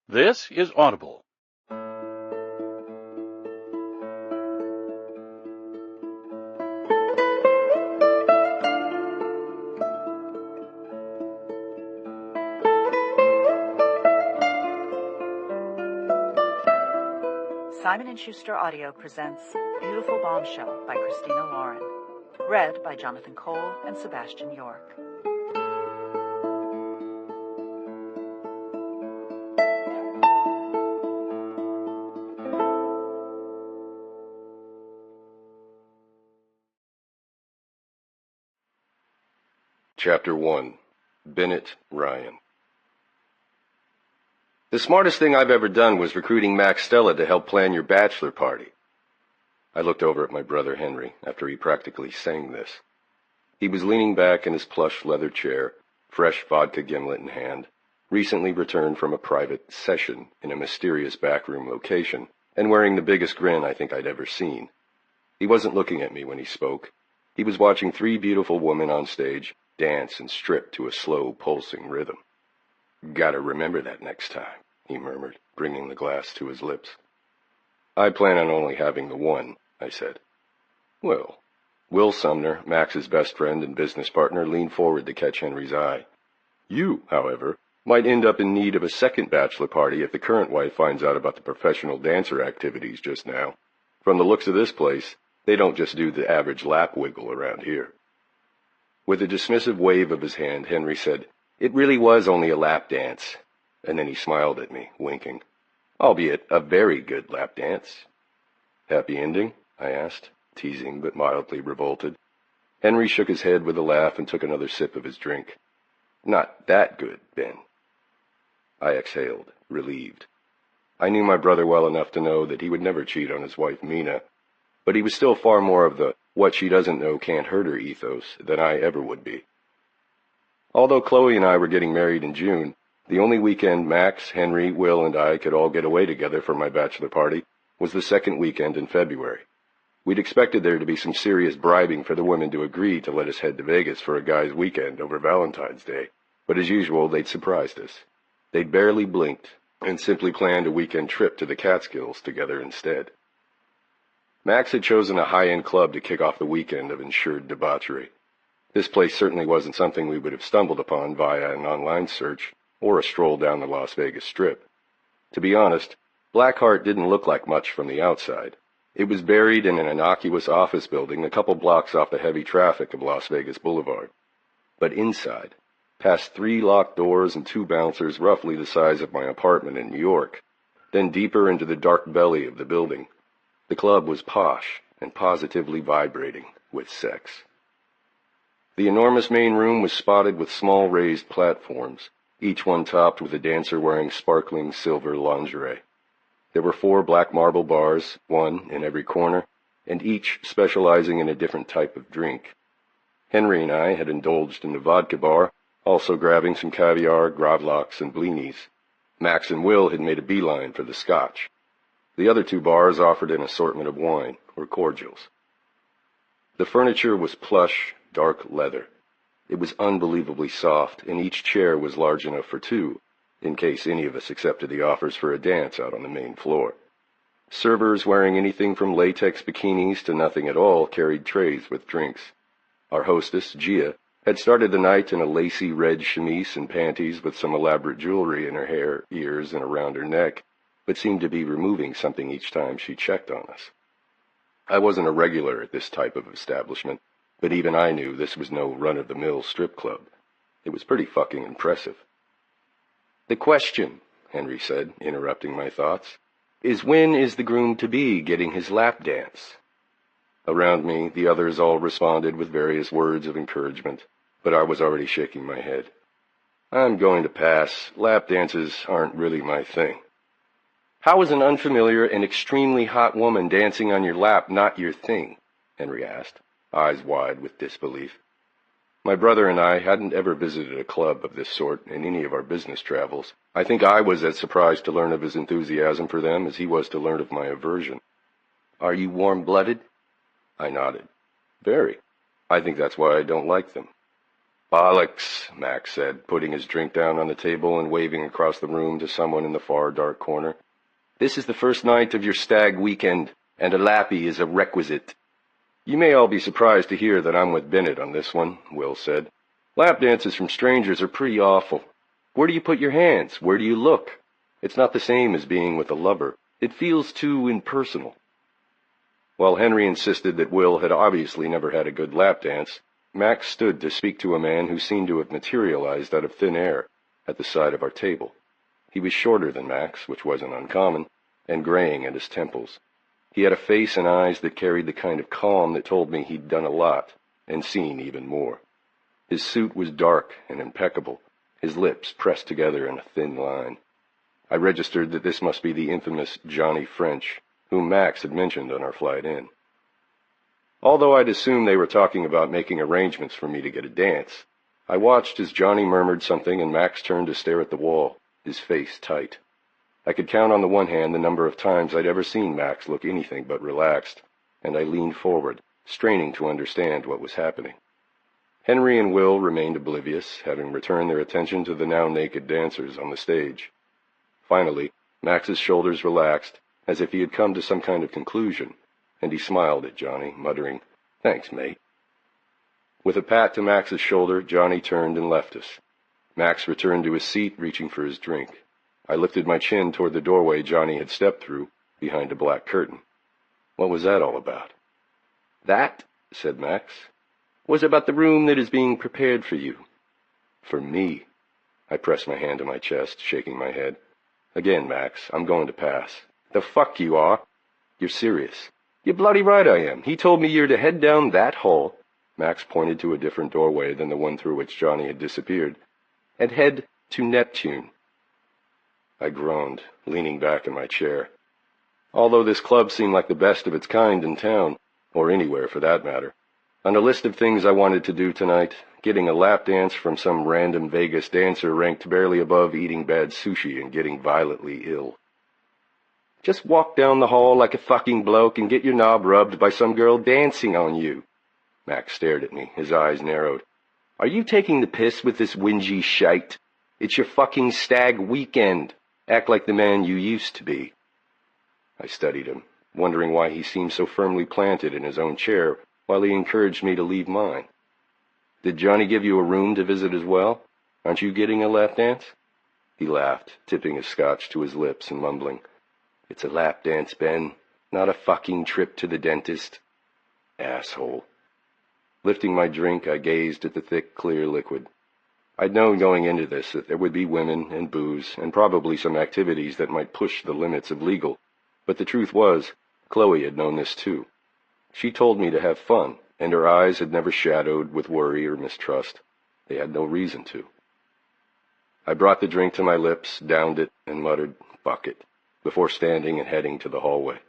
This is Audible. Simon & Schuster Audio presents Beautiful Bombshell by Christina Lauren. Read by Jonathan Cole and Sebastian York. Chapter 1. Bennett Ryan. The smartest thing I've ever done was recruiting Max Stella to help plan your bachelor party. I looked over at my brother Henry after he practically sang this. He was leaning back in his plush leather chair, fresh vodka gimlet in hand, recently returned from a private session in a mysterious backroom location, and wearing the biggest grin I think I'd ever seen. He wasn't looking at me when he spoke. He was watching three beautiful women on stage dance and strip to a slow, pulsing rhythm. "Gotta remember that next time," he murmured, bringing the glass to his lips. "I plan on only having the one," I said. "Well." Will Sumner, Max's best friend and business partner, leaned forward to catch Henry's eye. "You, however, might end up in need of a second bachelor party if the current wife finds out about the professional dancer activities just now. From the looks of this place, they don't just do the average lap wiggle around here." With a dismissive wave of his hand, Henry said, "It really was only a lap dance." And then he smiled at me, winking. "Albeit a very good lap dance." "Happy ending?" I asked, teasing but mildly revolted. Henry shook his head with a laugh and took another sip of his drink. "Not that good, Ben." I exhaled, relieved. I knew my brother well enough to know that he would never cheat on his wife Mina, but he was still far more of the what she doesn't know can't hurt her ethos than I ever would be. Although Chloe and I were getting married in June, the only weekend Max, Henry, Will, and I could all get away together for my bachelor party was the second weekend in February. We'd expected there to be some serious bribing for the women to agree to let us head to Vegas for a guy's weekend over Valentine's Day, but as usual, they'd surprised us. They'd barely blinked and simply planned a weekend trip to the Catskills together instead. Max had chosen a high-end club to kick off the weekend of insured debauchery. This place certainly wasn't something we would have stumbled upon via an online search or a stroll down the Las Vegas Strip. To be honest, Blackheart didn't look like much from the outside. It was buried in an innocuous office building a couple blocks off the heavy traffic of Las Vegas Boulevard. But inside, past 3 locked doors and 2 bouncers roughly the size of my apartment in New York, then deeper into the dark belly of the building, the club was posh and positively vibrating with sex. The enormous main room was spotted with small raised platforms, each one topped with a dancer wearing sparkling silver lingerie. There were 4 black marble bars, one in every corner, and each specializing in a different type of drink. Henry and I had indulged in the vodka bar, also grabbing some caviar, gravlax, and blinis. Max and Will had made a beeline for the scotch. The other 2 bars offered an assortment of wine, or cordials. The furniture was plush, dark leather. It was unbelievably soft, and each chair was large enough for 2, in case any of us accepted the offers for a dance out on the main floor. Servers wearing anything from latex bikinis to nothing at all carried trays with drinks. Our hostess, Gia, had started the night in a lacy red chemise and panties with some elaborate jewelry in her hair, ears, and around her neck, but seemed to be removing something each time she checked on us. I wasn't a regular at this type of establishment, but even I knew this was no run-of-the-mill strip club. It was pretty fucking impressive. "The question," Henry said, interrupting my thoughts, "is when is the groom-to-be getting his lap dance?" Around me, the others all responded with various words of encouragement, but I was already shaking my head. "I'm going to pass. Lap dances aren't really my thing." "How is an unfamiliar and extremely hot woman dancing on your lap not your thing?" Henry asked, eyes wide with disbelief. My brother and I hadn't ever visited a club of this sort in any of our business travels. I think I was as surprised to learn of his enthusiasm for them as he was to learn of my aversion. "Are you warm-blooded?" I nodded. "Very. I think that's why I don't like them." Bollocks, Max said, putting his drink down on the table and waving across the room to someone in the far dark corner. This is the first night of your stag weekend, and a lappy is a requisite. You may all be surprised to hear that I'm with Bennett on this one, Will said. Lap dances from strangers are pretty awful. Where do you put your hands? Where do you look? It's not the same as being with a lover. It feels too impersonal. While Henry insisted that Will had obviously never had a good lap dance, Max stood to speak to a man who seemed to have materialized out of thin air at the side of our table. He was shorter than Max, which wasn't uncommon, and graying at his temples. He had a face and eyes that carried the kind of calm that told me he'd done a lot and seen even more. His suit was dark and impeccable, his lips pressed together in a thin line. I registered that this must be the infamous Johnny French, whom Max had mentioned on our flight in. Although I'd assumed they were talking about making arrangements for me to get a dance, I watched as Johnny murmured something and Max turned to stare at the wall, his face tight. I could count on the one hand the number of times I'd ever seen Max look anything but relaxed, and I leaned forward, straining to understand what was happening. Henry and Will remained oblivious, having returned their attention to the now naked dancers on the stage. Finally, Max's shoulders relaxed, as if he had come to some kind of conclusion, and he smiled at Johnny, muttering, "Thanks, mate." With a pat to Max's shoulder, Johnny turned and left us. Max returned to his seat, reaching for his drink. I lifted my chin toward the doorway Johnny had stepped through, behind a black curtain. What was that all about? That, said Max, was about the room that is being prepared for you. For me? I pressed my hand to my chest, shaking my head. Again, Max, I'm going to pass. The fuck you are? You're serious. You're bloody right I am. He told me you're to head down that hall. Max pointed to a different doorway than the one through which Johnny had disappeared, and head to Neptune. I groaned, leaning back in my chair. Although this club seemed like the best of its kind in town, or anywhere for that matter, on the list of things I wanted to do tonight, getting a lap dance from some random Vegas dancer ranked barely above eating bad sushi and getting violently ill. Just walk down the hall like a fucking bloke and get your knob rubbed by some girl dancing on you. Max stared at me, his eyes narrowed. Are you taking the piss with this whingy shite? It's your fucking stag weekend. Act like the man you used to be. I studied him, wondering why he seemed so firmly planted in his own chair while he encouraged me to leave mine. Did Johnny give you a room to visit as well? Aren't you getting a lap dance? He laughed, tipping his scotch to his lips and mumbling, It's a lap dance, Ben, not a fucking trip to the dentist. Asshole. Lifting my drink, I gazed at the thick, clear liquid. I'd known going into this that there would be women and booze and probably some activities that might push the limits of legal, but the truth was, Chloe had known this too. She told me to have fun, and her eyes had never shadowed with worry or mistrust. They had no reason to. I brought the drink to my lips, downed it, and muttered, "Fuck it," before standing and heading to the hallway.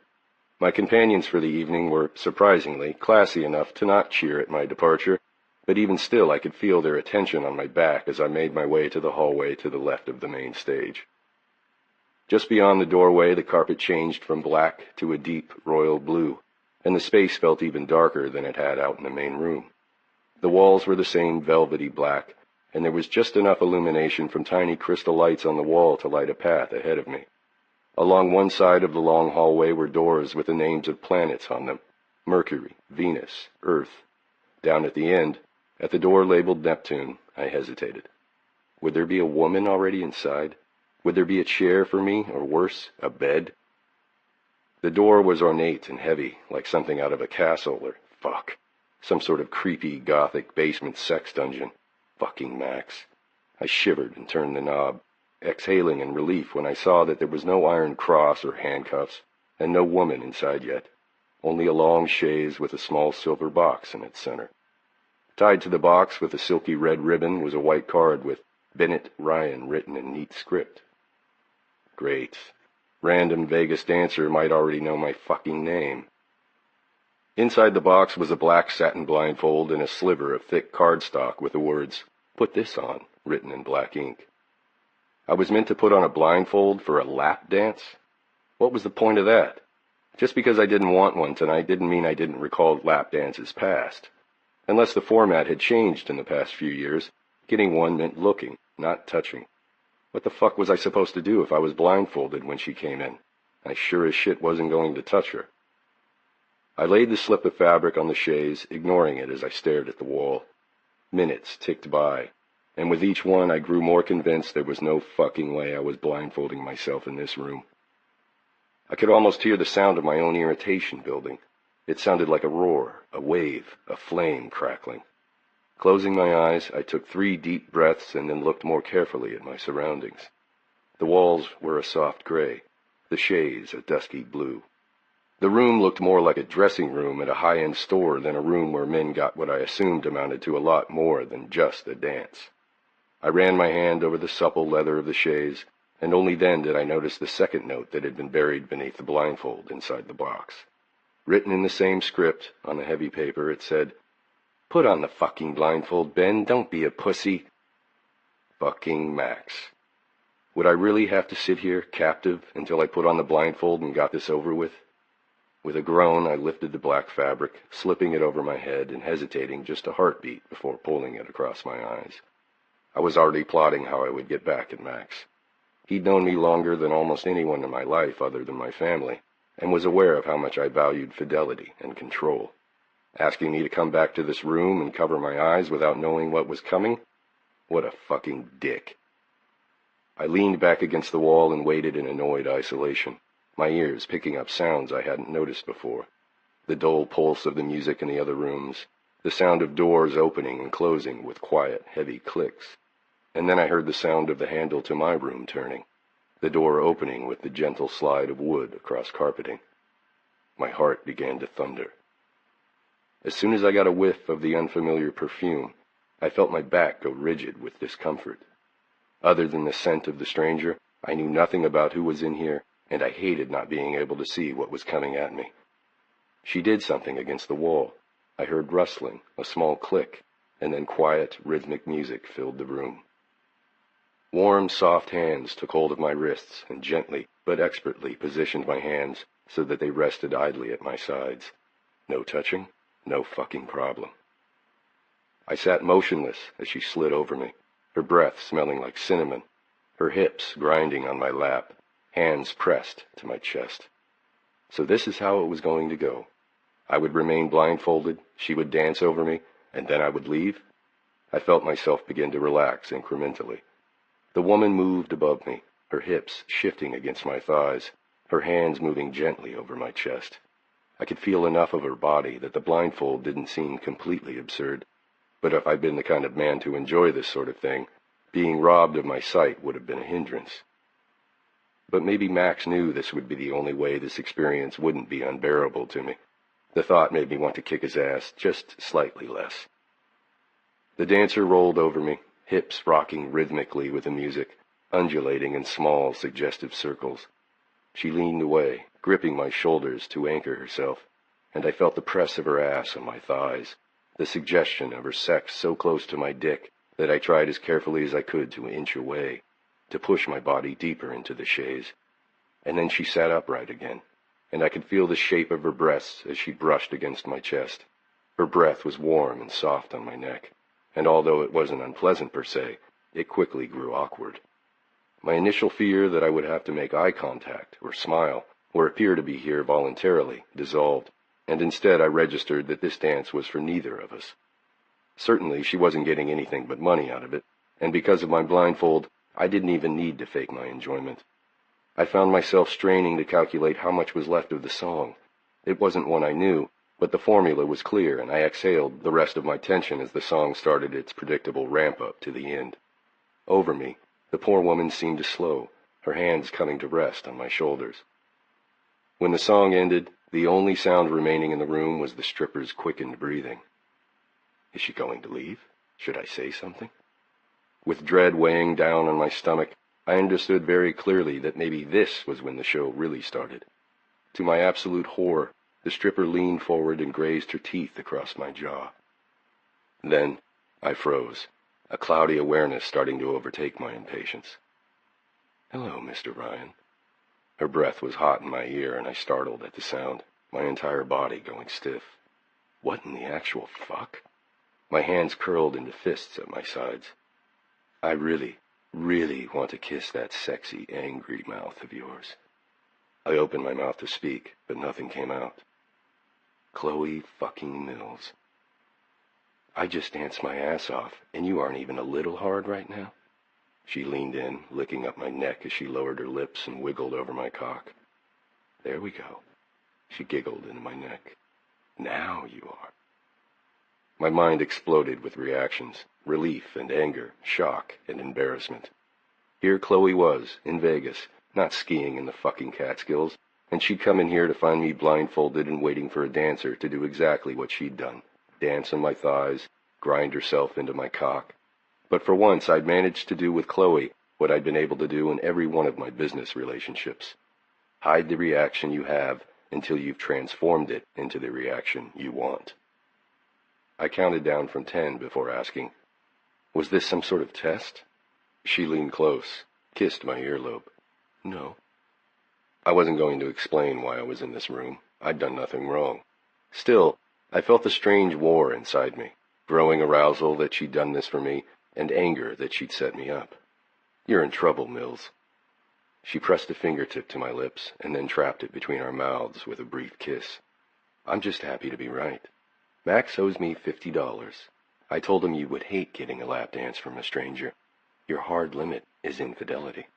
My companions for the evening were, surprisingly, classy enough to not cheer at my departure, but even still I could feel their attention on my back as I made my way to the hallway to the left of the main stage. Just beyond the doorway, the carpet changed from black to a deep royal blue, and the space felt even darker than it had out in the main room. The walls were the same velvety black, and there was just enough illumination from tiny crystal lights on the wall to light a path ahead of me. Along one side of the long hallway were doors with the names of planets on them: Mercury, Venus, Earth. Down at the end, at the door labeled Neptune, I hesitated. Would there be a woman already inside? Would there be a chair for me, or worse, a bed? The door was ornate and heavy, like something out of a castle or, some sort of creepy gothic basement sex dungeon. Fucking Max. I shivered and turned the knob, exhaling in relief when I saw that there was no iron cross or handcuffs, and no woman inside yet, only a long chaise with a small silver box in its center. Tied to the box with a silky red ribbon was a white card with Bennett Ryan written in neat script. Great. Random Vegas dancer might already know my fucking name. Inside the box was a black satin blindfold and a sliver of thick cardstock with the words, "Put this on," written in black ink. I was meant to put on a blindfold for a lap dance? What was the point of that? Just because I didn't want one tonight didn't mean I didn't recall lap dances past. Unless the format had changed in the past few years, getting one meant looking, not touching. What the fuck was I supposed to do if I was blindfolded when she came in? I sure as shit wasn't going to touch her. I laid the slip of fabric on the chaise, ignoring it as I stared at the wall. Minutes ticked by, and with each one I grew more convinced there was no fucking way I was blindfolding myself in this room. I could almost hear the sound of my own irritation building. It sounded like a roar, a wave, a flame crackling. Closing my eyes, I took 3 deep breaths and then looked more carefully at my surroundings. The walls were a soft gray, the chaise a dusky blue. The room looked more like a dressing room at a high-end store than a room where men got what I assumed amounted to a lot more than just a dance. I ran my hand over the supple leather of the chaise, and only then did I notice the second note that had been buried beneath the blindfold inside the box. Written in the same script, on the heavy paper, it said, "Put on the fucking blindfold, Ben. Don't be a pussy." Fucking Max. Would I really have to sit here, captive, until I put on the blindfold and got this over with? With a groan, I lifted the black fabric, slipping it over my head and hesitating just a heartbeat before pulling it across my eyes. I was already plotting how I would get back at Max. He'd known me longer than almost anyone in my life other than my family, and was aware of how much I valued fidelity and control. Asking me to come back to this room and cover my eyes without knowing what was coming? What a fucking dick. I leaned back against the wall and waited in annoyed isolation, my ears picking up sounds I hadn't noticed before. The dull pulse of the music in the other rooms, the sound of doors opening and closing with quiet, heavy clicks. And then I heard the sound of the handle to my room turning, the door opening with the gentle slide of wood across carpeting. My heart began to thunder. As soon as I got a whiff of the unfamiliar perfume, I felt my back go rigid with discomfort. Other than the scent of the stranger, I knew nothing about who was in here, and I hated not being able to see what was coming at me. She did something against the wall. I heard rustling, a small click, and then quiet, rhythmic music filled the room. Warm, soft hands took hold of my wrists and gently but expertly positioned my hands so that they rested idly at my sides. No touching, no fucking problem. I sat motionless as she slid over me, her breath smelling like cinnamon, her hips grinding on my lap, hands pressed to my chest. So this is how it was going to go. I would remain blindfolded, she would dance over me, and then I would leave? I felt myself begin to relax incrementally. The woman moved above me, her hips shifting against my thighs, her hands moving gently over my chest. I could feel enough of her body that the blindfold didn't seem completely absurd, but if I'd been the kind of man to enjoy this sort of thing, being robbed of my sight would have been a hindrance. But maybe Max knew this would be the only way this experience wouldn't be unbearable to me. The thought made me want to kick his ass just slightly less. The dancer rolled over me, hips rocking rhythmically with the music, undulating in small, suggestive circles. She leaned away, gripping my shoulders to anchor herself, and I felt the press of her ass on my thighs, the suggestion of her sex so close to my dick that I tried as carefully as I could to inch away, to push my body deeper into the chaise. And then she sat upright again, and I could feel the shape of her breasts as she brushed against my chest. Her breath was warm and soft on my neck, and although it wasn't unpleasant per se, it quickly grew awkward. My initial fear that I would have to make eye contact, or smile, or appear to be here voluntarily, dissolved, and instead I registered that this dance was for neither of us. Certainly she wasn't getting anything but money out of it, and because of my blindfold, I didn't even need to fake my enjoyment. I found myself straining to calculate how much was left of the song. It wasn't one I knew, but the formula was clear, and I exhaled the rest of my tension as the song started its predictable ramp-up to the end. Over me, the poor woman seemed to slow, her hands coming to rest on my shoulders. When the song ended, the only sound remaining in the room was the stripper's quickened breathing. Is she going to leave? Should I say something? With dread weighing down on my stomach, I understood very clearly that maybe this was when the show really started. To my absolute horror, the stripper leaned forward and grazed her teeth across my jaw. Then I froze, a cloudy awareness starting to overtake my impatience. "Hello, Mr. Ryan." Her breath was hot in my ear, and I startled at the sound, my entire body going stiff. What in the actual fuck? My hands curled into fists at my sides. I really, really want to kiss that sexy, angry mouth of yours. I opened my mouth to speak, but nothing came out. Chloe fucking Mills. I just danced my ass off, and you aren't even a little hard right now? She leaned in, licking up my neck as she lowered her lips and wiggled over my cock. There we go. She giggled into my neck. Now you are. My mind exploded with reactions, relief and anger, shock and embarrassment. Here Chloe was, in Vegas, not skiing in the fucking Catskills, and she'd come in here to find me blindfolded and waiting for a dancer to do exactly what she'd done, dance on my thighs, grind herself into my cock. But for once I'd managed to do with Chloe what I'd been able to do in every one of my business relationships. Hide the reaction you have until you've transformed it into the reaction you want. I counted down from 10 before asking, was this some sort of test? She leaned close, kissed my earlobe. No. I wasn't going to explain why I was in this room. I'd done nothing wrong. Still, I felt a strange war inside me, growing arousal that she'd done this for me, and anger that she'd set me up. You're in trouble, Mills. She pressed a fingertip to my lips, and then trapped it between our mouths with a brief kiss. I'm just happy to be right. Max owes me $50. I told him you would hate getting a lap dance from a stranger. Your hard limit is infidelity.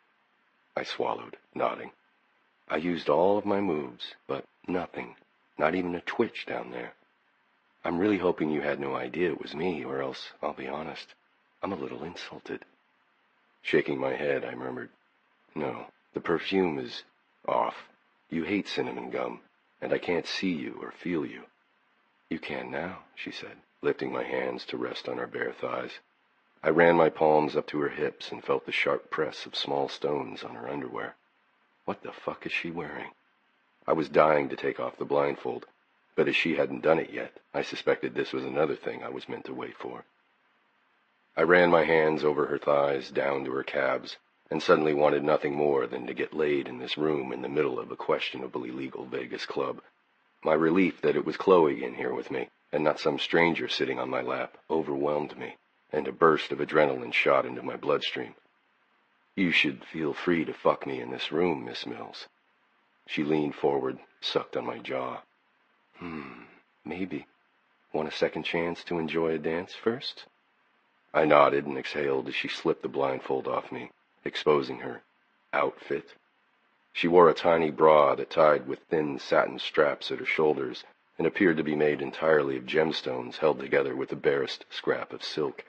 I swallowed, nodding. I used all of my moves, but nothing, not even a twitch down there. I'm really hoping you had no idea it was me, or else, I'll be honest, I'm a little insulted. Shaking my head, I murmured, no, the perfume is off. You hate cinnamon gum, and I can't see you or feel you. You can now, she said, lifting my hands to rest on her bare thighs. I ran my palms up to her hips and felt the sharp press of small stones on her underwear. What the fuck is she wearing? I was dying to take off the blindfold, but as she hadn't done it yet, I suspected this was another thing I was meant to wait for. I ran my hands over her thighs, down to her calves, and suddenly wanted nothing more than to get laid in this room in the middle of a questionably legal Vegas club. My relief that it was Chloe in here with me, and not some stranger sitting on my lap, overwhelmed me, and a burst of adrenaline shot into my bloodstream. You should feel free to fuck me in this room, Miss Mills. She leaned forward, sucked on my jaw. Maybe. Want a second chance to enjoy a dance first? I nodded and exhaled as she slipped the blindfold off me, exposing her outfit. She wore a tiny bra that tied with thin satin straps at her shoulders and appeared to be made entirely of gemstones held together with the barest scrap of silk.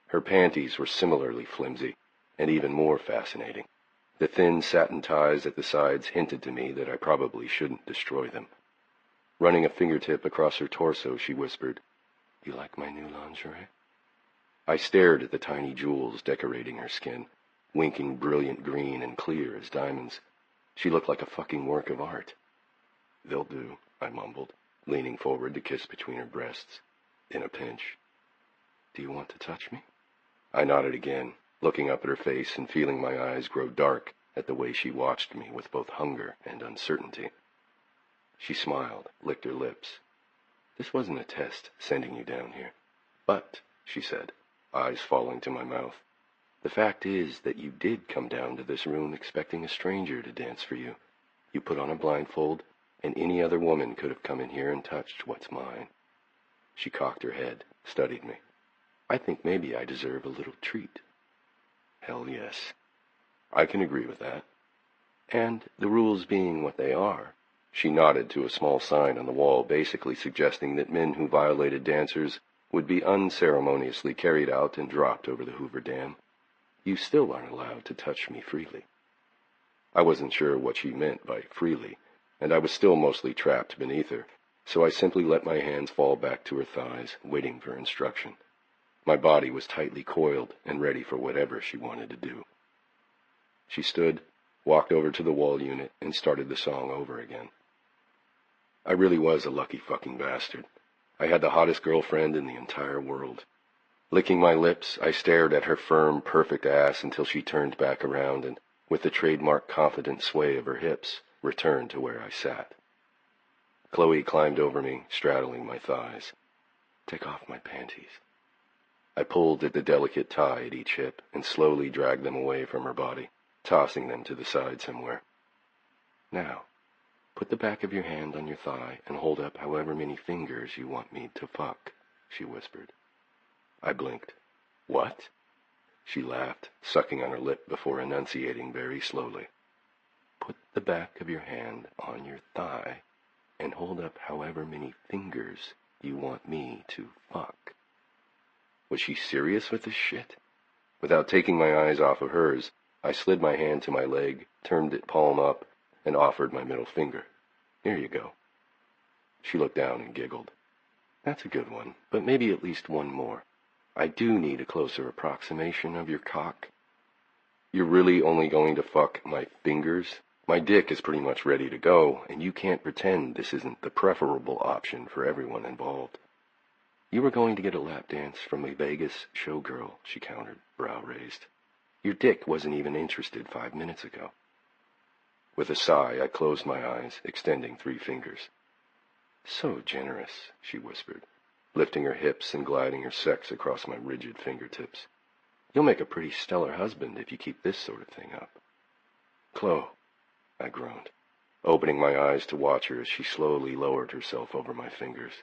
Her panties were similarly flimsy and even more fascinating. The thin satin ties at the sides hinted to me that I probably shouldn't destroy them. Running a fingertip across her torso, she whispered, You like my new lingerie? I stared at the tiny jewels decorating her skin, winking brilliant green and clear as diamonds. She looked like a fucking work of art. They'll do, I mumbled, leaning forward to kiss between her breasts. In a pinch. Do you want to touch me? I nodded again, looking up at her face and feeling my eyes grow dark at the way she watched me with both hunger and uncertainty. She smiled, licked her lips. This wasn't a test sending you down here. But, she said, eyes falling to my mouth, the fact is that you did come down to this room expecting a stranger to dance for you. You put on a blindfold, and any other woman could have come in here and touched what's mine. She cocked her head, studied me. I think maybe I deserve a little treat. Hell yes. I can agree with that. And the rules being what they are, she nodded to a small sign on the wall basically suggesting that men who violated dancers would be unceremoniously carried out and dropped over the Hoover Dam. You still aren't allowed to touch me freely. I wasn't sure what she meant by freely, and I was still mostly trapped beneath her, so I simply let my hands fall back to her thighs, waiting for instruction. My body was tightly coiled and ready for whatever she wanted to do. She stood, walked over to the wall unit, and started the song over again. I really was a lucky fucking bastard. I had the hottest girlfriend in the entire world. Licking my lips, I stared at her firm, perfect ass until she turned back around and, with the trademark confident sway of her hips, returned to where I sat. Chloe climbed over me, straddling my thighs. Take off my panties. I pulled at the delicate tie at each hip and slowly dragged them away from her body, tossing them to the side somewhere. Now, put the back of your hand on your thigh and hold up however many fingers you want me to fuck, she whispered. I blinked. What? She laughed, sucking on her lip before enunciating very slowly. Put the back of your hand on your thigh and hold up however many fingers you want me to fuck. Was she serious with this shit? Without taking my eyes off of hers, I slid my hand to my leg, turned it palm up, and offered my middle finger. Here you go. She looked down and giggled. That's a good one, but maybe at least one more. I do need a closer approximation of your cock. You're really only going to fuck my fingers? My dick is pretty much ready to go, and you can't pretend this isn't the preferable option for everyone involved. You were going to get a lap dance from a Vegas showgirl, she countered, brow raised. Your dick wasn't even interested 5 minutes ago. With a sigh, I closed my eyes, extending 3 fingers. So generous, she whispered, lifting her hips and gliding her sex across my rigid fingertips. You'll make a pretty stellar husband if you keep this sort of thing up. Chloe, I groaned, opening my eyes to watch her as she slowly lowered herself over my fingers.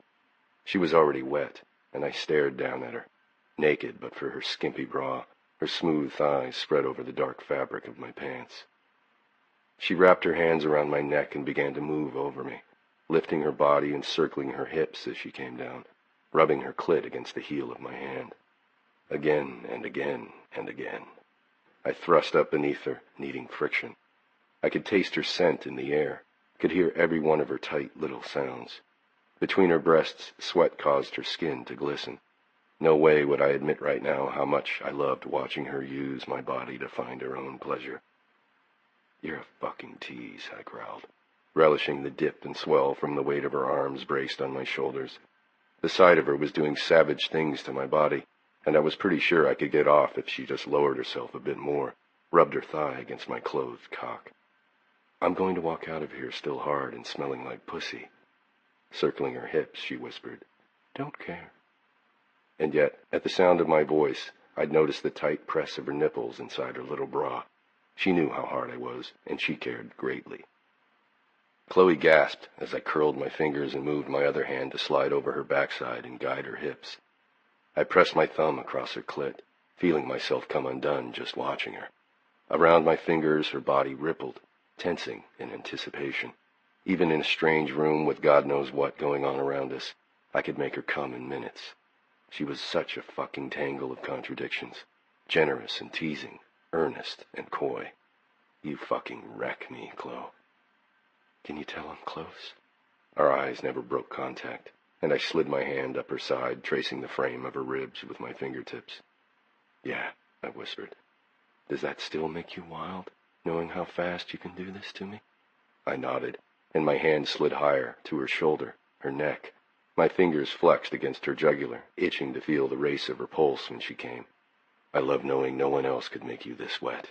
She was already wet, and I stared down at her, naked but for her skimpy bra, her smooth thighs spread over the dark fabric of my pants. She wrapped her hands around my neck and began to move over me, lifting her body and circling her hips as she came down, rubbing her clit against the heel of my hand. Again and again and again. I thrust up beneath her, needing friction. I could taste her scent in the air, could hear every one of her tight little sounds. Between her breasts, sweat caused her skin to glisten. No way would I admit right now how much I loved watching her use my body to find her own pleasure. You're a fucking tease, I growled, relishing the dip and swell from the weight of her arms braced on my shoulders. The sight of her was doing savage things to my body, and I was pretty sure I could get off if she just lowered herself a bit more, rubbed her thigh against my clothed cock. I'm going to walk out of here still hard and smelling like pussy. Circling her hips, she whispered, Don't care. And yet, at the sound of my voice, I'd noticed the tight press of her nipples inside her little bra. She knew how hard I was, and she cared greatly. Chloe gasped as I curled my fingers and moved my other hand to slide over her backside and guide her hips. I pressed my thumb across her clit, feeling myself come undone just watching her. Around my fingers, her body rippled, tensing in anticipation. Even in a strange room with God knows what going on around us, I could make her come in minutes. She was such a fucking tangle of contradictions, generous and teasing, earnest and coy. You fucking wreck me, Chloe. Can you tell I'm close? Our eyes never broke contact, and I slid my hand up her side, tracing the frame of her ribs with my fingertips. Yeah, I whispered. Does that still make you wild, knowing how fast you can do this to me? I nodded, and my hand slid higher, to her shoulder, her neck. My fingers flexed against her jugular, itching to feel the race of her pulse when she came. I love knowing no one else could make you this wet.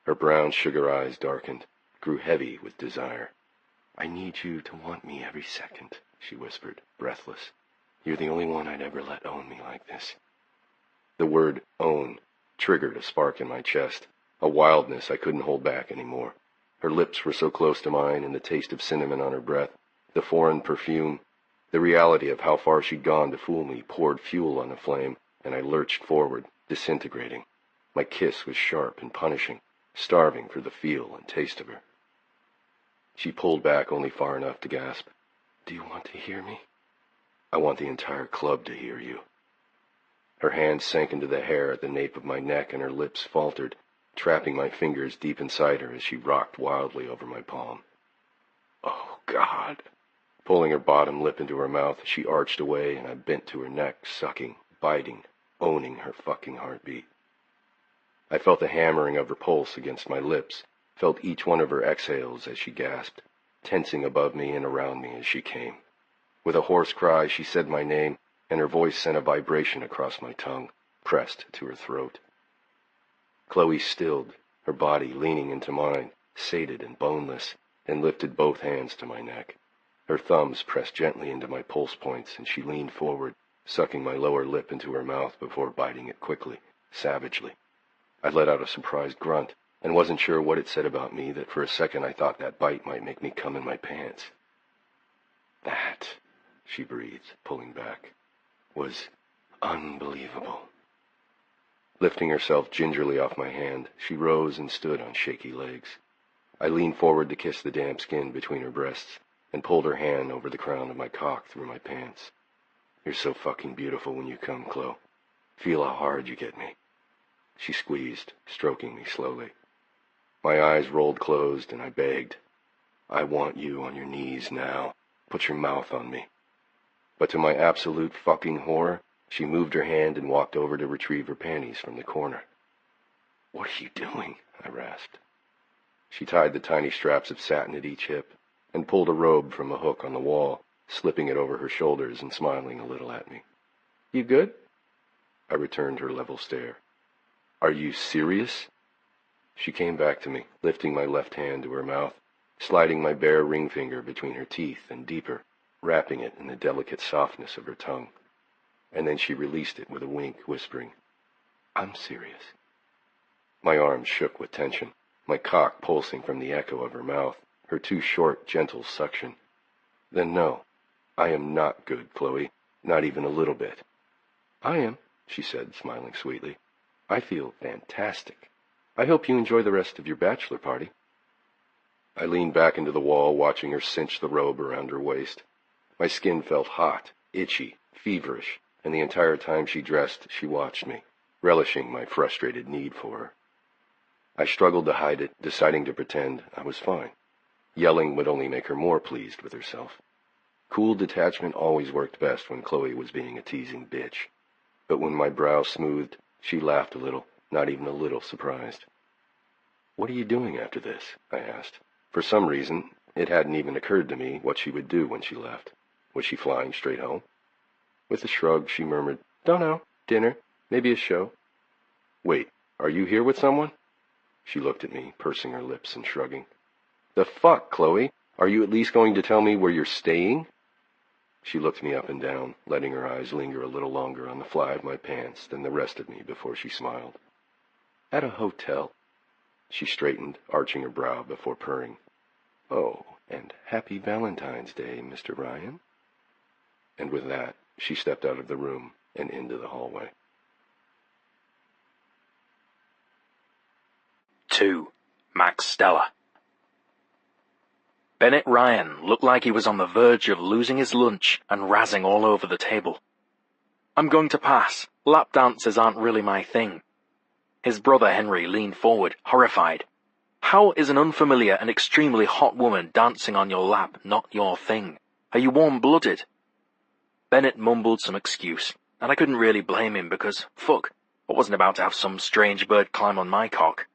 Her brown sugar eyes darkened, grew heavy with desire. I need you to want me every second, she whispered, breathless. You're the only one I'd ever let own me like this. The word own triggered a spark in my chest, a wildness I couldn't hold back anymore. Her lips were so close to mine, and the taste of cinnamon on her breath, the foreign perfume, the reality of how far she'd gone to fool me poured fuel on the flame, and I lurched forward, disintegrating. My kiss was sharp and punishing, starving for the feel and taste of her. She pulled back only far enough to gasp, Do you want to hear me? I want the entire club to hear you. Her hands sank into the hair at the nape of my neck, and her lips faltered, trapping my fingers deep inside her as she rocked wildly over my palm. Oh, God! Pulling her bottom lip into her mouth, she arched away, and I bent to her neck, sucking, biting, owning her fucking heartbeat. I felt the hammering of her pulse against my lips, felt each one of her exhales as she gasped, tensing above me and around me as she came. With a hoarse cry, she said my name, and her voice sent a vibration across my tongue, pressed to her throat. Chloe stilled, her body leaning into mine, sated and boneless, and lifted both hands to my neck. Her thumbs pressed gently into my pulse points, and she leaned forward, sucking my lower lip into her mouth before biting it quickly, savagely. I let out a surprised grunt, and wasn't sure what it said about me that for a second I thought that bite might make me come in my pants. That, she breathed, pulling back, was unbelievable. Lifting herself gingerly off my hand, she rose and stood on shaky legs. I leaned forward to kiss the damp skin between her breasts and pulled her hand over the crown of my cock through my pants. You're so fucking beautiful when you come, Chloe. Feel how hard you get me. She squeezed, stroking me slowly. My eyes rolled closed and I begged. I want you on your knees now. Put your mouth on me. But to my absolute fucking horror, she moved her hand and walked over to retrieve her panties from the corner. What are you doing? I rasped. She tied the tiny straps of satin at each hip and pulled a robe from a hook on the wall, slipping it over her shoulders and smiling a little at me. You good? I returned her level stare. Are you serious? She came back to me, lifting my left hand to her mouth, sliding my bare ring finger between her teeth and deeper, wrapping it in the delicate softness of her tongue. And then she released it with a wink, whispering, I'm serious. My arms shook with tension, my cock pulsing from the echo of her mouth, her too short, gentle suction. Then no, I am not good, Chloe, not even a little bit. I am, she said, smiling sweetly. I feel fantastic. I hope you enjoy the rest of your bachelor party. I leaned back into the wall, watching her cinch the robe around her waist. My skin felt hot, itchy, feverish, and the entire time she dressed, she watched me, relishing my frustrated need for her. I struggled to hide it, deciding to pretend I was fine. Yelling would only make her more pleased with herself. Cool detachment always worked best when Chloe was being a teasing bitch. But when my brow smoothed, she laughed a little, not even a little surprised. What are you doing after this? I asked. For some reason, it hadn't even occurred to me what she would do when she left. Was she flying straight home? With a shrug, she murmured, Don't know. Dinner. Maybe a show. Wait, are you here with someone? She looked at me, pursing her lips and shrugging. The fuck, Chloe? Are you at least going to tell me where you're staying? She looked me up and down, letting her eyes linger a little longer on the fly of my pants than the rest of me before she smiled. At a hotel. She straightened, arching her brow before purring. Oh, and happy Valentine's Day, Mr. Ryan. And with that, she stepped out of the room and into the hallway. 2. Max Stella. Bennett Ryan looked like he was on the verge of losing his lunch and razzing all over the table. I'm going to pass. Lap dances aren't really my thing. His brother Henry leaned forward, horrified. How is an unfamiliar and extremely hot woman dancing on your lap not your thing? Are you warm-blooded? Bennett mumbled some excuse, and I couldn't really blame him because, fuck, I wasn't about to have some strange bird climb on my cock.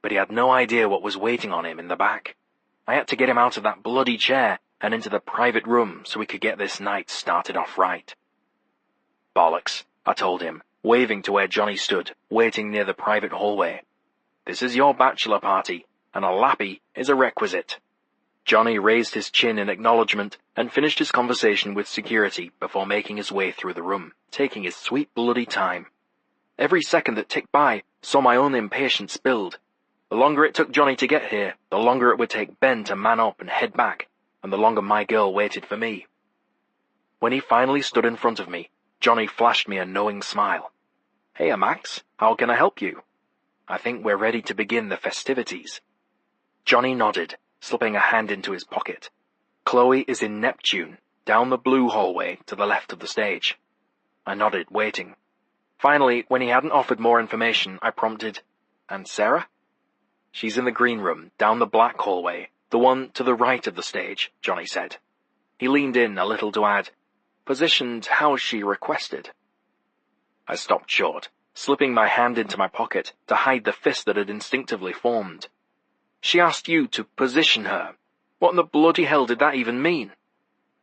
But he had no idea what was waiting on him in the back. I had to get him out of that bloody chair and into the private room so we could get this night started off right. Bollocks, I told him, waving to where Johnny stood, waiting near the private hallway. This is your bachelor party, and a lappy is a requisite. Johnny raised his chin in acknowledgement and finished his conversation with security before making his way through the room, taking his sweet bloody time. Every second that ticked by saw my own impatience build. The longer it took Johnny to get here, the longer it would take Ben to man up and head back, and the longer my girl waited for me. When he finally stood in front of me, Johnny flashed me a knowing smile. Hey, Max, how can I help you? I think we're ready to begin the festivities. Johnny nodded, slipping a hand into his pocket. Chloe is in Neptune, down the blue hallway to the left of the stage. I nodded, waiting. Finally, when he hadn't offered more information, I prompted, And Sarah? She's in the green room, down the black hallway, the one to the right of the stage, Johnny said. He leaned in a little to add, Positioned how she requested. I stopped short, slipping my hand into my pocket to hide the fist that had instinctively formed. She asked you to position her. What in the bloody hell did that even mean?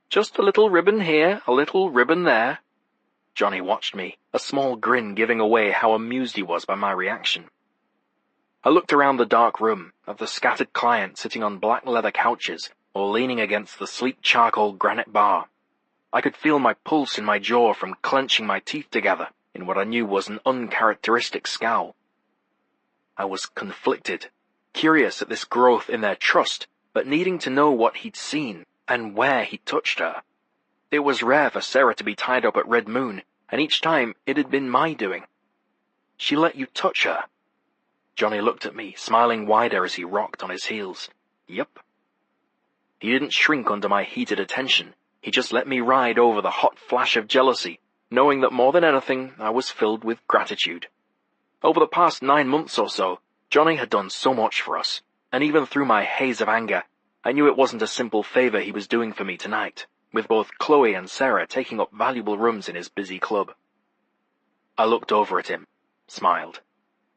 Just a little ribbon here, a little ribbon there. Johnny watched me, a small grin giving away how amused he was by my reaction. I looked around the dark room at the scattered clients sitting on black leather couches or leaning against the sleek charcoal granite bar. I could feel my pulse in my jaw from clenching my teeth together in what I knew was an uncharacteristic scowl. I was conflicted, curious at this growth in their trust, but needing to know what he'd seen and where he'd touched her. It was rare for Sarah to be tied up at Red Moon, and each time it had been my doing. She let you touch her? Johnny looked at me, smiling wider as he rocked on his heels. Yep. He didn't shrink under my heated attention. He just let me ride over the hot flash of jealousy, knowing that more than anything, I was filled with gratitude. Over the past 9 months or so, Johnny had done so much for us, and even through my haze of anger, I knew it wasn't a simple favor he was doing for me tonight, with both Chloe and Sarah taking up valuable rooms in his busy club. I looked over at him, smiled.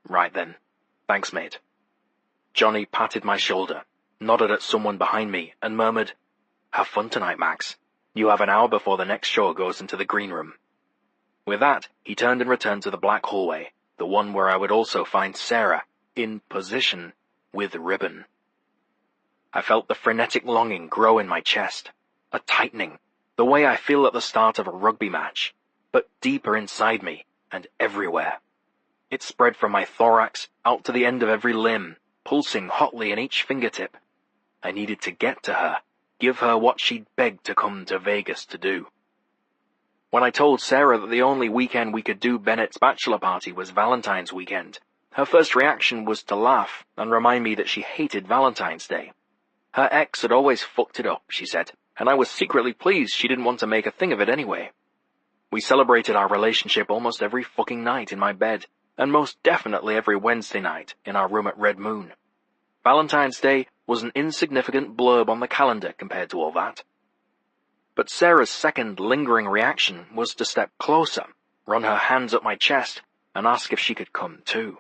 Right then. Thanks, mate. Johnny patted my shoulder, nodded at someone behind me, and murmured, Have fun tonight, Max. You have an hour before the next show goes into the green room. With that, he turned and returned to the black hallway, the one where I would also find Sarah, in position, with ribbon. I felt the frenetic longing grow in my chest, a tightening, the way I feel at the start of a rugby match, but deeper inside me and everywhere. It spread from my thorax out to the end of every limb, pulsing hotly in each fingertip. I needed to get to her, give her what she'd begged to come to Vegas to do. When I told Sarah that the only weekend we could do Bennett's bachelor party was Valentine's weekend, her first reaction was to laugh and remind me that she hated Valentine's Day. Her ex had always fucked it up, she said, and I was secretly pleased she didn't want to make a thing of it anyway. We celebrated our relationship almost every fucking night in my bed, and most definitely every Wednesday night in our room at Red Moon. Valentine's Day was an insignificant blurb on the calendar compared to all that. But Sarah's second lingering reaction was to step closer, run her hands up my chest, and ask if she could come too.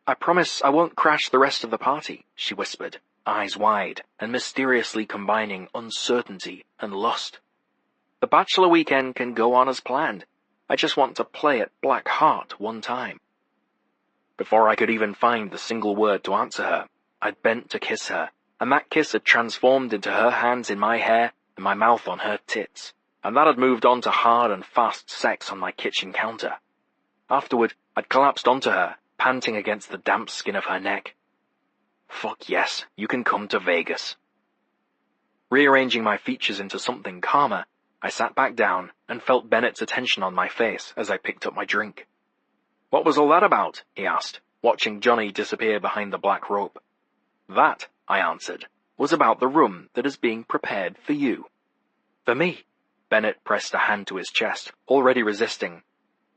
I promise I won't crash the rest of the party, she whispered, eyes wide and mysteriously combining uncertainty and lust. The bachelor weekend can go on as planned. I just want to play at Black Heart one time. Before I could even find the single word to answer her, I'd bent to kiss her, and that kiss had transformed into her hands in my hair and my mouth on her tits, and that had moved on to hard and fast sex on my kitchen counter. Afterward, I'd collapsed onto her, panting against the damp skin of her neck. Fuck yes, you can come to Vegas. Rearranging my features into something calmer, I sat back down and felt Bennett's attention on my face as I picked up my drink. What was all that about? He asked, watching Johnny disappear behind the black rope. That, I answered, was about the room that is being prepared for you. For me? Bennett pressed a hand to his chest, already resisting.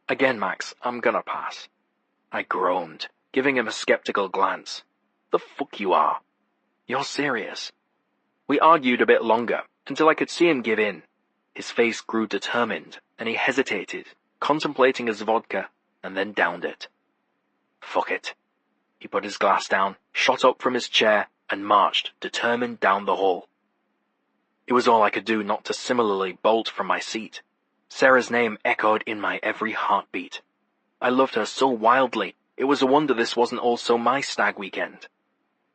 Again, Max, I'm gonna pass. I groaned, giving him a skeptical glance. The fuck you are? You're serious? We argued a bit longer, until I could see him give in. His face grew determined, and he hesitated, contemplating his vodka, and then downed it. Fuck it. He put his glass down, shot up from his chair, and marched, determined, down the hall. It was all I could do not to similarly bolt from my seat. Sarah's name echoed in my every heartbeat. I loved her so wildly, it was a wonder this wasn't also my stag weekend.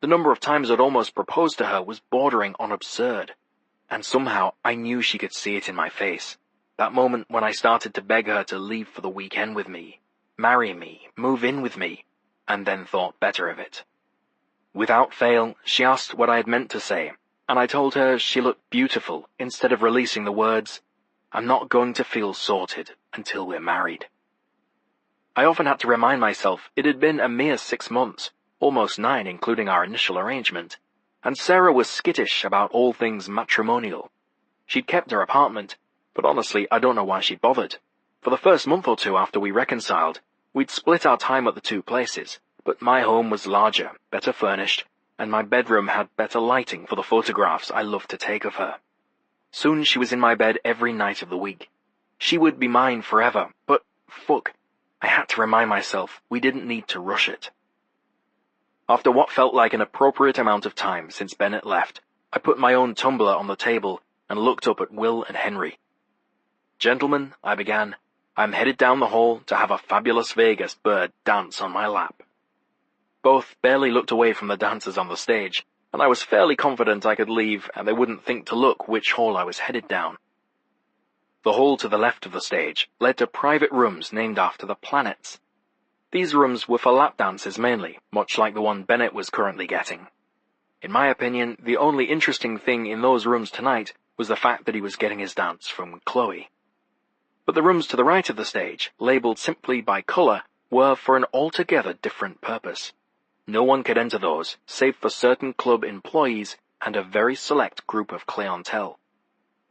The number of times I'd almost proposed to her was bordering on absurd. And somehow I knew she could see it in my face. That moment when I started to beg her to leave for the weekend with me, marry me, move in with me, and then thought better of it. Without fail, she asked what I had meant to say, and I told her she looked beautiful instead of releasing the words, I'm not going to feel sorted until we're married. I often had to remind myself it had been a mere 6 months, almost 9 including our initial arrangement, and Sarah was skittish about all things matrimonial. She'd kept her apartment, but honestly I don't know why she'd bothered. For the first month or two after we reconciled, we'd split our time at the 2 places, but my home was larger, better furnished, and my bedroom had better lighting for the photographs I loved to take of her. Soon she was in my bed every night of the week. She would be mine forever, but fuck, I had to remind myself we didn't need to rush it. After what felt like an appropriate amount of time since Bennett left, I put my own tumbler on the table and looked up at Will and Henry. Gentlemen, I began, I'm headed down the hall to have a fabulous Vegas bird dance on my lap. Both barely looked away from the dancers on the stage, and I was fairly confident I could leave and they wouldn't think to look which hall I was headed down. The hall to the left of the stage led to private rooms named after the planets. These rooms were for lap dances mainly, much like the one Bennett was currently getting. In my opinion, the only interesting thing in those rooms tonight was the fact that he was getting his dance from Chloe. But the rooms to the right of the stage, labelled simply by colour, were for an altogether different purpose. No one could enter those, save for certain club employees and a very select group of clientele.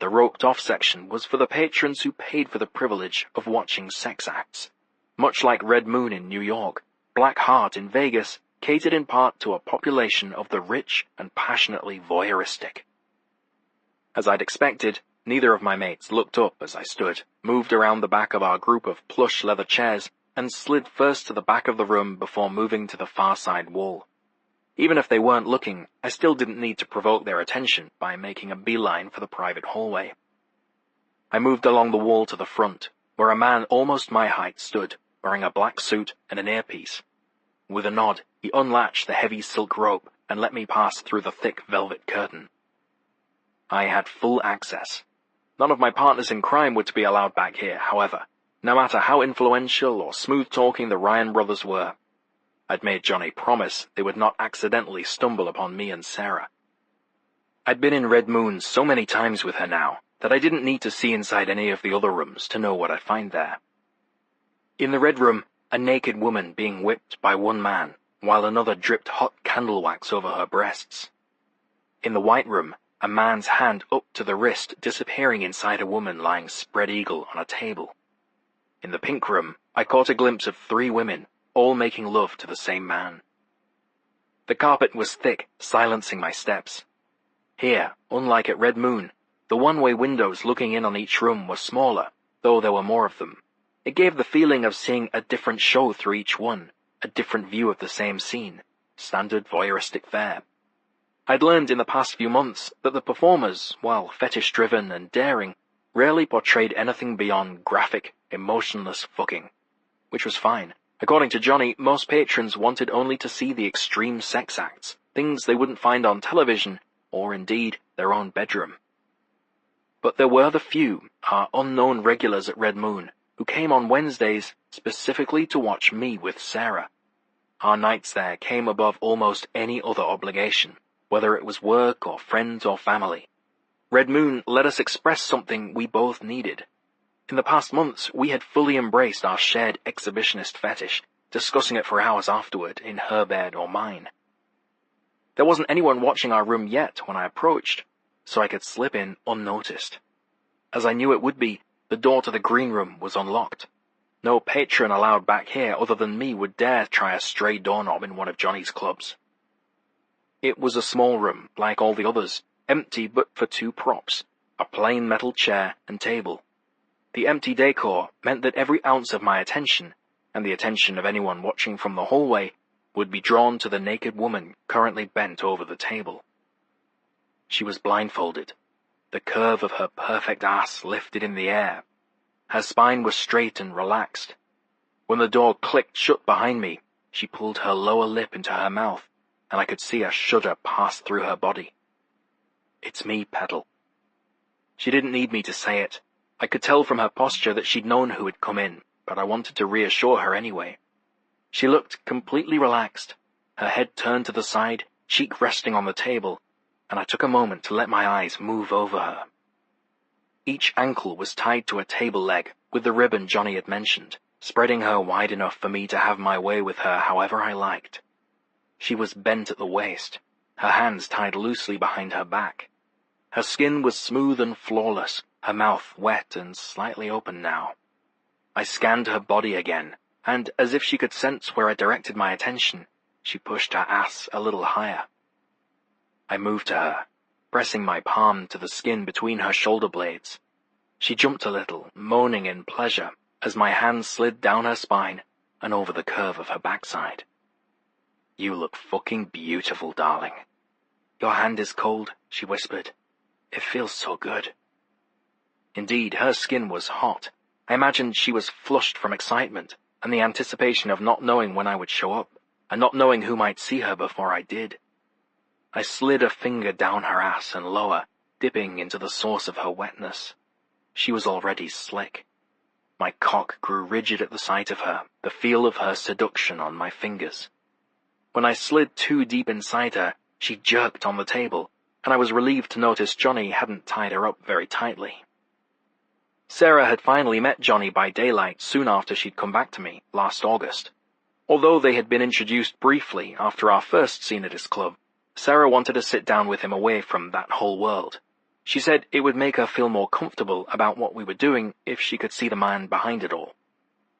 The roped-off section was for the patrons who paid for the privilege of watching sex acts. Much like Red Moon in New York, Black Heart in Vegas catered in part to a population of the rich and passionately voyeuristic. As I'd expected, neither of my mates looked up as I stood, moved around the back of our group of plush leather chairs, and slid first to the back of the room before moving to the far side wall. Even if they weren't looking, I still didn't need to provoke their attention by making a beeline for the private hallway. I moved along the wall to the front, where a man almost my height stood, wearing a black suit and an earpiece. With a nod, he unlatched the heavy silk rope and let me pass through the thick velvet curtain. I had full access. None of my partners in crime were to be allowed back here, however, no matter how influential or smooth-talking the Ryan brothers were. I'd made Johnny promise they would not accidentally stumble upon me and Sarah. I'd been in Red Moon so many times with her now that I didn't need to see inside any of the other rooms to know what I'd find there. In the red room, a naked woman being whipped by one man, while another dripped hot candle wax over her breasts. In the white room, a man's hand up to the wrist disappearing inside a woman lying spread eagle on a table. In the pink room, I caught a glimpse of 3 women, all making love to the same man. The carpet was thick, silencing my steps. Here, unlike at Red Moon, the one-way windows looking in on each room were smaller, though there were more of them. It gave the feeling of seeing a different show through each one, a different view of the same scene, standard voyeuristic fare. I'd learned in the past few months that the performers, while fetish-driven and daring, rarely portrayed anything beyond graphic, emotionless fucking, which was fine. According to Johnny, most patrons wanted only to see the extreme sex acts, things they wouldn't find on television, or indeed their own bedroom. But there were the few, our unknown regulars at Red Moon, who came on Wednesdays specifically to watch me with Sarah. Our nights there came above almost any other obligation, whether it was work or friends or family. Red Moon let us express something we both needed. In the past months, we had fully embraced our shared exhibitionist fetish, discussing it for hours afterward in her bed or mine. There wasn't anyone watching our room yet when I approached, so I could slip in unnoticed. As I knew it would be, the door to the green room was unlocked. No patron allowed back here other than me would dare try a stray doorknob in one of Johnny's clubs. It was a small room, like all the others, empty but for 2 props, a plain metal chair and table. The empty decor meant that every ounce of my attention, and the attention of anyone watching from the hallway, would be drawn to the naked woman currently bent over the table. She was blindfolded, the curve of her perfect ass lifted in the air. Her spine was straight and relaxed. When the door clicked shut behind me, she pulled her lower lip into her mouth, and I could see a shudder pass through her body. "It's me, Petal." She didn't need me to say it. I could tell from her posture that she'd known who had come in, but I wanted to reassure her anyway. She looked completely relaxed, her head turned to the side, cheek resting on the table, and I took a moment to let my eyes move over her. Each ankle was tied to a table leg with the ribbon Johnny had mentioned, spreading her wide enough for me to have my way with her however I liked. She was bent at the waist, her hands tied loosely behind her back. Her skin was smooth and flawless, her mouth wet and slightly open now. I scanned her body again, and as if she could sense where I directed my attention, she pushed her ass a little higher. I moved to her, pressing my palm to the skin between her shoulder blades. She jumped a little, moaning in pleasure, as my hand slid down her spine and over the curve of her backside. "You look fucking beautiful, darling." "Your hand is cold," she whispered. "It feels so good." Indeed, her skin was hot. I imagined she was flushed from excitement and the anticipation of not knowing when I would show up, and not knowing who might see her before I did. I slid a finger down her ass and lower, dipping into the source of her wetness. She was already slick. My cock grew rigid at the sight of her, the feel of her seduction on my fingers. When I slid too deep inside her, she jerked on the table, and I was relieved to notice Johnny hadn't tied her up very tightly. Sarah had finally met Johnny by daylight soon after she'd come back to me last August. Although they had been introduced briefly after our first scene at his club, Sarah wanted to sit down with him away from that whole world. She said it would make her feel more comfortable about what we were doing if she could see the man behind it all.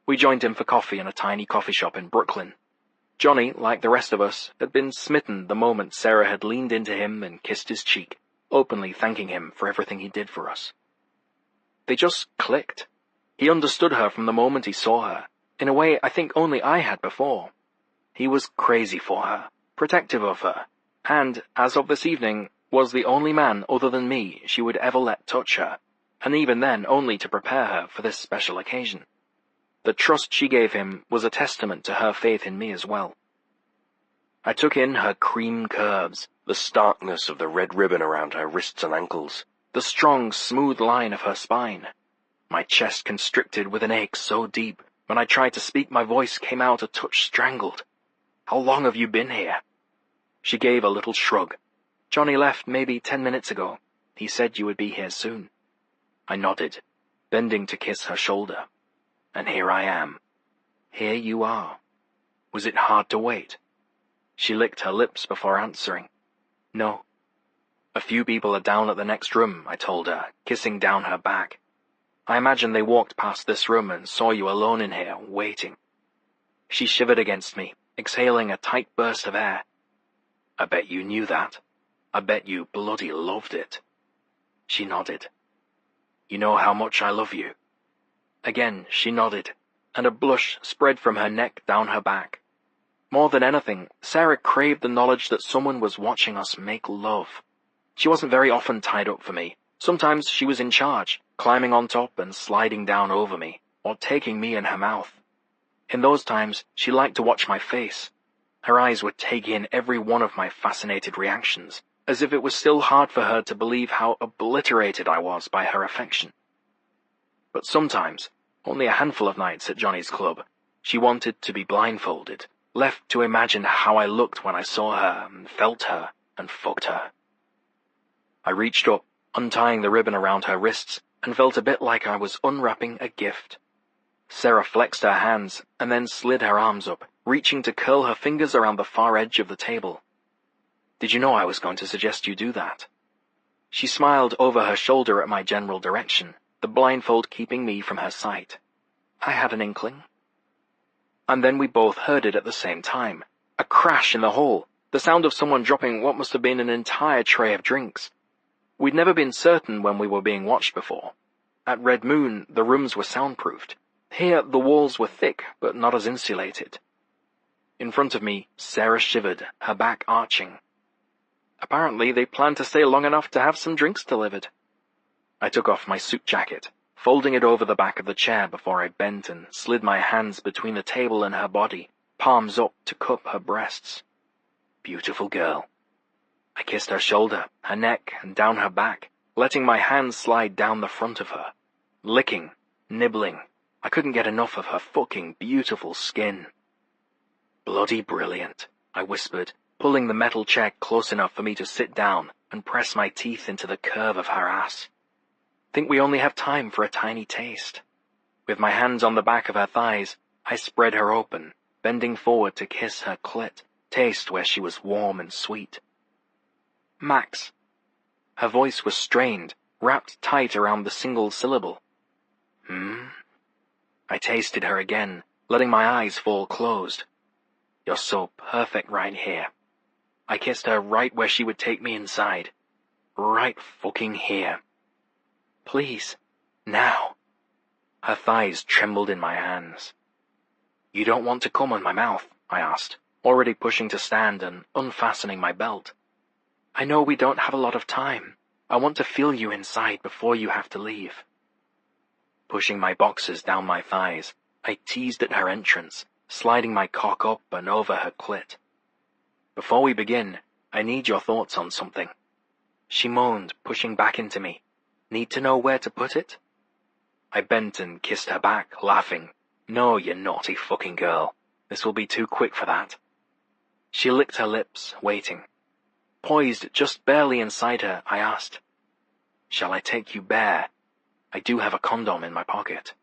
We joined him for coffee in a tiny coffee shop in Brooklyn. Johnny, like the rest of us, had been smitten the moment Sarah had leaned into him and kissed his cheek, openly thanking him for everything he did for us. They just clicked. He understood her from the moment he saw her, in a way I think only I had before. He was crazy for her, protective of her, and, as of this evening, was the only man other than me she would ever let touch her, and even then only to prepare her for this special occasion. The trust she gave him was a testament to her faith in me as well. I took in her cream curves, the starkness of the red ribbon around her wrists and ankles, the strong, smooth line of her spine. My chest constricted with an ache so deep, when I tried to speak my voice came out a touch strangled. "How long have you been here?" She gave a little shrug. "Johnny left maybe 10 minutes ago. He said you would be here soon." I nodded, bending to kiss her shoulder. And here I am. Here you are. Was it hard to wait? She licked her lips before answering. "No." "A few people are down at the next room," I told her, kissing down her back. "I imagine they walked past this room and saw you alone in here, waiting." She shivered against me, exhaling a tight burst of air. "I bet you knew that. I bet you bloody loved it." She nodded. "You know how much I love you." Again she nodded, and a blush spread from her neck down her back. More than anything, Sarah craved the knowledge that someone was watching us make love. She wasn't very often tied up for me. Sometimes she was in charge, climbing on top and sliding down over me, or taking me in her mouth. In those times, she liked to watch my face. Her eyes would take in every one of my fascinated reactions, as if it was still hard for her to believe how obliterated I was by her affection. But sometimes, only a handful of nights at Johnny's club, she wanted to be blindfolded, left to imagine how I looked when I saw her and felt her and fucked her. I reached up, untying the ribbon around her wrists, and felt a bit like I was unwrapping a gift. Sarah flexed her hands and then slid her arms up, reaching to curl her fingers around the far edge of the table. "Did you know I was going to suggest you do that?" She smiled over her shoulder at my general direction, the blindfold keeping me from her sight. "I had an inkling." And then we both heard it at the same time. A crash in the hall, the sound of someone dropping what must have been an entire tray of drinks. We'd never been certain when we were being watched before. At Red Moon, the rooms were soundproofed. Here, the walls were thick, but not as insulated. In front of me, Sarah shivered, her back arching. Apparently, they planned to stay long enough to have some drinks delivered. I took off my suit jacket, folding it over the back of the chair before I bent and slid my hands between the table and her body, palms up to cup her breasts. Beautiful girl. I kissed her shoulder, her neck, and down her back, letting my hands slide down the front of her. Licking, nibbling. I couldn't get enough of her fucking beautiful skin. "Bloody brilliant," I whispered, pulling the metal chair close enough for me to sit down and press my teeth into the curve of her ass. "Think we only have time for a tiny taste." With my hands on the back of her thighs, I spread her open, bending forward to kiss her clit, taste where she was warm and sweet. "Max." Her voice was strained, wrapped tight around the single syllable. I tasted her again, letting my eyes fall closed. "You're so perfect right here." I kissed her right where she would take me inside. Right fucking here. "Please, now." Her thighs trembled in my hands. "You don't want to come on my mouth?" I asked, already pushing to stand and unfastening my belt. "I know we don't have a lot of time. I want to feel you inside before you have to leave." Pushing my boxers down my thighs, I teased at her entrance, sliding my cock up and over her clit. "Before we begin, I need your thoughts on something." She moaned, pushing back into me. "Need to know where to put it?" I bent and kissed her back, laughing. No, you naughty fucking girl. This will be too quick for that. She licked her lips, waiting. Poised just barely inside her, I asked, "Shall I take you bare? I do have a condom in my pocket."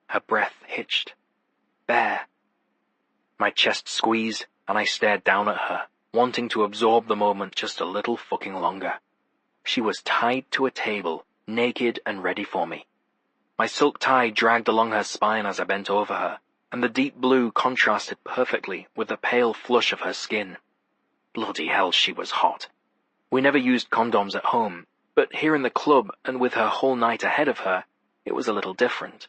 Her breath hitched. Bare. My chest squeezed, and I stared down at her, wanting to absorb the moment just a little fucking longer. She was tied to a table, naked and ready for me. My silk tie dragged along her spine as I bent over her, and the deep blue contrasted perfectly with the pale flush of her skin. Bloody hell, she was hot. We never used condoms at home, but here in the club and with her whole night ahead of her, it was a little different.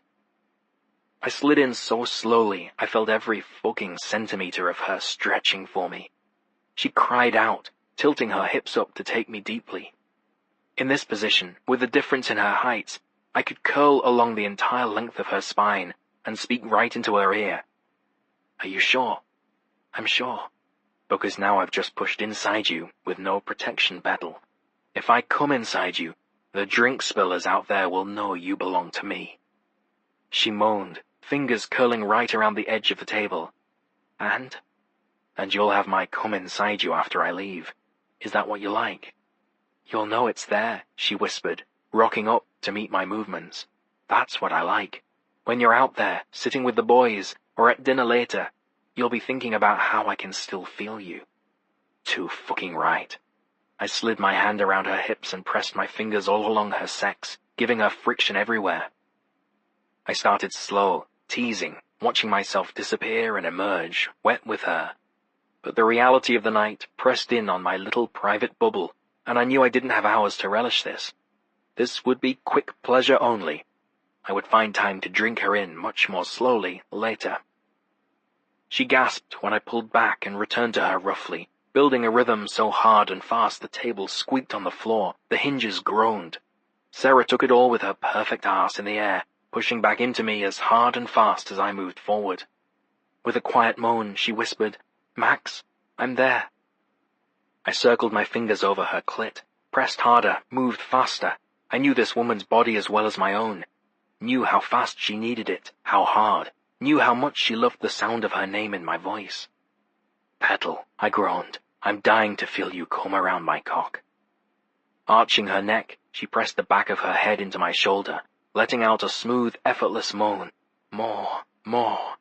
I slid in so slowly I felt every fucking centimeter of her stretching for me. She cried out, tilting her hips up to take me deeply. In this position, with the difference in her height, I could curl along the entire length of her spine and speak right into her ear. "Are you sure?" "I'm sure. Because now I've just pushed inside you with no protection pedal. If I come inside you, the drink spillers out there will know you belong to me." She moaned, fingers curling right around the edge of the table. And you'll have my come inside you after I leave. Is that what you like?" "You'll know it's there," she whispered, rocking up to meet my movements. "That's what I like. When you're out there, sitting with the boys, or at dinner later, you'll be thinking about how I can still feel you." Too fucking right. I slid my hand around her hips and pressed my fingers all along her sex, giving her friction everywhere. I started slow, teasing, watching myself disappear and emerge, wet with her. But the reality of the night pressed in on my little private bubble, and I knew I didn't have hours to relish this. This would be quick pleasure only. I would find time to drink her in much more slowly later. She gasped when I pulled back and returned to her roughly, building a rhythm so hard and fast the table squeaked on the floor, the hinges groaned. Sarah took it all with her perfect arse in the air, pushing back into me as hard and fast as I moved forward. With a quiet moan, she whispered, "Max, I'm there." I circled my fingers over her clit, pressed harder, moved faster. I knew this woman's body as well as my own. Knew how fast she needed it, how hard. Knew how much she loved the sound of her name in my voice. "Petal," I groaned. "I'm dying to feel you come around my cock." Arching her neck, she pressed the back of her head into my shoulder, letting out a smooth, effortless moan. "More, more.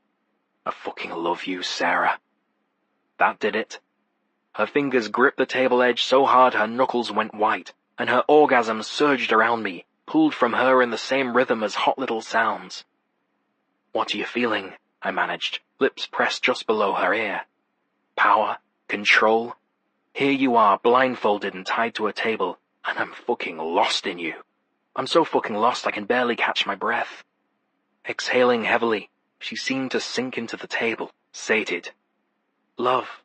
I fucking love you, Sarah." That did it. Her fingers gripped the table edge so hard her knuckles went white, and her orgasm surged around me, pulled from her in the same rhythm as hot little sounds. "What are you feeling?" I managed, lips pressed just below her ear. "Power? Control? Here you are, blindfolded and tied to a table, and I'm fucking lost in you. I'm so fucking lost I can barely catch my breath." Exhaling heavily, she seemed to sink into the table, sated. "Love."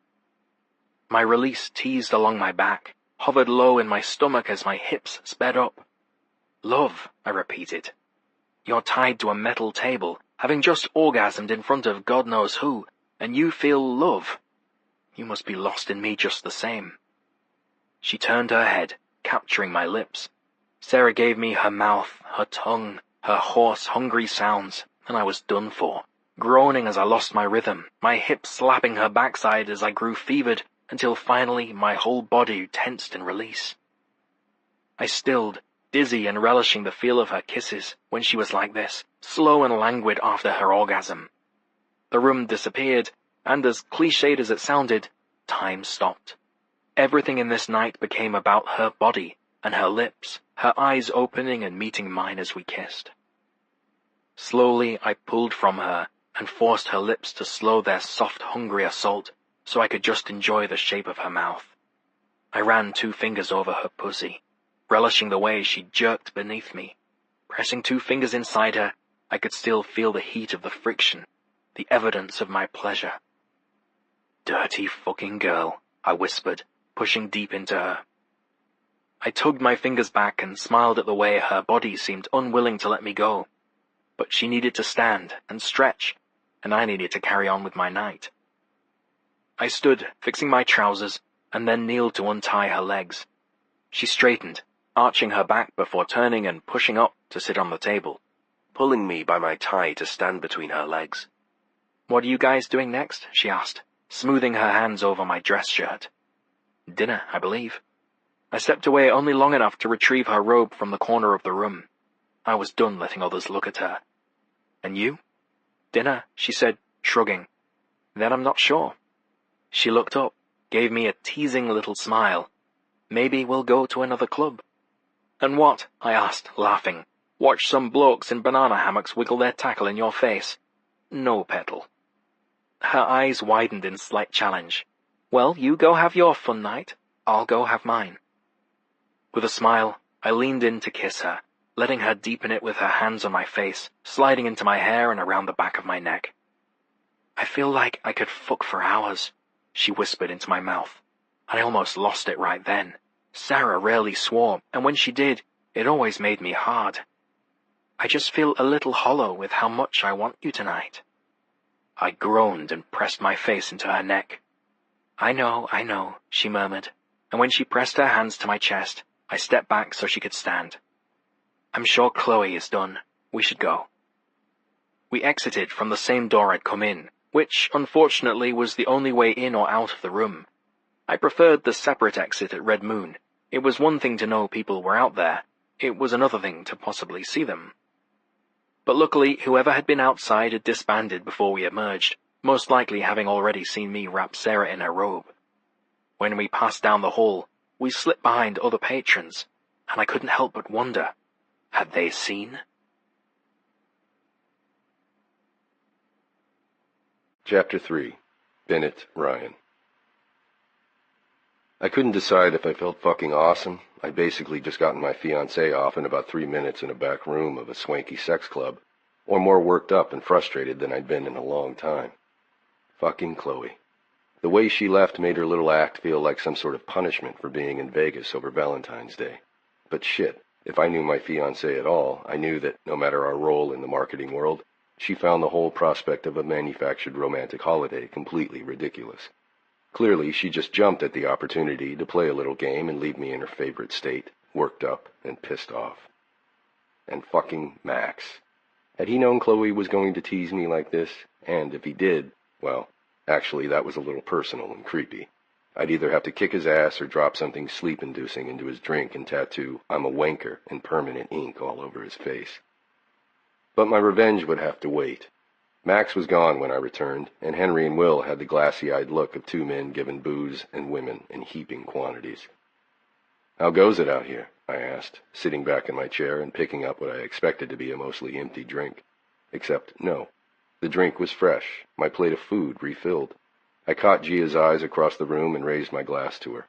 My release teased along my back, hovered low in my stomach as my hips sped up. "Love," I repeated. "You're tied to a metal table, having just orgasmed in front of God knows who, and you feel love. You must be lost in me just the same." She turned her head, capturing my lips. Sarah gave me her mouth, her tongue, her hoarse, hungry sounds, and I was done for, groaning as I lost my rhythm, my hips slapping her backside as I grew fevered, until finally my whole body tensed in release. I stilled, dizzy and relishing the feel of her kisses when she was like this, slow and languid after her orgasm. The room disappeared, and as cliched as it sounded, time stopped. Everything in this night became about her body and her lips, her eyes opening and meeting mine as we kissed. Slowly I pulled from her and forced her lips to slow their soft, hungry assault so I could just enjoy the shape of her mouth. I ran 2 fingers over her pussy, relishing the way she jerked beneath me. Pressing 2 fingers inside her, I could still feel the heat of the friction, the evidence of my pleasure. "Dirty fucking girl," I whispered, pushing deep into her. I tugged my fingers back and smiled at the way her body seemed unwilling to let me go. But she needed to stand and stretch, and I needed to carry on with my night. I stood, fixing my trousers, and then kneeled to untie her legs. She straightened, arching her back before turning and pushing up to sit on the table. pulling me by my tie to stand between her legs. "What are you guys doing next?" she asked, smoothing her hands over my dress shirt. "Dinner, I believe." I stepped away only long enough to retrieve her robe from the corner of the room. I was done letting others look at her. "And you?" "Dinner," she said, shrugging. "Then I'm not sure." She looked up, gave me a teasing little smile. "Maybe we'll go to another club." "And what?" I asked, laughing. "Watch some blokes in banana hammocks wiggle their tackle in your face?" "No, Petal." Her eyes widened in slight challenge. "Well, you go have your fun night. I'll go have mine." With a smile, I leaned in to kiss her, letting her deepen it with her hands on my face, sliding into my hair and around the back of my neck. "I feel like I could fuck for hours," she whispered into my mouth. I almost lost it right then. Sarah rarely swore, and when she did, it always made me hard. "I just feel a little hollow with how much I want you tonight." I groaned and pressed my face into her neck. I know, she murmured, and when she pressed her hands to my chest, I stepped back so she could stand. "I'm sure Chloe is done. We should go." We exited from the same door I'd come in, which, unfortunately, was the only way in or out of the room. I preferred the separate exit at Red Moon. It was one thing to know people were out there. It was another thing to possibly see them. But luckily, whoever had been outside had disbanded before we emerged, most likely having already seen me wrap Sarah in her robe. When we passed down the hall, we slipped behind other patrons, and I couldn't help but wonder, had they seen? Chapter 3. Bennett, Ryan. I couldn't decide if I felt fucking awesome. I'd basically just gotten my fiancée off in about 3 minutes in a back room of a swanky sex club, or more worked up and frustrated than I'd been in a long time. Fucking Chloe. The way she left made her little act feel like some sort of punishment for being in Vegas over Valentine's Day. But shit, if I knew my fiancée at all, I knew that, no matter our role in the marketing world, she found the whole prospect of a manufactured romantic holiday completely ridiculous. Clearly, she just jumped at the opportunity to play a little game and leave me in her favorite state, worked up and pissed off. And fucking Max. Had he known Chloe was going to tease me like this? And if he did, well, actually that was a little personal and creepy. I'd either have to kick his ass or drop something sleep-inducing into his drink and tattoo "I'm a wanker" in permanent ink all over his face. But my revenge would have to wait. Max was gone when I returned, and Henry and Will had the glassy-eyed look of two men given booze and women in heaping quantities. "How goes it out here?" I asked, sitting back in my chair and picking up what I expected to be a mostly empty drink. Except, no. The drink was fresh, my plate of food refilled. I caught Gia's eyes across the room and raised my glass to her.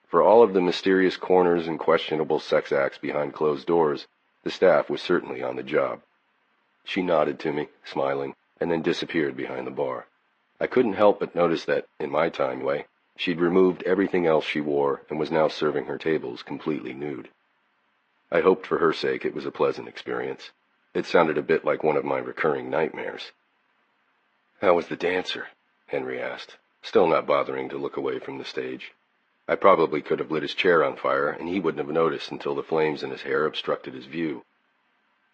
For all of the mysterious corners and questionable sex acts behind closed doors, the staff was certainly on the job. She nodded to me, smiling, and then disappeared behind the bar. I couldn't help but notice that, in my time way, she'd removed everything else she wore and was now serving her tables completely nude. I hoped for her sake it was a pleasant experience. It sounded a bit like one of my recurring nightmares. "How was the dancer?" Henry asked, still not bothering to look away from the stage. I probably could have lit his chair on fire, and he wouldn't have noticed until the flames in his hair obstructed his view.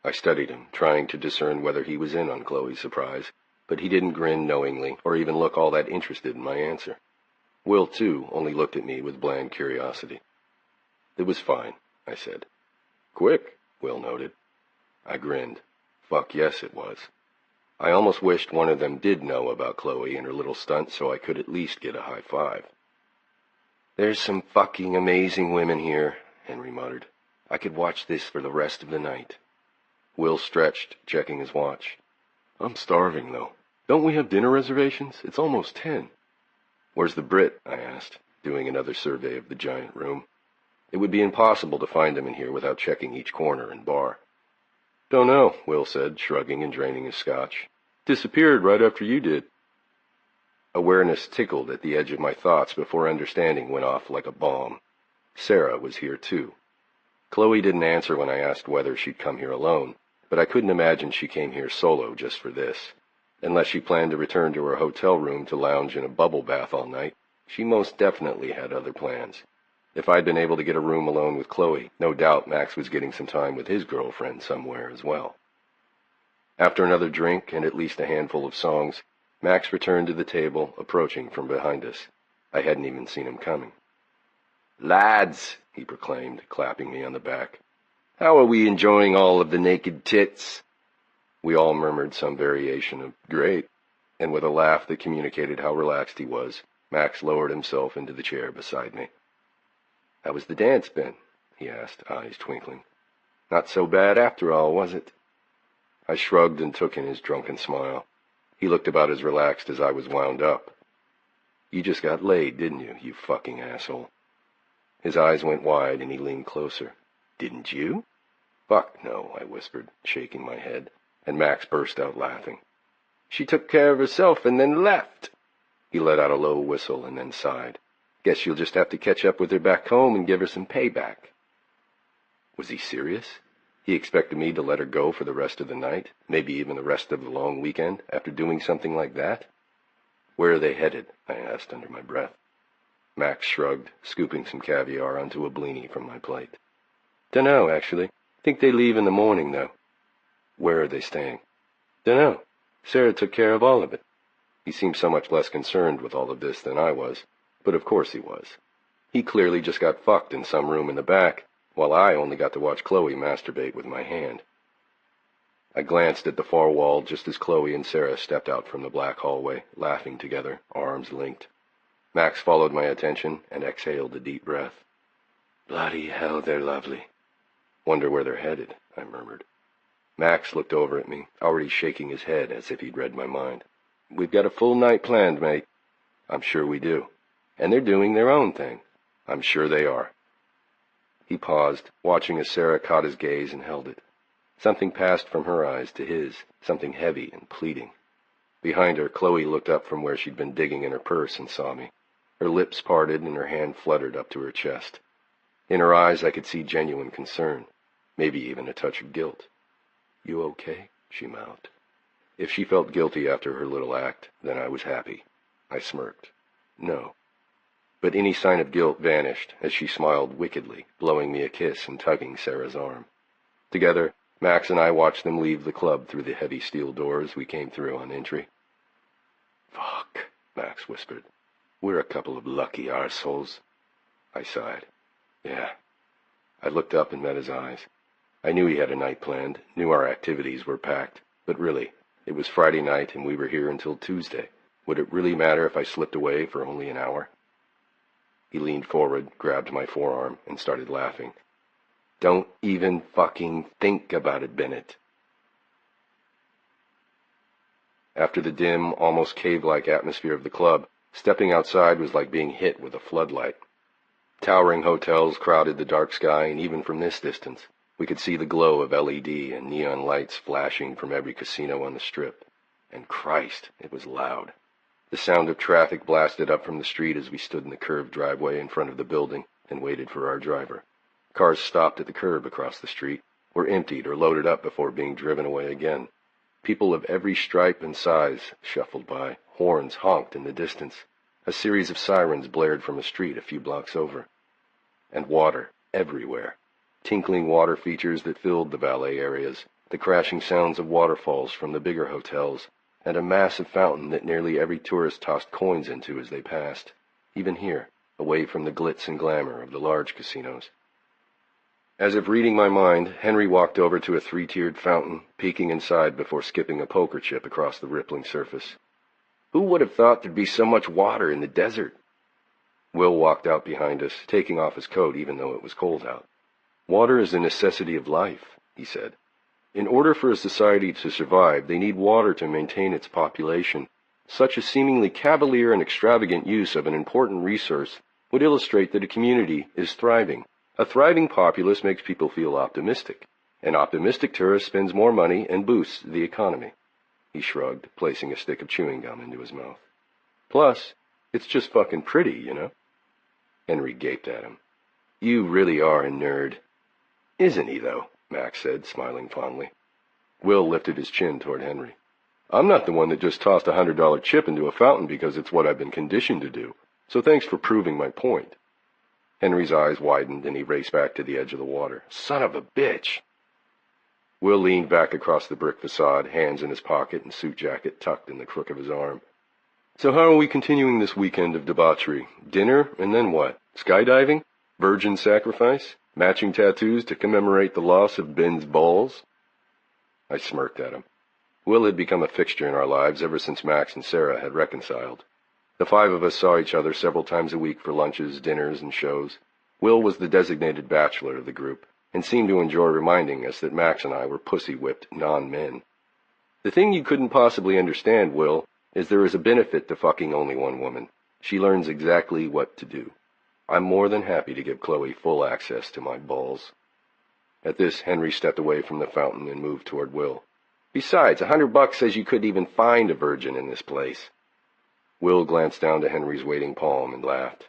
I studied him, trying to discern whether he was in on Chloe's surprise, but he didn't grin knowingly or even look all that interested in my answer. Will, too, only looked at me with bland curiosity. "It was fine," I said. "Quick," Will noted. I grinned. Fuck yes, it was. I almost wished one of them did know about Chloe and her little stunt so I could at least get a high five. "There's some fucking amazing women here," Henry muttered. "I could watch this for the rest of the night." Will stretched, checking his watch. "I'm starving, though. Don't we have dinner reservations? It's almost 10. "Where's the Brit?" I asked, doing another survey of the giant room. It would be impossible to find him in here without checking each corner and bar. "Don't know," Will said, shrugging and draining his scotch. "Disappeared right after you did." Awareness tickled at the edge of my thoughts before understanding went off like a bomb. Sarah was here, too. Chloe didn't answer when I asked whether she'd come here alone, but I couldn't imagine she came here solo just for this. Unless she planned to return to her hotel room to lounge in a bubble bath all night, she most definitely had other plans. If I'd been able to get a room alone with Chloe, no doubt Max was getting some time with his girlfriend somewhere as well. After another drink and at least a handful of songs, Max returned to the table, approaching from behind us. I hadn't even seen him coming. "Lads," he proclaimed, clapping me on the back, "how are we enjoying all of the naked tits?" We all murmured some variation of "great," and with a laugh that communicated how relaxed he was, Max lowered himself into the chair beside me. "How was the dance been?" he asked, eyes twinkling. "Not so bad after all, was it?" I shrugged and took in his drunken smile. He looked about as relaxed as I was wound up. "You just got laid, didn't you, you fucking asshole?" His eyes went wide and he leaned closer. "Didn't you?" "Fuck no," I whispered, shaking my head, and Max burst out laughing. "She took care of herself and then left." He let out a low whistle and then sighed. "Guess you'll just have to catch up with her back home and give her some payback." Was he serious? He expected me to let her go for the rest of the night, maybe even the rest of the long weekend, after doing something like that? "Where are they headed?" I asked under my breath. Max shrugged, scooping some caviar onto a blini from my plate. "Dunno, actually. Think they leave in the morning, though." "Where are they staying?" "Dunno. Sarah took care of all of it." He seemed so much less concerned with all of this than I was, but of course he was. He clearly just got fucked in some room in the back, while I only got to watch Chloe masturbate with my hand. I glanced at the far wall just as Chloe and Sarah stepped out from the black hallway, laughing together, arms linked. Max followed my attention and exhaled a deep breath. "Bloody hell, they're lovely." "Wonder where they're headed," I murmured. Max looked over at me, already shaking his head as if he'd read my mind. "We've got a full night planned, mate." "I'm sure we do." "And they're doing their own thing." "I'm sure they are." He paused, watching as Sarah caught his gaze and held it. Something passed from her eyes to his, something heavy and pleading. Behind her, Chloe looked up from where she'd been digging in her purse and saw me. Her lips parted and her hand fluttered up to her chest. In her eyes I could see genuine concern, maybe even a touch of guilt. "You okay?" she mouthed. If she felt guilty after her little act, then I was happy. I smirked. "No." But any sign of guilt vanished as she smiled wickedly, blowing me a kiss and tugging Sarah's arm. Together, Max and I watched them leave the club through the heavy steel doors we came through on entry. "Fuck," Max whispered. "We're a couple of lucky arseholes." I sighed. "Yeah." I looked up and met his eyes. I knew he had a night planned, knew our activities were packed, but really, it was Friday night and we were here until Tuesday. Would it really matter if I slipped away for only an hour? He leaned forward, grabbed my forearm, and started laughing. "Don't even fucking think about it, Bennett." After the dim, almost cave-like atmosphere of the club, stepping outside was like being hit with a floodlight. Towering hotels crowded the dark sky, and even from this distance, we could see the glow of LED and neon lights flashing from every casino on the Strip. And Christ, it was loud. The sound of traffic blasted up from the street as we stood in the curved driveway in front of the building and waited for our driver. Cars stopped at the curb across the street, were emptied or loaded up before being driven away again. People of every stripe and size shuffled by. Horns honked in the distance. A series of sirens blared from a street a few blocks over. And water everywhere. Tinkling water features that filled the valet areas, the crashing sounds of waterfalls from the bigger hotels, and a massive fountain that nearly every tourist tossed coins into as they passed, even here, away from the glitz and glamour of the large casinos. As if reading my mind, Henry walked over to a 3-tiered fountain, peeking inside before skipping a poker chip across the rippling surface. "Who would have thought there'd be so much water in the desert?" Will walked out behind us, taking off his coat even though it was cold out. "Water is a necessity of life," he said. "In order for a society to survive, they need water to maintain its population. Such a seemingly cavalier and extravagant use of an important resource would illustrate that a community is thriving. A thriving populace makes people feel optimistic. An optimistic tourist spends more money and boosts the economy." He shrugged, placing a stick of chewing gum into his mouth. "Plus, it's just fucking pretty, you know?" Henry gaped at him. "You really are a nerd." "Isn't he, though?" Max said, smiling fondly. Will lifted his chin toward Henry. "I'm not the one that just tossed a $100 chip into a fountain because it's what I've been conditioned to do. So thanks for proving my point." Henry's eyes widened and he raced back to the edge of the water. "Son of a bitch!" Will leaned back across the brick facade, hands in his pocket and suit jacket tucked in the crook of his arm. So how are we continuing this weekend of debauchery? Dinner, and then what? Skydiving? Virgin sacrifice? Matching tattoos to commemorate the loss of Ben's balls? I smirked at him. Will had become a fixture in our lives ever since Max and Sarah had reconciled. The five of us saw each other several times a week for lunches, dinners, and shows. Will was the designated bachelor of the group, and seemed to enjoy reminding us that Max and I were pussy-whipped non-men. The thing you couldn't possibly understand, Will, is there is a benefit to fucking only one woman. She learns exactly what to do. I'm more than happy to give Chloe full access to my balls. At this, Henry stepped away from the fountain and moved toward Will. Besides, $100 says you couldn't even find a virgin in this place. Will glanced down to Henry's waiting palm and laughed.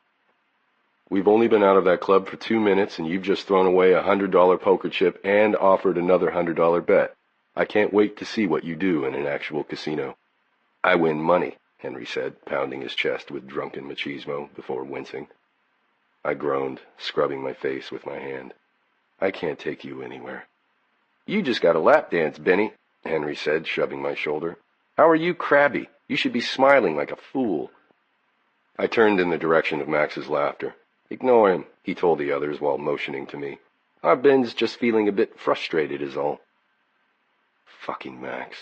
We've only been out of that club for 2 minutes, and you've just thrown away a $100 poker chip and offered another $100 bet. I can't wait to see what you do in an actual casino. I win money, Henry said, pounding his chest with drunken machismo before wincing. I groaned, scrubbing my face with my hand. I can't take you anywhere. You just got a lap dance, Benny, Henry said, shoving my shoulder. How are you crabby? You should be smiling like a fool. I turned in the direction of Max's laughter. Ignore him, he told the others while motioning to me. Our Ben's just feeling a bit frustrated is all. Fucking Max.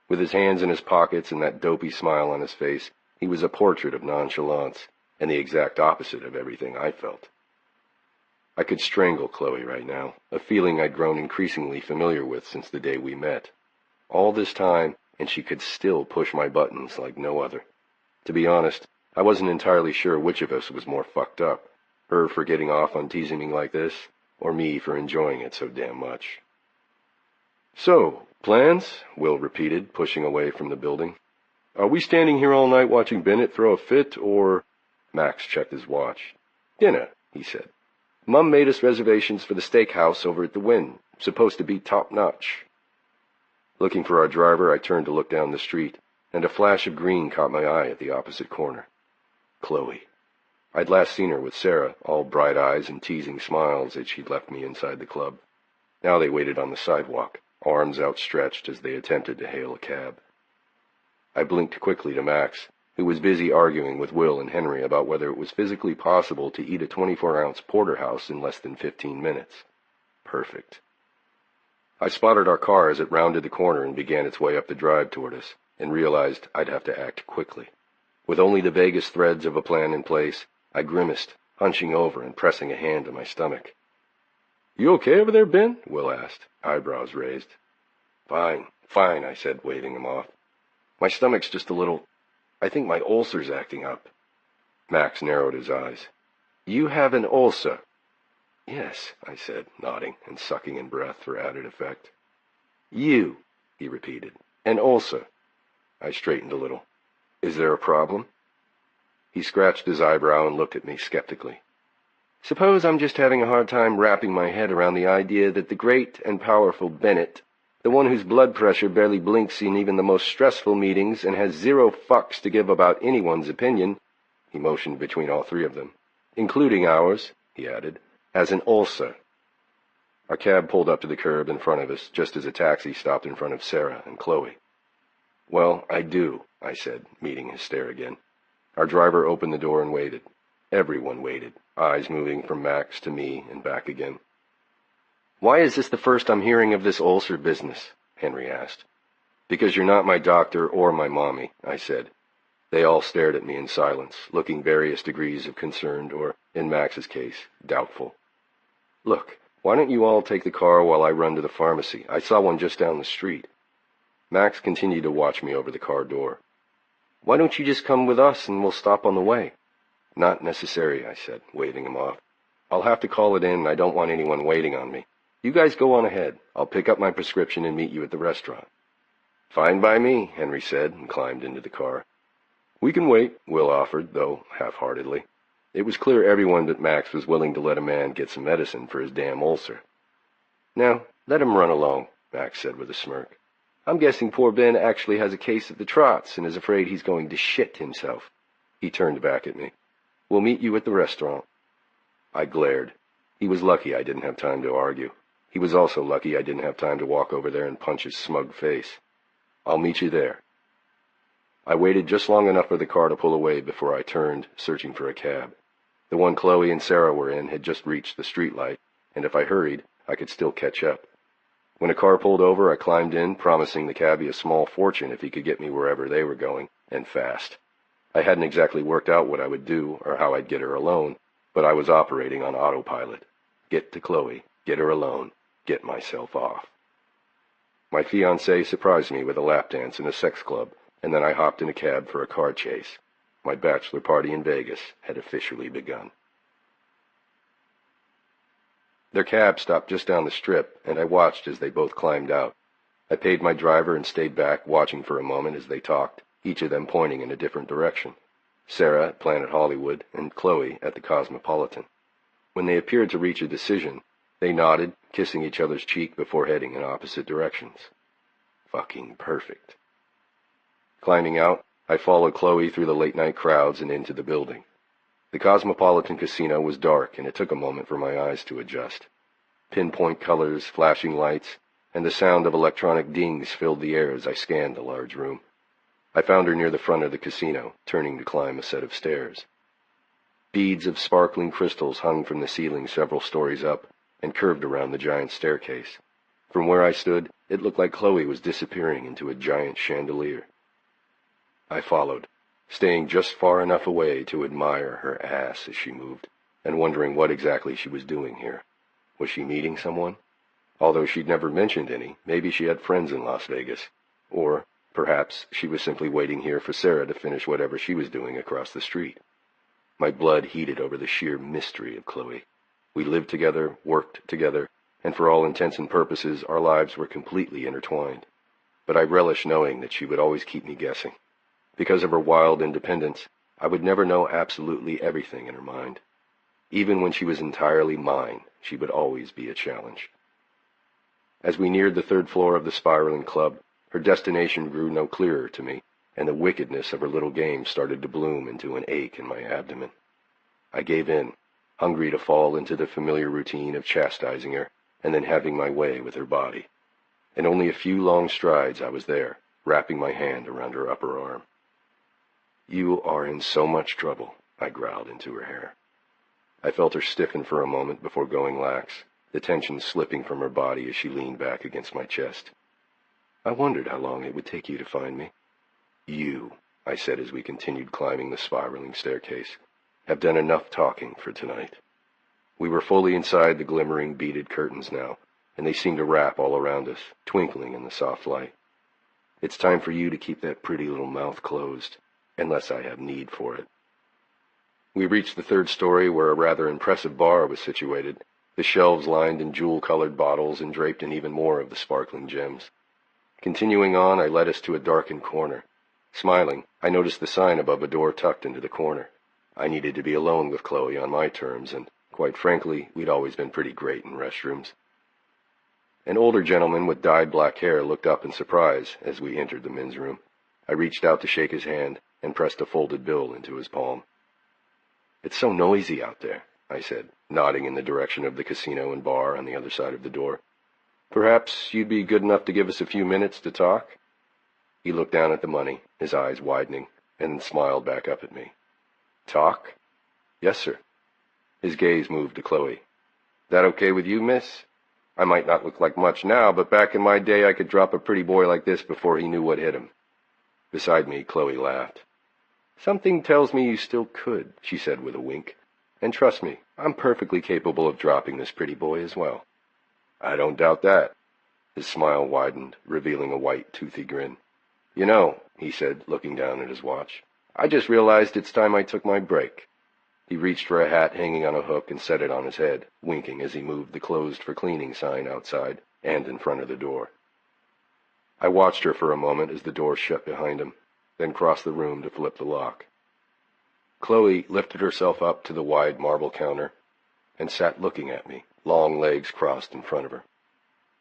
With his hands in his pockets and that dopey smile on his face, he was a portrait of nonchalance, and the exact opposite of everything I felt. I could strangle Chloe right now, a feeling I'd grown increasingly familiar with since the day we met. All this time, and she could still push my buttons like no other. To be honest, I wasn't entirely sure which of us was more fucked up, her for getting off on teasing me like this, or me for enjoying it so damn much. So, plans? Will repeated, pushing away from the building. Are we standing here all night watching Bennett throw a fit, or... Max checked his watch. Dinner, he said. Mum made us reservations for the steakhouse over at the Wynn. Supposed to be top-notch. Looking for our driver, I turned to look down the street, and a flash of green caught my eye at the opposite corner. Chloe. I'd last seen her with Sarah, all bright eyes and teasing smiles as she'd left me inside the club. Now they waited on the sidewalk, arms outstretched as they attempted to hail a cab. I blinked quickly to Max, who was busy arguing with Will and Henry about whether it was physically possible to eat a 24-ounce porterhouse in less than 15 minutes. Perfect. I spotted our car as it rounded the corner and began its way up the drive toward us, and realized I'd have to act quickly. With only the vaguest threads of a plan in place, I grimaced, hunching over and pressing a hand to my stomach. You okay over there, Ben? Will asked, eyebrows raised. Fine, I said, waving him off. My stomach's just a little... I think my ulcer's acting up. Max narrowed his eyes. You have an ulcer? Yes, I said, nodding and sucking in breath for added effect. You, he repeated, an ulcer. I straightened a little. Is there a problem? He scratched his eyebrow and looked at me skeptically. Suppose I'm just having a hard time wrapping my head around the idea that the great and powerful Bennett, the one whose blood pressure barely blinks in even the most stressful meetings and has 0 fucks to give about anyone's opinion, he motioned between all three of them, including ours, he added, has an ulcer. Our cab pulled up to the curb in front of us, just as a taxi stopped in front of Sarah and Chloe. Well, I do, I said, meeting his stare again. Our driver opened the door and waited. Everyone waited, eyes moving from Max to me and back again. Why is this the first I'm hearing of this ulcer business? Henry asked. Because you're not my doctor or my mommy, I said. They all stared at me in silence, looking various degrees of concerned or, in Max's case, doubtful. Look, why don't you all take the car while I run to the pharmacy? I saw one just down the street. Max continued to watch me over the car door. Why don't you just come with us and we'll stop on the way? Not necessary, I said, waving him off. I'll have to call it in and I don't want anyone waiting on me. You guys go on ahead. I'll pick up my prescription and meet you at the restaurant. Fine by me, Henry said, and climbed into the car. We can wait, Will offered, though half-heartedly. It was clear everyone but Max was willing to let a man get some medicine for his damn ulcer. Now, let him run along, Max said with a smirk. I'm guessing poor Ben actually has a case of the trots and is afraid he's going to shit himself. He turned back at me. We'll meet you at the restaurant. I glared. He was lucky I didn't have time to argue. He was also lucky I didn't have time to walk over there and punch his smug face. "I'll meet you there." I waited just long enough for the car to pull away before I turned, searching for a cab. The one Chloe and Sarah were in had just reached the streetlight, and if I hurried, I could still catch up. When a car pulled over, I climbed in, promising the cabbie a small fortune if he could get me wherever they were going, and fast. I hadn't exactly worked out what I would do or how I'd get her alone, but I was operating on autopilot. Get to Chloe, get her alone, get myself off. My fiancée surprised me with a lap dance in a sex club, and then I hopped in a cab for a car chase. My bachelor party in Vegas had officially begun. Their cab stopped just down the strip, and I watched as they both climbed out. I paid my driver and stayed back, watching for a moment as they talked, each of them pointing in a different direction. Sarah at Planet Hollywood and Chloe at the Cosmopolitan. When they appeared to reach a decision, they nodded, kissing each other's cheek before heading in opposite directions. Fucking perfect. Climbing out, I followed Chloe through the late-night crowds and into the building. The Cosmopolitan Casino was dark, and it took a moment for my eyes to adjust. Pinpoint colors, flashing lights, and the sound of electronic dings filled the air as I scanned the large room. I found her near the front of the casino, turning to climb a set of stairs. Beads of sparkling crystals hung from the ceiling several stories up and curved around the giant staircase. From where I stood, it looked like Chloe was disappearing into a giant chandelier. I followed, staying just far enough away to admire her ass as she moved, and wondering what exactly she was doing here. Was she meeting someone? Although she'd never mentioned any, maybe she had friends in Las Vegas. Or perhaps she was simply waiting here for Sarah to finish whatever she was doing across the street. My blood heated over the sheer mystery of Chloe. We lived together, worked together, and for all intents and purposes, our lives were completely intertwined. But I relished knowing that she would always keep me guessing. Because of her wild independence, I would never know absolutely everything in her mind. Even when she was entirely mine, she would always be a challenge. As we neared the third floor of the spiraling club, her destination grew no clearer to me, and the wickedness of her little game started to bloom into an ache in my abdomen. I gave in, hungry to fall into the familiar routine of chastising her and then having my way with her body. In only a few long strides I was there, wrapping my hand around her upper arm. "You are in so much trouble," I growled into her hair. I felt her stiffen for a moment before going lax, the tension slipping from her body as she leaned back against my chest. "I wondered how long it would take you to find me." "You," I said as we continued climbing the spiraling staircase, "have done enough talking for tonight." We were fully inside the glimmering beaded curtains now, and they seemed to wrap all around us, twinkling in the soft light. "It's time for you to keep that pretty little mouth closed, unless I have need for it." We reached the third story where a rather impressive bar was situated, the shelves lined in jewel-colored bottles and draped in even more of the sparkling gems. Continuing on, I led us to a darkened corner. Smiling, I noticed the sign above a door tucked into the corner. I needed to be alone with Chloe on my terms, and, quite frankly, we'd always been pretty great in restrooms. An older gentleman with dyed black hair looked up in surprise as we entered the men's room. I reached out to shake his hand and pressed a folded bill into his palm. "It's so noisy out there," I said, nodding in the direction of the casino and bar on the other side of the door. "Perhaps you'd be good enough to give us a few minutes to talk?" He looked down at the money, his eyes widening, and then smiled back up at me. "Talk?" "Yes, sir." His gaze moved to Chloe. "That okay with you, miss? I might not look like much now, but back in my day I could drop a pretty boy like this before he knew what hit him." Beside me, Chloe laughed. "Something tells me you still could," she said with a wink. "And trust me, I'm perfectly capable of dropping this pretty boy as well." "I don't doubt that." His smile widened, revealing a white, toothy grin. "You know," he said, looking down at his watch, "I just realized it's time I took my break." He reached for a hat hanging on a hook and set it on his head, winking as he moved the closed for cleaning sign outside and in front of the door. I watched her for a moment as the door shut behind him, then crossed the room to flip the lock. Chloe lifted herself up to the wide marble counter and sat looking at me, long legs crossed in front of her.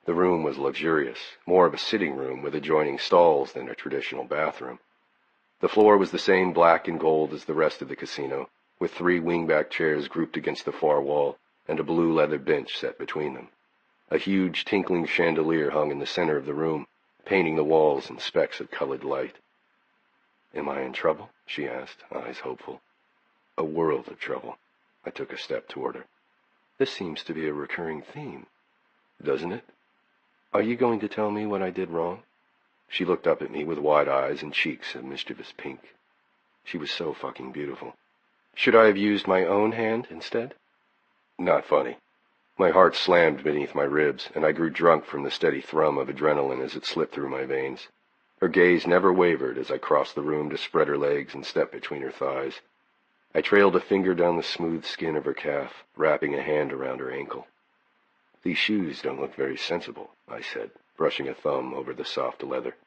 The room was luxurious, more of a sitting room with adjoining stalls than a traditional bathroom. The floor was the same black and gold as the rest of the casino, with 3 wingback chairs grouped against the far wall and a blue leather bench set between them. A huge tinkling chandelier hung in the center of the room, painting the walls in specks of colored light. "Am I in trouble?" she asked, eyes hopeful. "A world of trouble." I took a step toward her. "This seems to be a recurring theme, doesn't it? Are you going to tell me what I did wrong?" She looked up at me with wide eyes and cheeks of mischievous pink. She was so fucking beautiful. "Should I have used my own hand instead?" Not funny. My heart slammed beneath my ribs, and I grew drunk from the steady thrum of adrenaline as it slipped through my veins. Her gaze never wavered as I crossed the room to spread her legs and step between her thighs. I trailed a finger down the smooth skin of her calf, wrapping a hand around her ankle. "These shoes don't look very sensible," I said, brushing a thumb over the soft leather.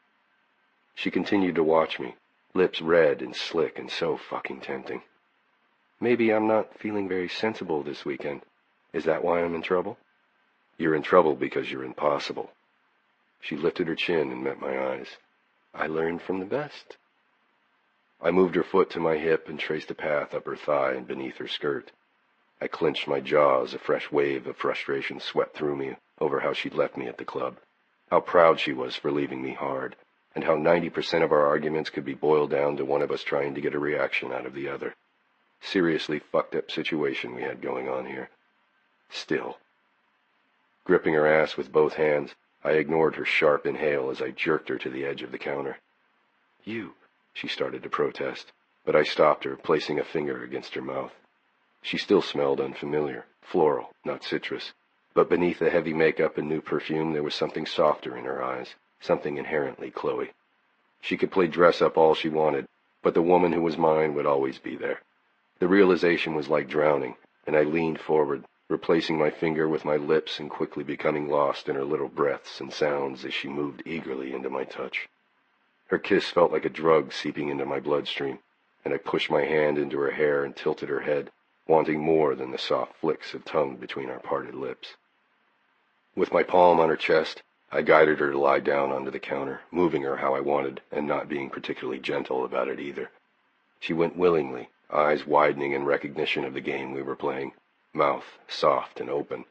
She continued to watch me, lips red and slick and so fucking tempting. "Maybe I'm not feeling very sensible this weekend. Is that why I'm in trouble?" "You're in trouble because you're impossible." She lifted her chin and met my eyes. "I learned from the best." I moved her foot to my hip and traced a path up her thigh and beneath her skirt. I clenched my jaw as a fresh wave of frustration swept through me over how she'd left me at the club, how proud she was for leaving me hard, and how 90% of our arguments could be boiled down to one of us trying to get a reaction out of the other. Seriously fucked up situation we had going on here. Still. Gripping her ass with both hands, I ignored her sharp inhale as I jerked her to the edge of the counter. "You," she started to protest, but I stopped her, placing a finger against her mouth. She still smelled unfamiliar, floral, not citrus, but beneath the heavy makeup and new perfume there was something softer in her eyes, something inherently Chloe. She could play dress-up all she wanted, but the woman who was mine would always be there. The realization was like drowning, and I leaned forward, replacing my finger with my lips and quickly becoming lost in her little breaths and sounds as she moved eagerly into my touch. Her kiss felt like a drug seeping into my bloodstream, and I pushed my hand into her hair and tilted her head, wanting more than the soft flicks of tongue between our parted lips. With my palm on her chest, I guided her to lie down onto the counter, moving her how I wanted and not being particularly gentle about it either. She went willingly, eyes widening in recognition of the game we were playing, mouth soft and open.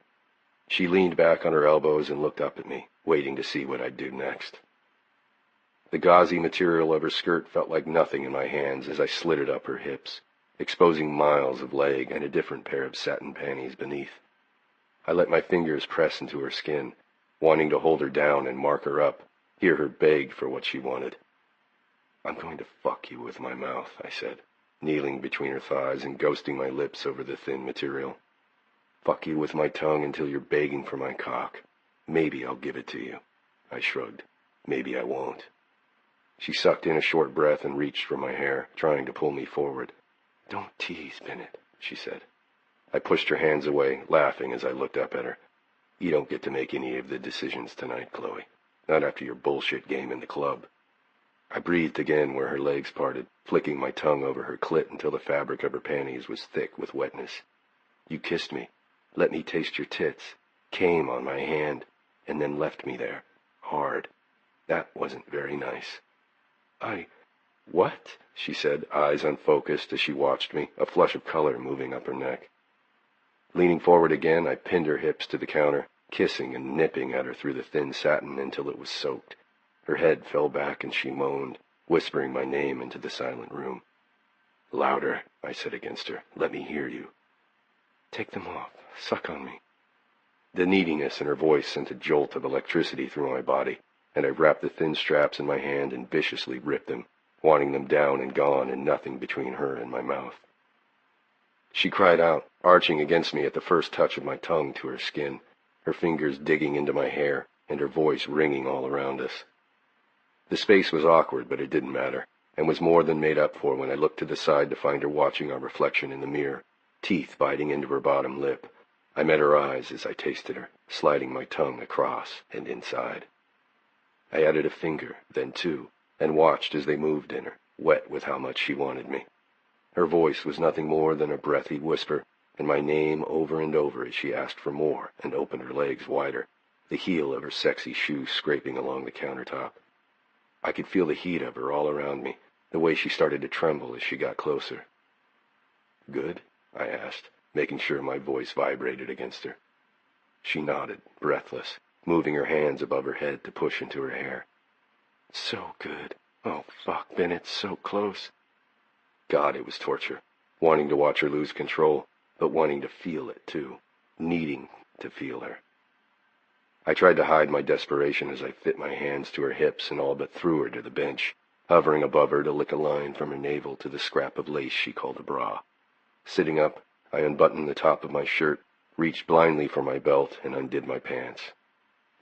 She leaned back on her elbows and looked up at me, waiting to see what I'd do next. The gauzy material of her skirt felt like nothing in my hands as I slid it up her hips, exposing miles of leg and a different pair of satin panties beneath. I let my fingers press into her skin, wanting to hold her down and mark her up, hear her beg for what she wanted. "I'm going to fuck you with my mouth," I said, kneeling between her thighs and ghosting my lips over the thin material. "Fuck you with my tongue until you're begging for my cock. Maybe I'll give it to you." I shrugged. "Maybe I won't." She sucked in a short breath and reached for my hair, trying to pull me forward. "Don't tease, Bennett," she said. I pushed her hands away, laughing as I looked up at her. "You don't get to make any of the decisions tonight, Chloe. Not after your bullshit game in the club." I breathed again where her legs parted, flicking my tongue over her clit until the fabric of her panties was thick with wetness. "You kissed me, let me taste your tits, came on my hand, and then left me there, hard. That wasn't very nice." What?" she said, eyes unfocused as she watched me, a flush of color moving up her neck. Leaning forward again, I pinned her hips to the counter, kissing and nipping at her through the thin satin until it was soaked. Her head fell back and she moaned, whispering my name into the silent room. "Louder," I said against her. "Let me hear you." "Take them off. Suck on me." The neediness in her voice sent a jolt of electricity through my body, and I wrapped the thin straps in my hand and viciously ripped them, wanting them down and gone and nothing between her and my mouth. She cried out, arching against me at the first touch of my tongue to her skin, her fingers digging into my hair and her voice ringing all around us. The space was awkward, but it didn't matter, and was more than made up for when I looked to the side to find her watching our reflection in the mirror, teeth biting into her bottom lip. I met her eyes as I tasted her, sliding my tongue across and inside. I added a finger, then two, and watched as they moved in her, wet with how much she wanted me. Her voice was nothing more than a breathy whisper, and my name over and over as she asked for more and opened her legs wider, the heel of her sexy shoe scraping along the countertop. I could feel the heat of her all around me, the way she started to tremble as she got closer. "Good?" I asked, making sure my voice vibrated against her. She nodded, breathless, moving her hands above her head to push into her hair. So good. Oh, fuck, Bennett, so close. God, it was torture. Wanting to watch her lose control, but wanting to feel it, too. Needing to feel her. I tried to hide my desperation as I fit my hands to her hips and all but threw her to the bench, hovering above her to lick a line from her navel to the scrap of lace she called a bra. Sitting up, I unbuttoned the top of my shirt, reached blindly for my belt, and undid my pants.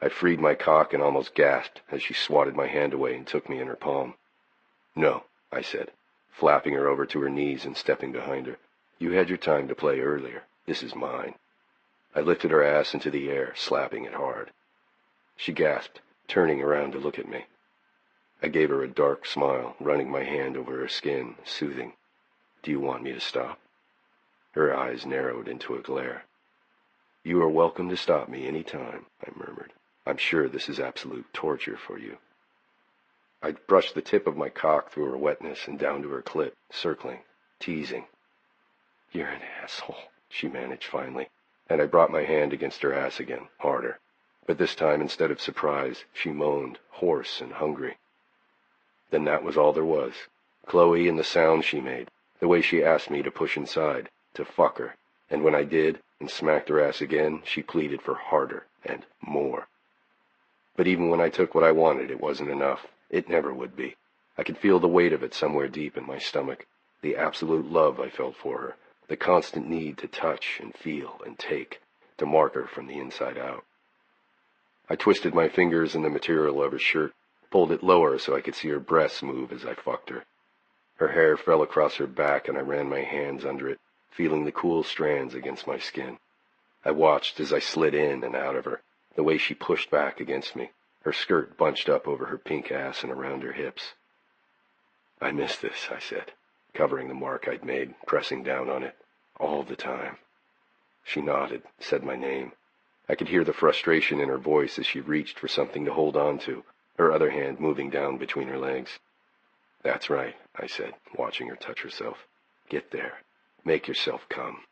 I freed my cock and almost gasped as she swatted my hand away and took me in her palm. No, I said, flapping her over to her knees and stepping behind her. You had your time to play earlier. This is mine. I lifted her ass into the air, slapping it hard. She gasped, turning around to look at me. I gave her a dark smile, running my hand over her skin, soothing. Do you want me to stop? Her eyes narrowed into a glare. You are welcome to stop me any time, I murmured. I'm sure this is absolute torture for you. I brushed the tip of my cock through her wetness and down to her clit, circling, teasing. You're an asshole, she managed finally, and I brought my hand against her ass again, harder. But this time, instead of surprise, she moaned, hoarse and hungry. Then that was all there was. Chloe and the sound she made, the way she asked me to push inside, to fuck her, and when I did, and smacked her ass again, she pleaded for harder and more. But even when I took what I wanted, it wasn't enough. It never would be. I could feel the weight of it somewhere deep in my stomach, the absolute love I felt for her, the constant need to touch and feel and take, to mark her from the inside out. I twisted my fingers in the material of her shirt, pulled it lower so I could see her breasts move as I fucked her. Her hair fell across her back and I ran my hands under it, feeling the cool strands against my skin. I watched as I slid in and out of her, the way she pushed back against me, her skirt bunched up over her pink ass and around her hips. I miss this, I said, covering the mark I'd made, pressing down on it, all the time. She nodded, said my name. I could hear the frustration in her voice as she reached for something to hold on to, her other hand moving down between her legs. That's right, I said, watching her touch herself. Get there. Make yourself come.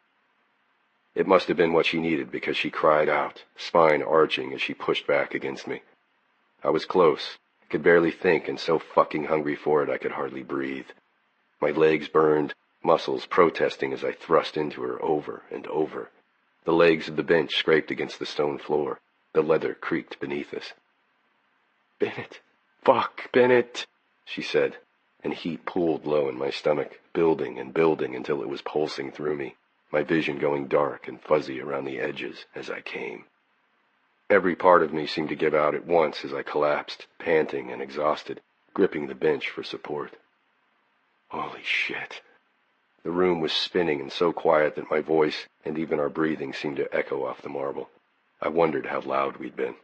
It must have been what she needed because she cried out, spine arching as she pushed back against me. I was close, could barely think, and so fucking hungry for it I could hardly breathe. My legs burned, muscles protesting as I thrust into her over and over. The legs of the bench scraped against the stone floor. The leather creaked beneath us. Bennett! Fuck, Bennett! She said, and heat pooled low in my stomach, building and building until it was pulsing through me, my vision going dark and fuzzy around the edges as I came. Every part of me seemed to give out at once as I collapsed, panting and exhausted, gripping the bench for support. Holy shit. The room was spinning and so quiet that my voice and even our breathing seemed to echo off the marble. I wondered how loud we'd been.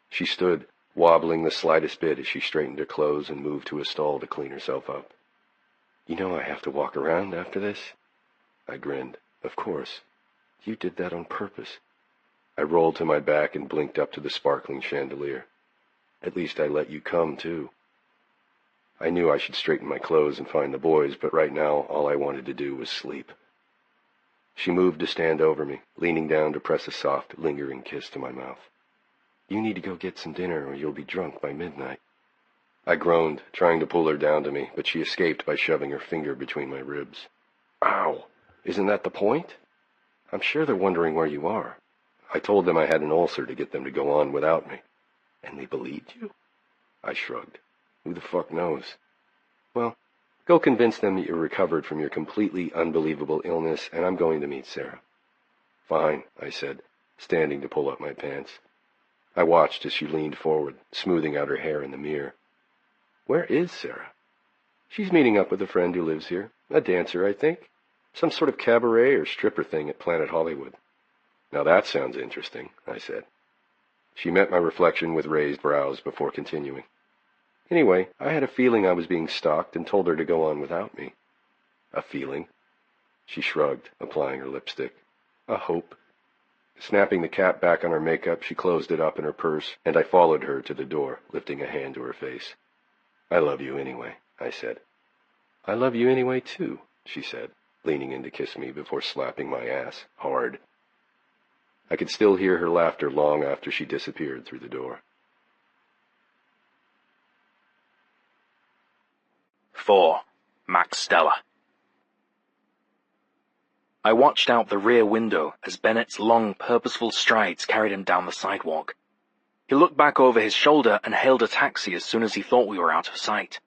She stood, wobbling the slightest bit as she straightened her clothes and moved to a stall to clean herself up. You know I have to walk around after this? I grinned. Of course. You did that on purpose. I rolled to my back and blinked up to the sparkling chandelier. At least I let you come, too. I knew I should straighten my clothes and find the boys, but right now all I wanted to do was sleep. She moved to stand over me, leaning down to press a soft, lingering kiss to my mouth. You need to go get some dinner or you'll be drunk by midnight. I groaned, trying to pull her down to me, but she escaped by shoving her finger between my ribs. Ow! Isn't that the point? I'm sure they're wondering where you are. I told them I had an ulcer to get them to go on without me. And they believed you? I shrugged. Who the fuck knows? Well, go convince them that you're recovered from your completely unbelievable illness, and I'm going to meet Sarah. Fine, I said, standing to pull up my pants. I watched as she leaned forward, smoothing out her hair in the mirror. Where is Sarah? She's meeting up with a friend who lives here. A dancer, I think. Some sort of cabaret or stripper thing at Planet Hollywood. Now that sounds interesting, I said. She met my reflection with raised brows before continuing. Anyway, I had a feeling I was being stalked and told her to go on without me. A feeling? She shrugged, applying her lipstick. A hope. Snapping the cap back on her makeup, she closed it up in her purse, and I followed her to the door, lifting a hand to her face. I love you anyway, I said. I love you anyway, too, she said, leaning in to kiss me before slapping my ass, hard. I could still hear her laughter long after she disappeared through the door. 4. Max Stella. I watched out the rear window as Bennett's long, purposeful strides carried him down the sidewalk. He looked back over his shoulder and hailed a taxi as soon as he thought we were out of sight.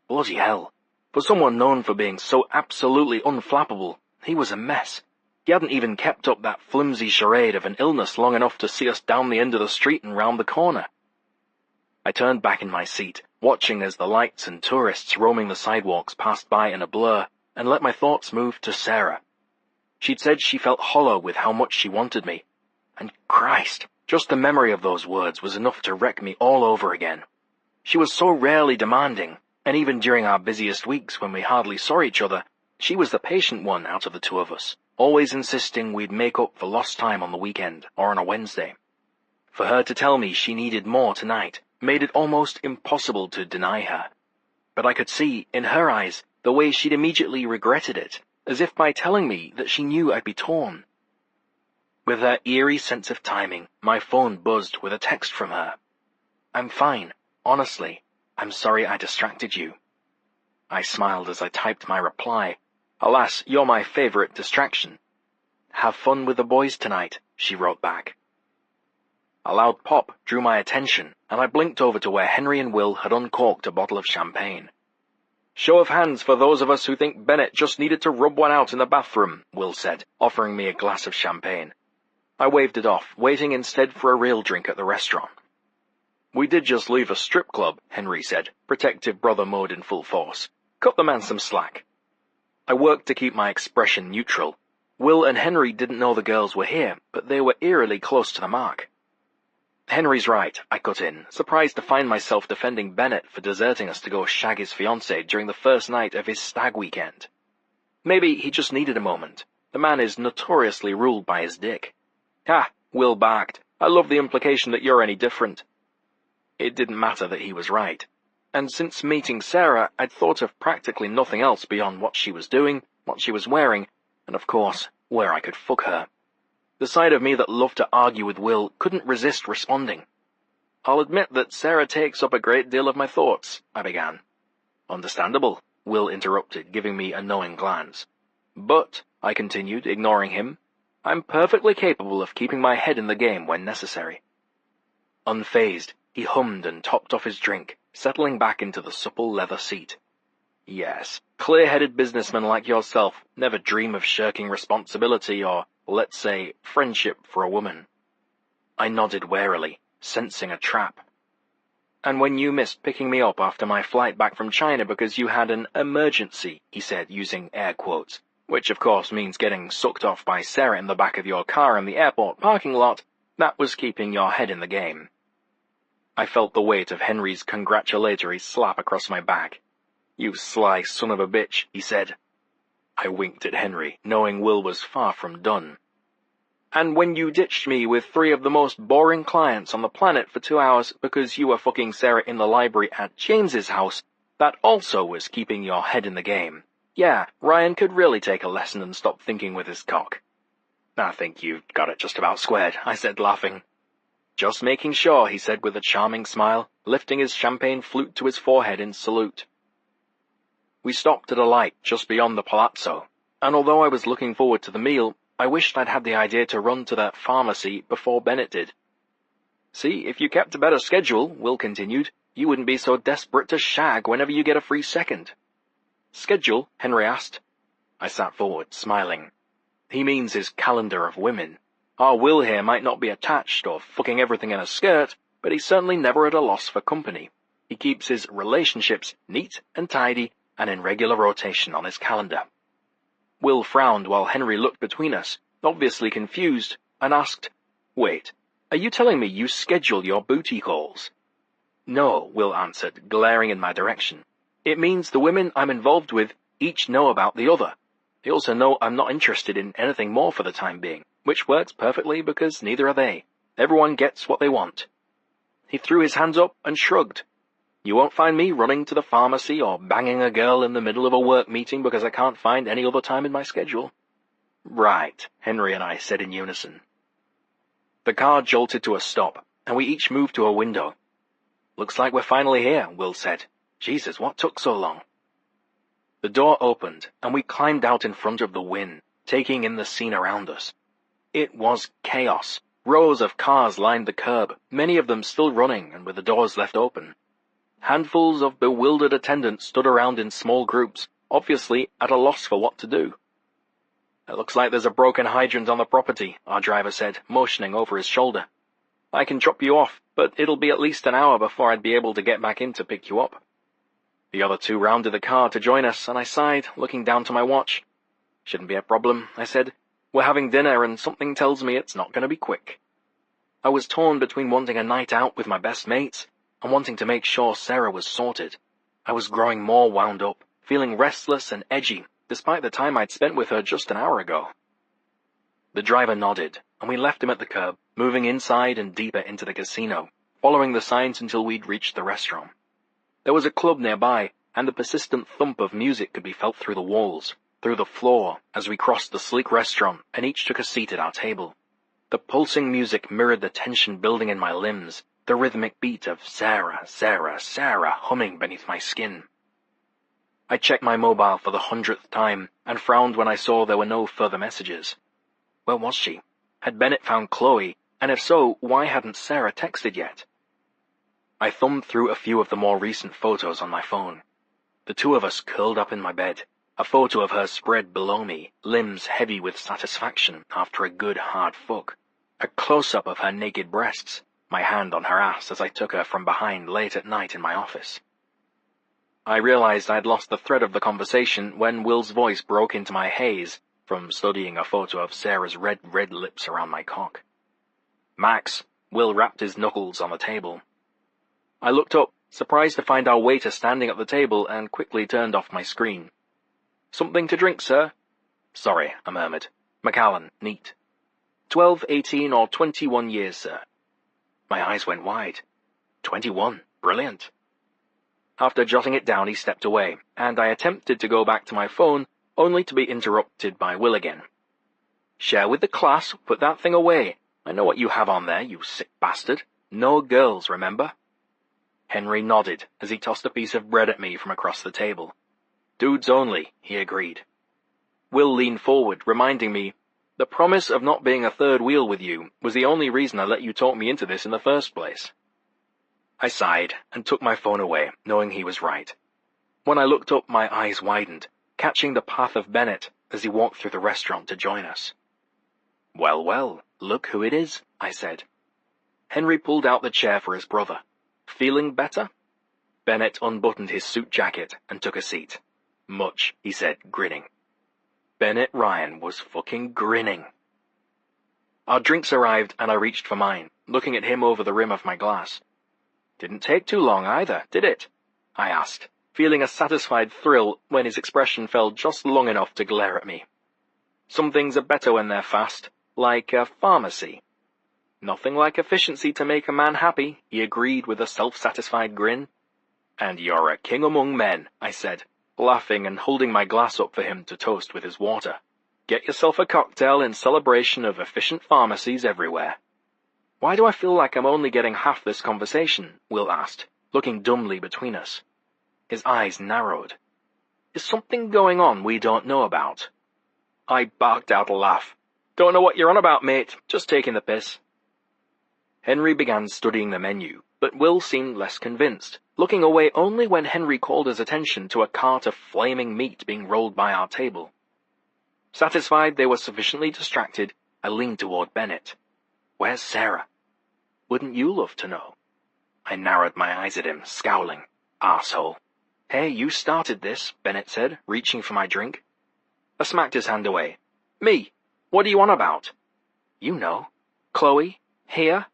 Bloody hell. For someone known for being so absolutely unflappable, he was a mess. He hadn't even kept up that flimsy charade of an illness long enough to see us down the end of the street and round the corner. I turned back in my seat, watching as the lights and tourists roaming the sidewalks passed by in a blur, and let my thoughts move to Sarah. She'd said she felt hollow with how much she wanted me. And Christ, just the memory of those words was enough to wreck me all over again. She was so rarely demanding, and even during our busiest weeks when we hardly saw each other, she was the patient one out of the two of us, always insisting we'd make up for lost time on the weekend or on a Wednesday. For her to tell me she needed more tonight made it almost impossible to deny her. But I could see, in her eyes, the way she'd immediately regretted it, as if by telling me that she knew I'd be torn. With her eerie sense of timing, my phone buzzed with a text from her. "I'm fine. Honestly, I'm sorry I distracted you." I smiled as I typed my reply. "Alas, you're my favorite distraction." "Have fun with the boys tonight," she wrote back. A loud pop drew my attention, and I blinked over to where Henry and Will had uncorked a bottle of champagne. "Show of hands for those of us who think Bennett just needed to rub one out in the bathroom," Will said, offering me a glass of champagne. I waved it off, waiting instead for a real drink at the restaurant. "We did just leave a strip club," Henry said, protective brother mode in full force. "Cut the man some slack." I worked to keep my expression neutral. Will and Henry didn't know the girls were here, but they were eerily close to the mark. "Henry's right," I cut in, surprised to find myself defending Bennett for deserting us to go shag his fiancée during the first night of his stag weekend. Maybe he just needed a moment. The man is notoriously ruled by his dick. "Ha!" Will barked. "I love the implication that you're any different." It didn't matter that he was right. And since meeting Sarah, I'd thought of practically nothing else beyond what she was doing, what she was wearing, and of course, where I could fuck her. The side of me that loved to argue with Will couldn't resist responding. "I'll admit that Sarah takes up a great deal of my thoughts," I began. "Understandable," Will interrupted, giving me a knowing glance. "But," I continued, ignoring him, "I'm perfectly capable of keeping my head in the game when necessary." Unfazed, he hummed and topped off his drink, settling back into the supple leather seat. "Yes, clear-headed businessmen like yourself never dream of shirking responsibility or, let's say, friendship for a woman." I nodded warily, sensing a trap. "And when you missed picking me up after my flight back from China because you had an emergency," he said, using air quotes, which of course means getting sucked off by Sarah in the back of your car in the airport parking lot, that was keeping your head in the game. I felt the weight of Henry's congratulatory slap across my back. "You sly son of a bitch," he said. I winked at Henry, knowing Will was far from done. "And when you ditched me with 3 of the most boring clients on the planet for 2 hours because you were fucking Sarah in the library at James's house, that also was keeping your head in the game. Yeah, Ryan could really take a lesson and stop thinking with his cock." "I think you've got it just about squared," I said, laughing. "Just making sure," he said with a charming smile, lifting his champagne flute to his forehead in salute. We stopped at a light just beyond the palazzo, and although I was looking forward to the meal, I wished I'd had the idea to run to that pharmacy before Bennett did. "See, if you kept a better schedule," Will continued, "you wouldn't be so desperate to shag whenever you get a free second." "Schedule?" Henry asked. I sat forward, smiling. He means his calendar of women. Our Will here might not be attached or fucking everything in a skirt, but he's certainly never at a loss for company. He keeps his relationships neat and tidy and in regular rotation on his calendar. Will frowned while Henry looked between us, obviously confused, and asked, "Wait, are you telling me you schedule your booty calls?" "No," Will answered, glaring in my direction. "It means the women I'm involved with each know about the other. They also know I'm not interested in anything more for the time being, which works perfectly because neither are they. Everyone gets what they want." He threw his hands up and shrugged. "You won't find me running to the pharmacy or banging a girl in the middle of a work meeting because I can't find any other time in my schedule." "Right," Henry and I said in unison. The car jolted to a stop, and we each moved to a window. "Looks like we're finally here," Will said. "Jesus, what took so long?" The door opened, and we climbed out in front of the wind, taking in the scene around us. It was chaos. Rows of cars lined the curb, many of them still running and with the doors left open. Handfuls of bewildered attendants stood around in small groups, obviously at a loss for what to do. "It looks like there's a broken hydrant on the property," our driver said, motioning over his shoulder. "I can drop you off, but it'll be at least an hour before I'd be able to get back in to pick you up." The other two rounded the car to join us, and I sighed, looking down to my watch. "Shouldn't be a problem," I said. "We're having dinner, and something tells me it's not going to be quick." I was torn between wanting a night out with my best mates and wanting to make sure Sarah was sorted. I was growing more wound up, feeling restless and edgy, despite the time I'd spent with her just an hour ago. The driver nodded, and we left him at the curb, moving inside and deeper into the casino, following the signs until we'd reached the restaurant. There was a club nearby, and the persistent thump of music could be felt through the walls, through the floor, as we crossed the sleek restaurant and each took a seat at our table. The pulsing music mirrored the tension building in my limbs, the rhythmic beat of Sarah, Sarah, Sarah humming beneath my skin. I checked my mobile for the 100th time and frowned when I saw there were no further messages. Where was she? Had Bennett found Chloe, and if so, why hadn't Sarah texted yet? I thumbed through a few of the more recent photos on my phone. The two of us curled up in my bed, a photo of her spread below me, limbs heavy with satisfaction after a good hard fuck. A close-up of her naked breasts, my hand on her ass as I took her from behind late at night in my office. I realized I'd lost the thread of the conversation when Will's voice broke into my haze from studying a photo of Sarah's red lips around my cock. "Max," Will rapped his knuckles on the table. I looked up, surprised to find our waiter standing at the table, and quickly turned off my screen. "Something to drink, sir?" "Sorry," I murmured. "Macallan, neat." 12, 18, or 21 years, sir." My eyes went wide. 21. Brilliant. After jotting it down, he stepped away, and I attempted to go back to my phone, only to be interrupted by Will again. "Share with the class, put that thing away. I know what you have on there, you sick bastard. No girls, remember?" Henry nodded as he tossed a piece of bread at me from across the table. "Dudes only," he agreed. Will leaned forward, reminding me, "The promise of not being a third wheel with you was the only reason I let you talk me into this in the first place." I sighed and took my phone away, knowing he was right. When I looked up, my eyes widened, catching the path of Bennett as he walked through the restaurant to join us. "Well, well, look who it is," I said. Henry pulled out the chair for his brother. "Feeling better?" Bennett unbuttoned his suit jacket and took a seat. "Much," he said, grinning. Bennett Ryan was fucking grinning. Our drinks arrived and I reached for mine, looking at him over the rim of my glass. "Didn't take too long either, did it?" I asked, feeling a satisfied thrill when his expression fell just long enough to glare at me. "Some things are better when they're fast, like a pharmacy." "Nothing like efficiency to make a man happy," he agreed with a self-satisfied grin. "And you're a king among men," I said, laughing and holding my glass up for him to toast with his water. "Get yourself a cocktail in celebration of efficient pharmacies everywhere." "Why do I feel like I'm only getting half this conversation?" Will asked, looking dumbly between us. His eyes narrowed. "Is something going on we don't know about?" I barked out a laugh. "Don't know what you're on about, mate. Just taking the piss." Henry began studying the menu, but Will seemed less convinced, looking away only when Henry called his attention to a cart of flaming meat being rolled by our table. Satisfied they were sufficiently distracted, I leaned toward Bennett. "Where's Sarah?" "Wouldn't you love to know?" I narrowed my eyes at him, scowling. "Arsehole." "Hey, you started this," Bennett said, reaching for my drink. I smacked his hand away. "Me? What are you on about?" "You know. Chloe? Here?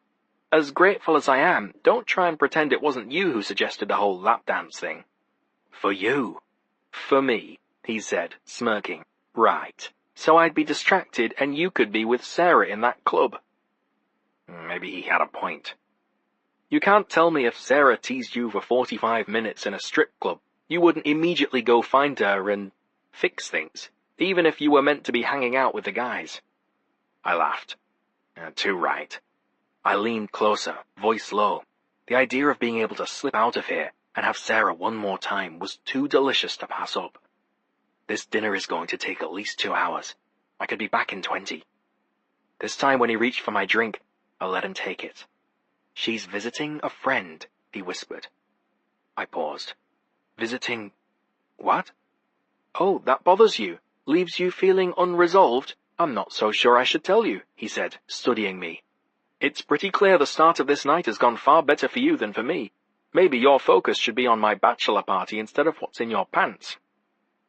As grateful as I am, don't try and pretend it wasn't you who suggested the whole lap dance thing." "For you." "For me," he said, smirking. "Right. So I'd be distracted and you could be with Sarah in that club." Maybe he had a point. "You can't tell me if Sarah teased you for 45 minutes in a strip club, you wouldn't immediately go find her and fix things, even if you were meant to be hanging out with the guys." I laughed. "Too right. I leaned closer, voice low. The idea of being able to slip out of here and have Sarah one more time was too delicious to pass up. This dinner is going to take at least 2 hours. I could be back in 20. This time when he reached for my drink, I let him take it. She's visiting a friend, he whispered. I paused. Visiting... what? Oh, that bothers you. Leaves you feeling unresolved? I'm not so sure I should tell you, he said, studying me. It's pretty clear the start of this night has gone far better for you than for me. Maybe your focus should be on my bachelor party instead of what's in your pants.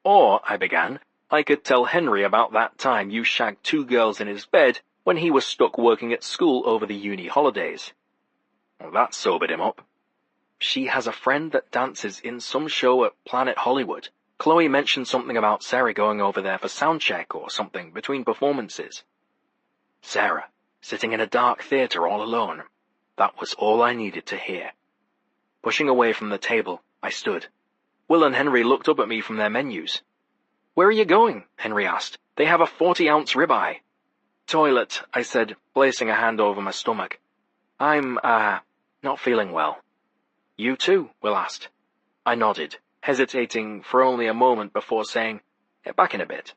Or, I began, I could tell Henry about that time you shagged 2 girls in his bed when he was stuck working at school over the uni holidays. Well, that sobered him up. She has a friend that dances in some show at Planet Hollywood. Chloe mentioned something about Sarah going over there for sound check or something between performances. Sarah, sitting in a dark theatre all alone. That was all I needed to hear. Pushing away from the table, I stood. Will and Henry looked up at me from their menus. Where are you going? Henry asked. They have a 40-ounce ribeye. Toilet, I said, placing a hand over my stomach. I'm, not feeling well. You too? Will asked. I nodded, hesitating for only a moment before saying, back in a bit.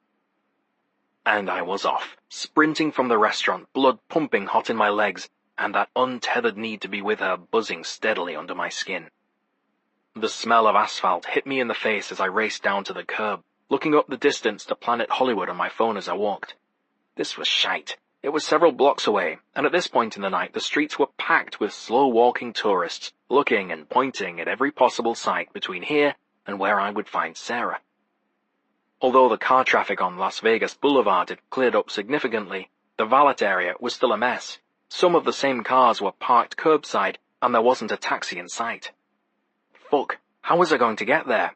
And I was off, sprinting from the restaurant, blood pumping hot in my legs, and that untethered need to be with her buzzing steadily under my skin. The smell of asphalt hit me in the face as I raced down to the curb, looking up the distance to Planet Hollywood on my phone as I walked. This was shite. It was several blocks away, and at this point in the night the streets were packed with slow-walking tourists, looking and pointing at every possible site between here and where I would find Sarah. Although the car traffic on Las Vegas Boulevard had cleared up significantly, the valet area was still a mess. Some of the same cars were parked curbside, and there wasn't a taxi in sight. Fuck, how was I going to get there?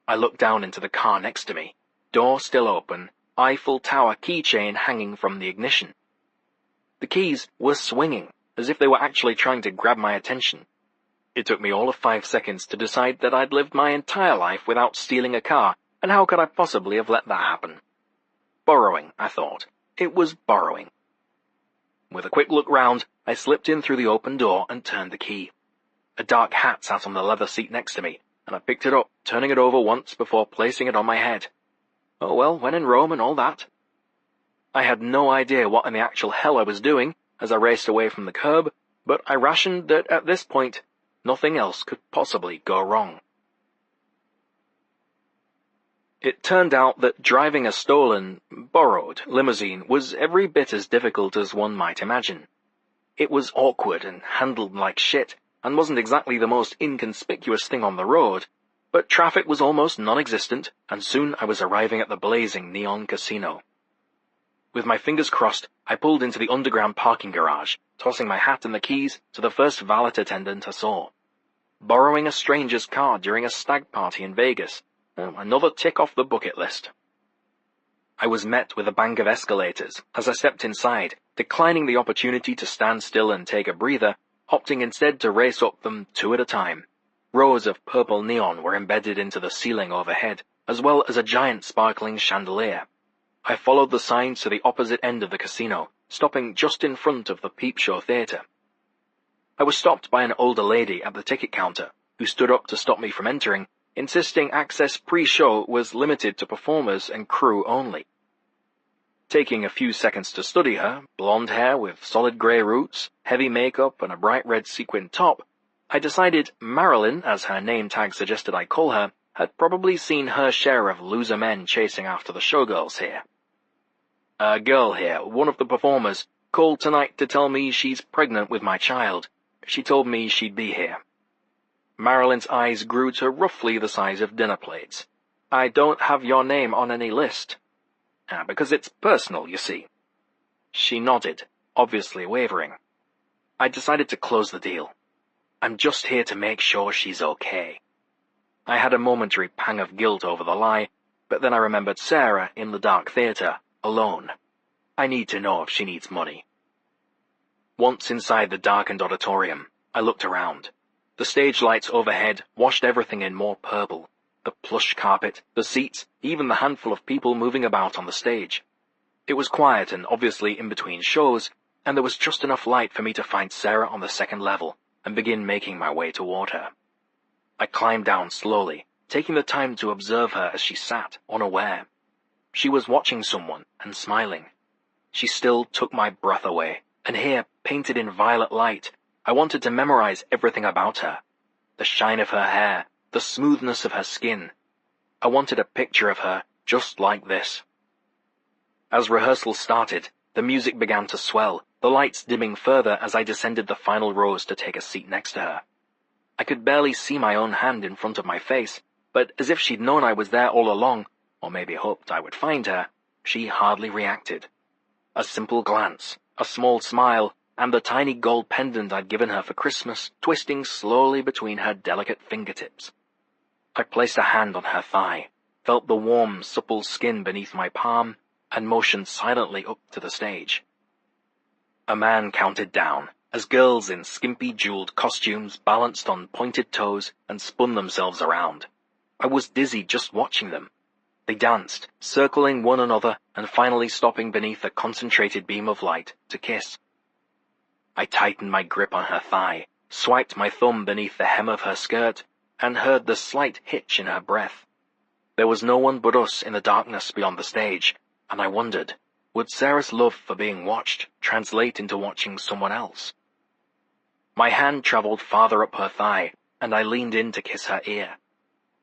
I looked down into the car next to me, door still open, Eiffel Tower keychain hanging from the ignition. The keys were swinging, as if they were actually trying to grab my attention. It took me all of 5 seconds to decide that I'd lived my entire life without stealing a car, and how could I possibly have let that happen? Borrowing, I thought. It was borrowing. With a quick look round, I slipped in through the open door and turned the key. A dark hat sat on the leather seat next to me, and I picked it up, turning it over once before placing it on my head. Oh well, when in Rome and all that. I had no idea what in the actual hell I was doing as I raced away from the curb, but I rationed that at this point, nothing else could possibly go wrong. It turned out that driving a stolen, borrowed limousine was every bit as difficult as one might imagine. It was awkward and handled like shit, and wasn't exactly the most inconspicuous thing on the road, but traffic was almost non-existent, and soon I was arriving at the blazing neon casino. With my fingers crossed, I pulled into the underground parking garage, tossing my hat and the keys to the first valet attendant I saw. Borrowing a stranger's car during a stag party in Vegas. Another tick off the bucket list. I was met with a bang of escalators as I stepped inside, declining the opportunity to stand still and take a breather, opting instead to race up them 2 at a time. Rows of purple neon were embedded into the ceiling overhead, as well as a giant sparkling chandelier. I followed the signs to the opposite end of the casino, stopping just in front of the Peep Show Theatre. I was stopped by an older lady at the ticket counter, who stood up to stop me from entering, insisting access pre-show was limited to performers and crew only. Taking a few seconds to study her, blonde hair with solid grey roots, heavy makeup and a bright red sequin top, I decided Marilyn, as her name tag suggested I call her, had probably seen her share of loser men chasing after the showgirls here. A girl here, one of the performers, called tonight to tell me she's pregnant with my child. She told me she'd be here. Marilyn's eyes grew to roughly the size of dinner plates. I don't have your name on any list. Because it's personal, you see. She nodded, obviously wavering. I decided to close the deal. I'm just here to make sure she's okay. I had a momentary pang of guilt over the lie, but then I remembered Sarah in the dark theatre, alone. I need to know if she needs money. Once inside the darkened auditorium, I looked around. The stage lights overhead washed everything in more purple. The plush carpet, the seats, even the handful of people moving about on the stage. It was quiet and obviously in between shows, and there was just enough light for me to find Sarah on the second level and begin making my way toward her. I climbed down slowly, taking the time to observe her as she sat, unaware. She was watching someone and smiling. She still took my breath away, and here, painted in violet light, I wanted to memorize everything about her. The shine of her hair, the smoothness of her skin. I wanted a picture of her just like this. As rehearsal started, the music began to swell, the lights dimming further as I descended the final rows to take a seat next to her. I could barely see my own hand in front of my face, but as if she'd known I was there all along, or maybe hoped I would find her, she hardly reacted. A simple glance, a small smile, and the tiny gold pendant I'd given her for Christmas twisting slowly between her delicate fingertips. I placed a hand on her thigh, felt the warm, supple skin beneath my palm, and motioned silently up to the stage. A man counted down, as girls in skimpy jeweled costumes balanced on pointed toes and spun themselves around. I was dizzy just watching them. They danced, circling one another and finally stopping beneath a concentrated beam of light to kiss. I tightened my grip on her thigh, swiped my thumb beneath the hem of her skirt, and heard the slight hitch in her breath. There was no one but us in the darkness beyond the stage, and I wondered, would Sarah's love for being watched translate into watching someone else? My hand traveled farther up her thigh, and I leaned in to kiss her ear.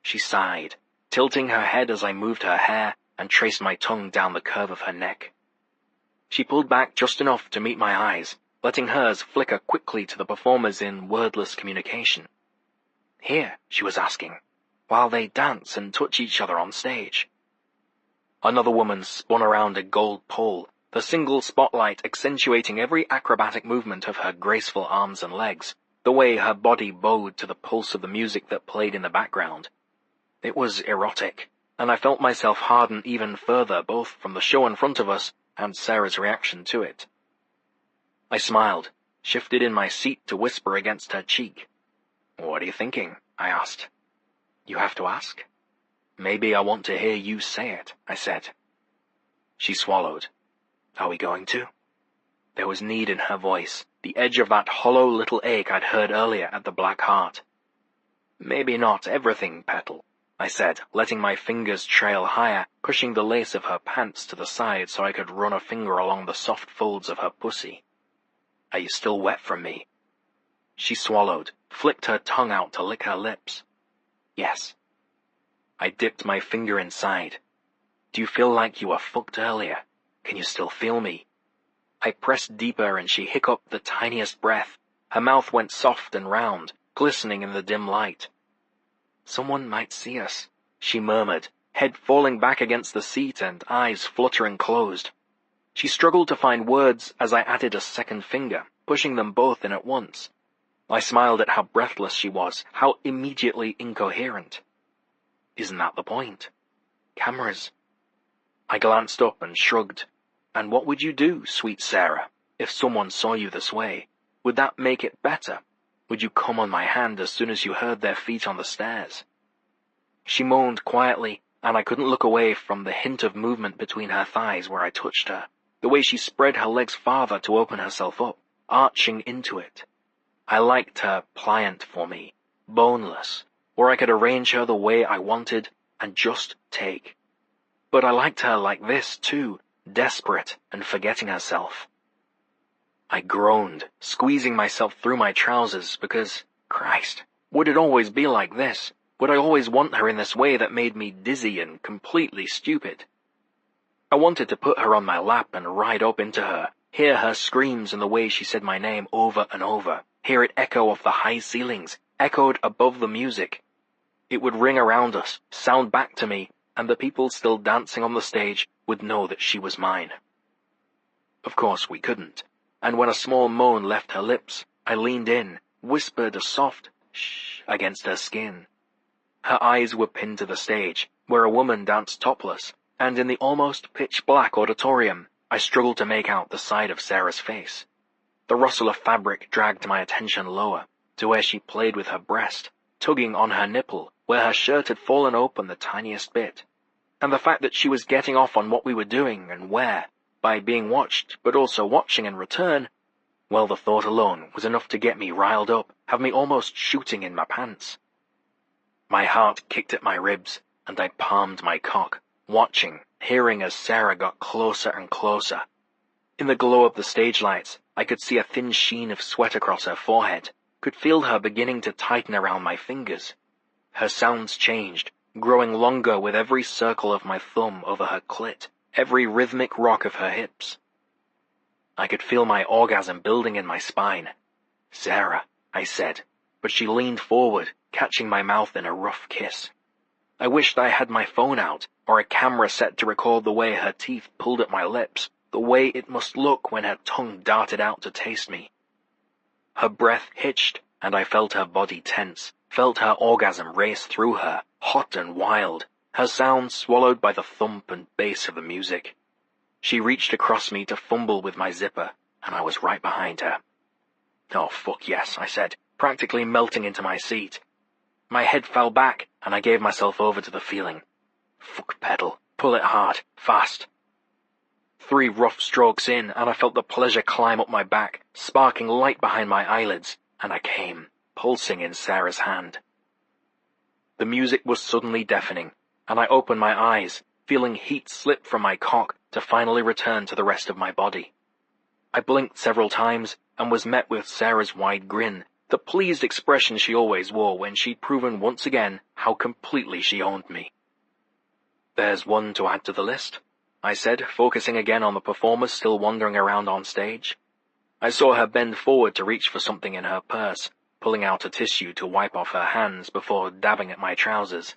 She sighed, tilting her head as I moved her hair and traced my tongue down the curve of her neck. She pulled back just enough to meet my eyes, letting hers flicker quickly to the performers in wordless communication. Here, she was asking, while they dance and touch each other on stage. Another woman spun around a gold pole, the single spotlight accentuating every acrobatic movement of her graceful arms and legs, the way her body bowed to the pulse of the music that played in the background. It was erotic, and I felt myself harden even further both from the show in front of us and Sarah's reaction to it. I smiled, shifted in my seat to whisper against her cheek. "What are you thinking?" I asked. "You have to ask?" "Maybe I want to hear you say it," I said. She swallowed. "Are we going to?" There was need in her voice, the edge of that hollow little ache I'd heard earlier at the Black Heart. "Maybe not everything, Petal," I said, letting my fingers trail higher, pushing the lace of her pants to the side so I could run a finger along the soft folds of her pussy. "Are you still wet from me?" She swallowed, flicked her tongue out to lick her lips. "Yes." I dipped my finger inside. "Do you feel like you were fucked earlier? Can you still feel me?" I pressed deeper and she hiccuped the tiniest breath. Her mouth went soft and round, glistening in the dim light. "Someone might see us," she murmured, head falling back against the seat and eyes fluttering closed. She struggled to find words as I added a second finger, pushing them both in at once. I smiled at how breathless she was, how immediately incoherent. "Isn't that the point? Cameras." I glanced up and shrugged. "And what would you do, sweet Sarah, if someone saw you this way? Would that make it better? Would you come on my hand as soon as you heard their feet on the stairs?" She moaned quietly, and I couldn't look away from the hint of movement between her thighs where I touched her, the way she spread her legs farther to open herself up, arching into it. I liked her pliant for me, boneless, where I could arrange her the way I wanted and just take. But I liked her like this, too, desperate and forgetting herself. I groaned, squeezing myself through my trousers because, Christ, would it always be like this? Would I always want her in this way that made me dizzy and completely stupid? I wanted to put her on my lap and ride up into her, hear her screams and the way she said my name over and over, hear it echo off the high ceilings, echoed above the music. It would ring around us, sound back to me, and the people still dancing on the stage would know that she was mine. Of course we couldn't, and when a small moan left her lips, I leaned in, whispered a soft shh against her skin. Her eyes were pinned to the stage, where a woman danced topless, and in the almost pitch-black auditorium, I struggled to make out the side of Sarah's face. The rustle of fabric dragged my attention lower, to where she played with her breast, tugging on her nipple, where her shirt had fallen open the tiniest bit. And the fact that she was getting off on what we were doing and where, by being watched but also watching in return, Well, the thought alone was enough to get me riled up, have me almost shooting in my pants. My heart kicked at my ribs, and I palmed my cock, watching, hearing as Sarah got closer and closer. In the glow of the stage lights, I could see a thin sheen of sweat across her forehead, could feel her beginning to tighten around my fingers. Her sounds changed, growing longer with every circle of my thumb over her clit, every rhythmic rock of her hips. I could feel my orgasm building in my spine. "Sarah," I said, but she leaned forward, catching my mouth in a rough kiss. I wished I had my phone out, or a camera set to record the way her teeth pulled at my lips, the way it must look when her tongue darted out to taste me. Her breath hitched, and I felt her body tense, felt her orgasm race through her, hot and wild, her sounds swallowed by the thump and bass of the music. She reached across me to fumble with my zipper, and I was right behind her. "Oh, fuck yes," I said, practically melting into my seat. My head fell back, and I gave myself over to the feeling. Fuck pedal, pull it hard, fast. 3 rough strokes in, and I felt the pleasure climb up my back, sparking light behind my eyelids, and I came, pulsing in Sarah's hand. The music was suddenly deafening, and I opened my eyes, feeling heat slip from my cock to finally return to the rest of my body. I blinked several times and was met with Sarah's wide grin, the pleased expression she always wore when she'd proven once again how completely she owned me. "There's one to add to the list," I said, focusing again on the performers still wandering around on stage. I saw her bend forward to reach for something in her purse, pulling out a tissue to wipe off her hands before dabbing at my trousers.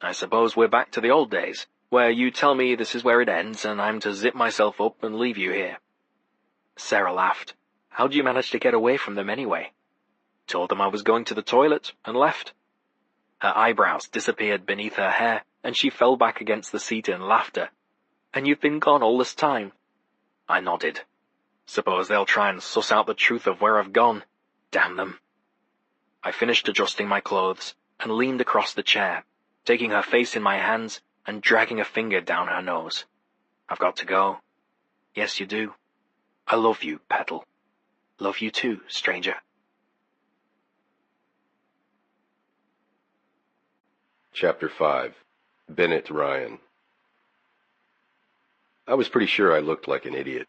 "I suppose we're back to the old days, where you tell me this is where it ends and I'm to zip myself up and leave you here." Sarah laughed. "How'd you manage to get away from them anyway?" "Told them I was going to the toilet and left." Her eyebrows disappeared beneath her hair, and she fell back against the seat in laughter. "And you've been gone all this time?" I nodded. "Suppose they'll try and suss out the truth of where I've gone. Damn them." I finished adjusting my clothes and leaned across the chair, taking her face in my hands and dragging a finger down her nose. "I've got to go." "Yes, you do." "I love you, Petal." "Love you too, stranger." Chapter 5. Bennett Ryan. I was pretty sure I looked like an idiot.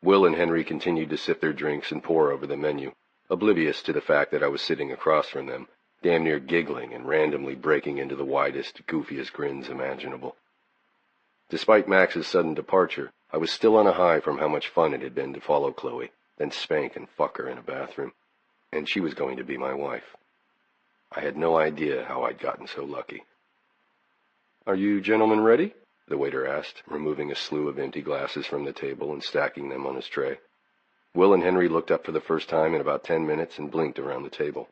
Will and Henry continued to sip their drinks and pore over the menu, oblivious to the fact that I was sitting across from them, damn near giggling and randomly breaking into the widest, goofiest grins imaginable. Despite Max's sudden departure, I was still on a high from how much fun it had been to follow Chloe, then spank and fuck her in a bathroom. And she was going to be my wife. I had no idea how I'd gotten so lucky. "Are you gentlemen ready?" the waiter asked, removing a slew of empty glasses from the table and stacking them on his tray. Will and Henry looked up for the first time in about 10 minutes and blinked around the table.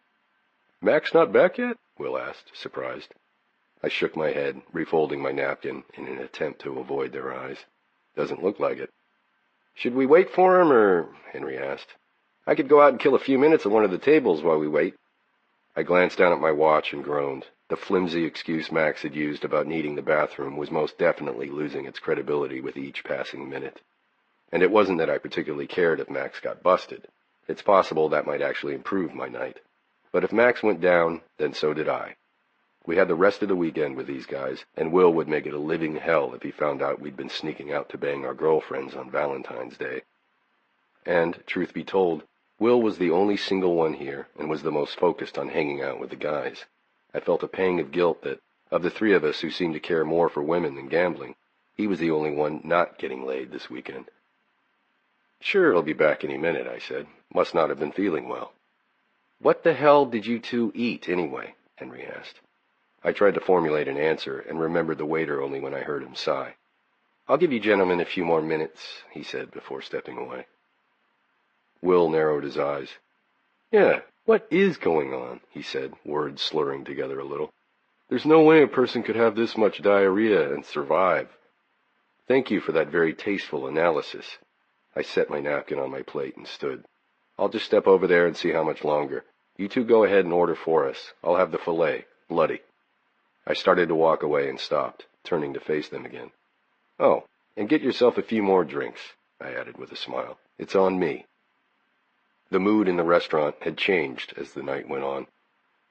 "Max not back yet?" Will asked, surprised. I shook my head, refolding my napkin in an attempt to avoid their eyes. "Doesn't look like it." "Should we wait for him, or?" Henry asked. "I could go out and kill a few minutes at one of the tables while we wait." I glanced down at my watch and groaned. The flimsy excuse Max had used about needing the bathroom was most definitely losing its credibility with each passing minute. And it wasn't that I particularly cared if Max got busted. It's possible that might actually improve my night. But if Max went down, then so did I. We had the rest of the weekend with these guys, and Will would make it a living hell if he found out we'd been sneaking out to bang our girlfriends on Valentine's Day. And, truth be told, Will was the only single one here, and was the most focused on hanging out with the guys. I felt a pang of guilt that, of the 3 of us who seemed to care more for women than gambling, he was the only one not getting laid this weekend. "Sure, he'll be back any minute," I said. "Must not have been feeling well." "What the hell did you 2 eat, anyway?" Henry asked. I tried to formulate an answer, and remembered the waiter only when I heard him sigh. "I'll give you gentlemen a few more minutes," he said before stepping away. Will narrowed his eyes. "Yeah, what is going on?" he said, words slurring together a little. "There's no way a person could have this much diarrhea and survive." "Thank you for that very tasteful analysis." I set my napkin on my plate and stood. "I'll just step over there and see how much longer. You 2 go ahead and order for us. I'll have the filet, bloody." I started to walk away and stopped, turning to face them again. "Oh, and get yourself a few more drinks," I added with a smile. "It's on me." The mood in the restaurant had changed as the night went on.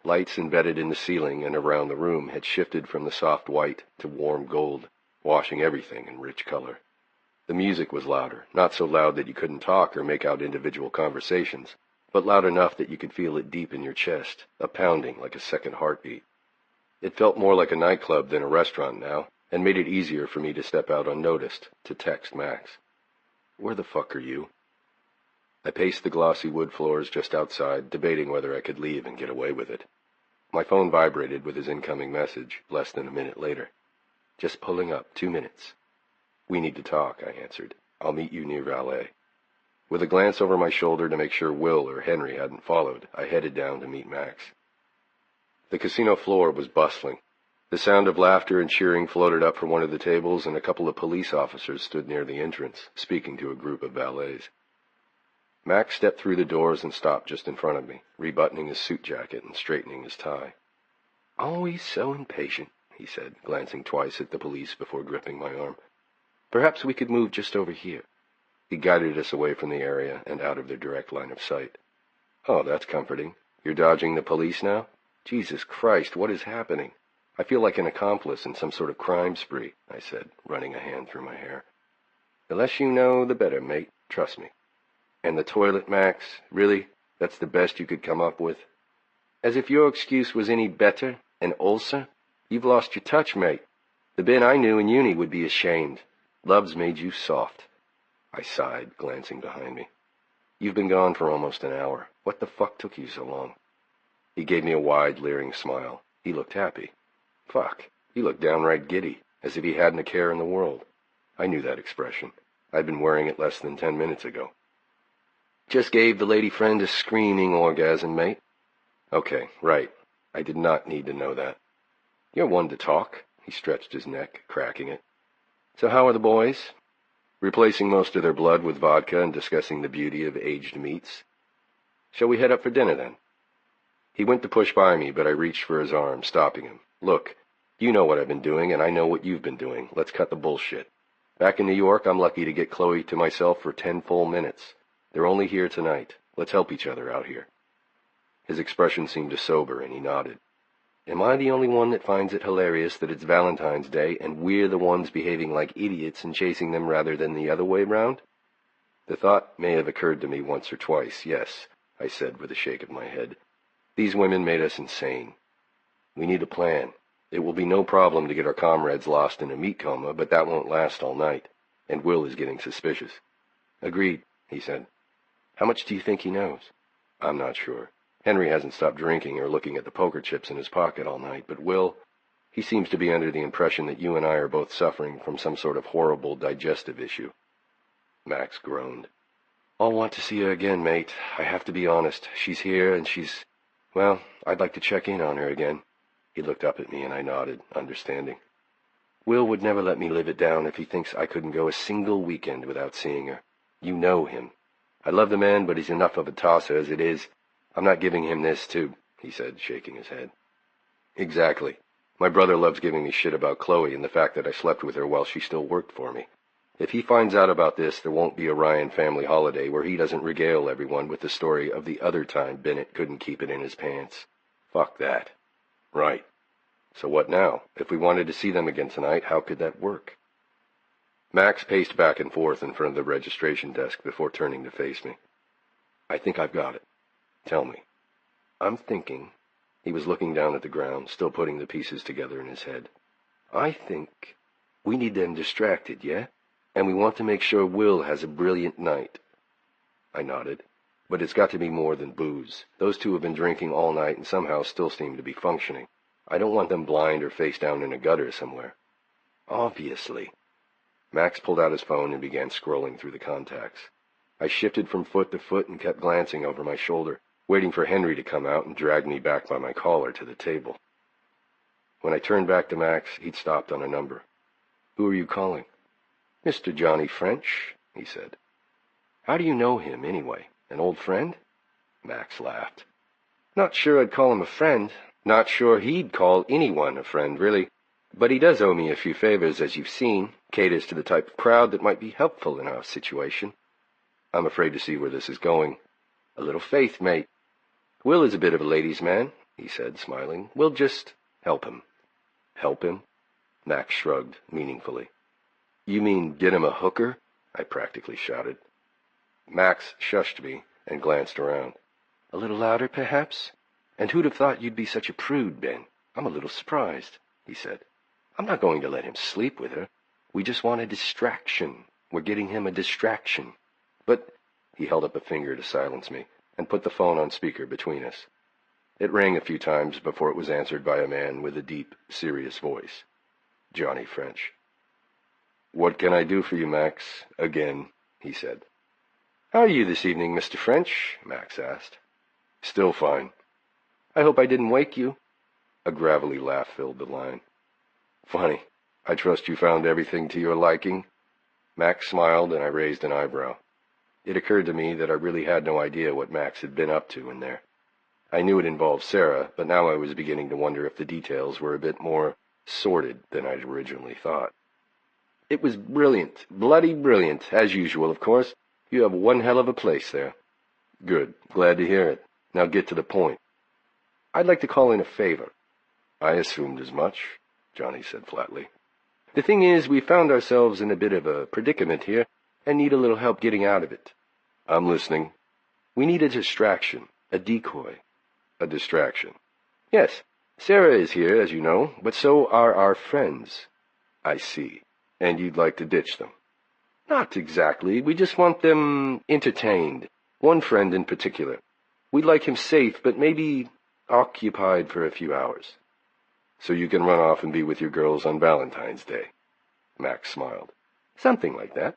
Lights embedded in the ceiling and around the room had shifted from the soft white to warm gold, washing everything in rich color. The music was louder, not so loud that you couldn't talk or make out individual conversations, but loud enough that you could feel it deep in your chest, a pounding like a second heartbeat. It felt more like a nightclub than a restaurant now, and made it easier for me to step out unnoticed, to text Max. "Where the fuck are you?" I paced the glossy wood floors just outside, debating whether I could leave and get away with it. My phone vibrated with his incoming message, less than a minute later. "Just pulling up, 2 minutes." "We need to talk," I answered. "I'll meet you near Valet." With a glance over my shoulder to make sure Will or Henry hadn't followed, I headed down to meet Max. The casino floor was bustling. The sound of laughter and cheering floated up from one of the tables, and a couple of police officers stood near the entrance, speaking to a group of valets. Max stepped through the doors and stopped just in front of me, rebuttoning his suit jacket and straightening his tie. "Always so impatient," he said, glancing twice at the police before gripping my arm. "Perhaps we could move just over here." He guided us away from the area and out of their direct line of sight. "Oh, that's comforting. You're dodging the police now? Jesus Christ, what is happening? I feel like an accomplice in some sort of crime spree," I said, running a hand through my hair. "The less you know, the better, mate. Trust me." "And the toilet, Max? Really? That's the best you could come up with?" "As if your excuse was any better, an ulcer? You've lost your touch, mate. The Ben I knew in uni would be ashamed. Love's made you soft." I sighed, glancing behind me. "You've been gone for almost an hour. What the fuck took you so long?" He gave me a wide, leering smile. He looked happy. Fuck, he looked downright giddy, as if he hadn't a care in the world. I knew that expression. I'd been wearing it less than 10 minutes ago. "Just gave the lady friend a screaming orgasm, mate." "Okay, right. I did not need to know that." "You're one to talk." He stretched his neck, cracking it. "So how are the boys?" "Replacing most of their blood with vodka and discussing the beauty of aged meats." "Shall we head up for dinner, then?" He went to push by me, but I reached for his arm, stopping him. "Look, you know what I've been doing, and I know what you've been doing. Let's cut the bullshit. Back in New York, I'm lucky to get Chloe to myself for 10 full minutes. They're only here tonight. Let's help each other out here." His expression seemed to sober, and he nodded. "Am I the only one that finds it hilarious that it's Valentine's Day, and we're the ones behaving like idiots and chasing them rather than the other way round?" "The thought may have occurred to me once or twice, yes," I said with a shake of my head. "These women made us insane. We need a plan. It will be no problem to get our comrades lost in a meat coma, but that won't last all night, and Will is getting suspicious." "Agreed," he said. "How much do you think he knows?" "I'm not sure. Henry hasn't stopped drinking or looking at the poker chips in his pocket all night, but Will, he seems to be under the impression that you and I are both suffering from some sort of horrible digestive issue." Max groaned. "I'll want to see her again, mate. I have to be honest. She's here, and well, I'd like to check in on her again." He looked up at me, and I nodded, understanding. "Will would never let me live it down if he thinks I couldn't go a single weekend without seeing her. You know him. I love the man, but he's enough of a tosser as it is. I'm not giving him this, too," he said, shaking his head. "Exactly. My brother loves giving me shit about Chloe and the fact that I slept with her while she still worked for me. If he finds out about this, there won't be a Ryan family holiday where he doesn't regale everyone with the story of the other time Bennett couldn't keep it in his pants. Fuck that." "Right. So what now? If we wanted to see them again tonight, how could that work?" Max paced back and forth in front of the registration desk before turning to face me. "I think I've got it. Tell me." "I'm thinking," he was looking down at the ground, still putting the pieces together in his head. "I think we need them distracted, yeah? And we want to make sure Will has a brilliant night." I nodded. "But it's got to be more than booze. Those two have been drinking all night and somehow still seem to be functioning. I don't want them blind or face down in a gutter somewhere." "Obviously." Max pulled out his phone and began scrolling through the contacts. I shifted from foot to foot and kept glancing over my shoulder, waiting for Henry to come out and drag me back by my collar to the table. When I turned back to Max, he'd stopped on a number. "Who are you calling?" "Mr. Johnny French," he said. "How do you know him, anyway? An old friend?" Max laughed. "Not sure I'd call him a friend. Not sure he'd call anyone a friend, really. But he does owe me a few favors, as you've seen. Caters to the type of crowd that might be helpful in our situation." "I'm afraid to see where this is going." A little faith, mate. Will is a bit of a ladies' man, he said, smiling. We'll just help him. Help him? Max shrugged meaningfully. You mean get him a hooker? I practically shouted. Max shushed me and glanced around. A little louder, perhaps? And who'd have thought you'd be such a prude, Ben? I'm a little surprised, he said. I'm not going to let him sleep with her. We just want a distraction. We're getting him a distraction. But he held up a finger to silence me and put the phone on speaker between us. It rang a few times before it was answered by a man with a deep, serious voice. Johnny French. What can I do for you, Max? Again, he said. How are you this evening, Mr. French? Max asked. Still fine. I hope I didn't wake you. A gravelly laugh filled the line. Funny. I trust you found everything to your liking? Max smiled, and I raised an eyebrow. It occurred to me that I really had no idea what Max had been up to in there. I knew it involved Sarah, but now I was beginning to wonder if the details were a bit more sordid than I'd originally thought. It was brilliant, bloody brilliant, as usual, of course. You have one hell of a place there. Good, glad to hear it. Now get to the point. I'd like to call in a favor. I assumed as much, Johnny said flatly. The thing is, we found ourselves in a bit of a predicament here, and need a little help getting out of it. I'm listening. We need a distraction, a decoy. A distraction. Yes, Sarah is here, as you know, but so are our friends. I see. And you'd like to ditch them? Not exactly. We just want them entertained. One friend in particular. We'd like him safe, but maybe occupied for a few hours. So you can run off and be with your girls on Valentine's Day. Max smiled. Something like that.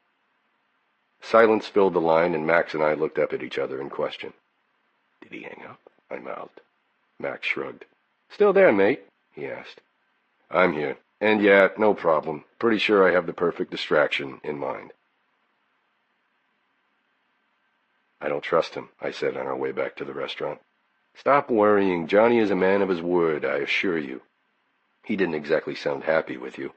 Silence filled the line, and Max and I looked up at each other in question. Did he hang up? I mouthed. Max shrugged. Still there, mate? He asked. I'm here. And yeah, no problem. Pretty sure I have the perfect distraction in mind. I don't trust him, I said on our way back to the restaurant. Stop worrying. Johnny is a man of his word, I assure you. He didn't exactly sound happy with you.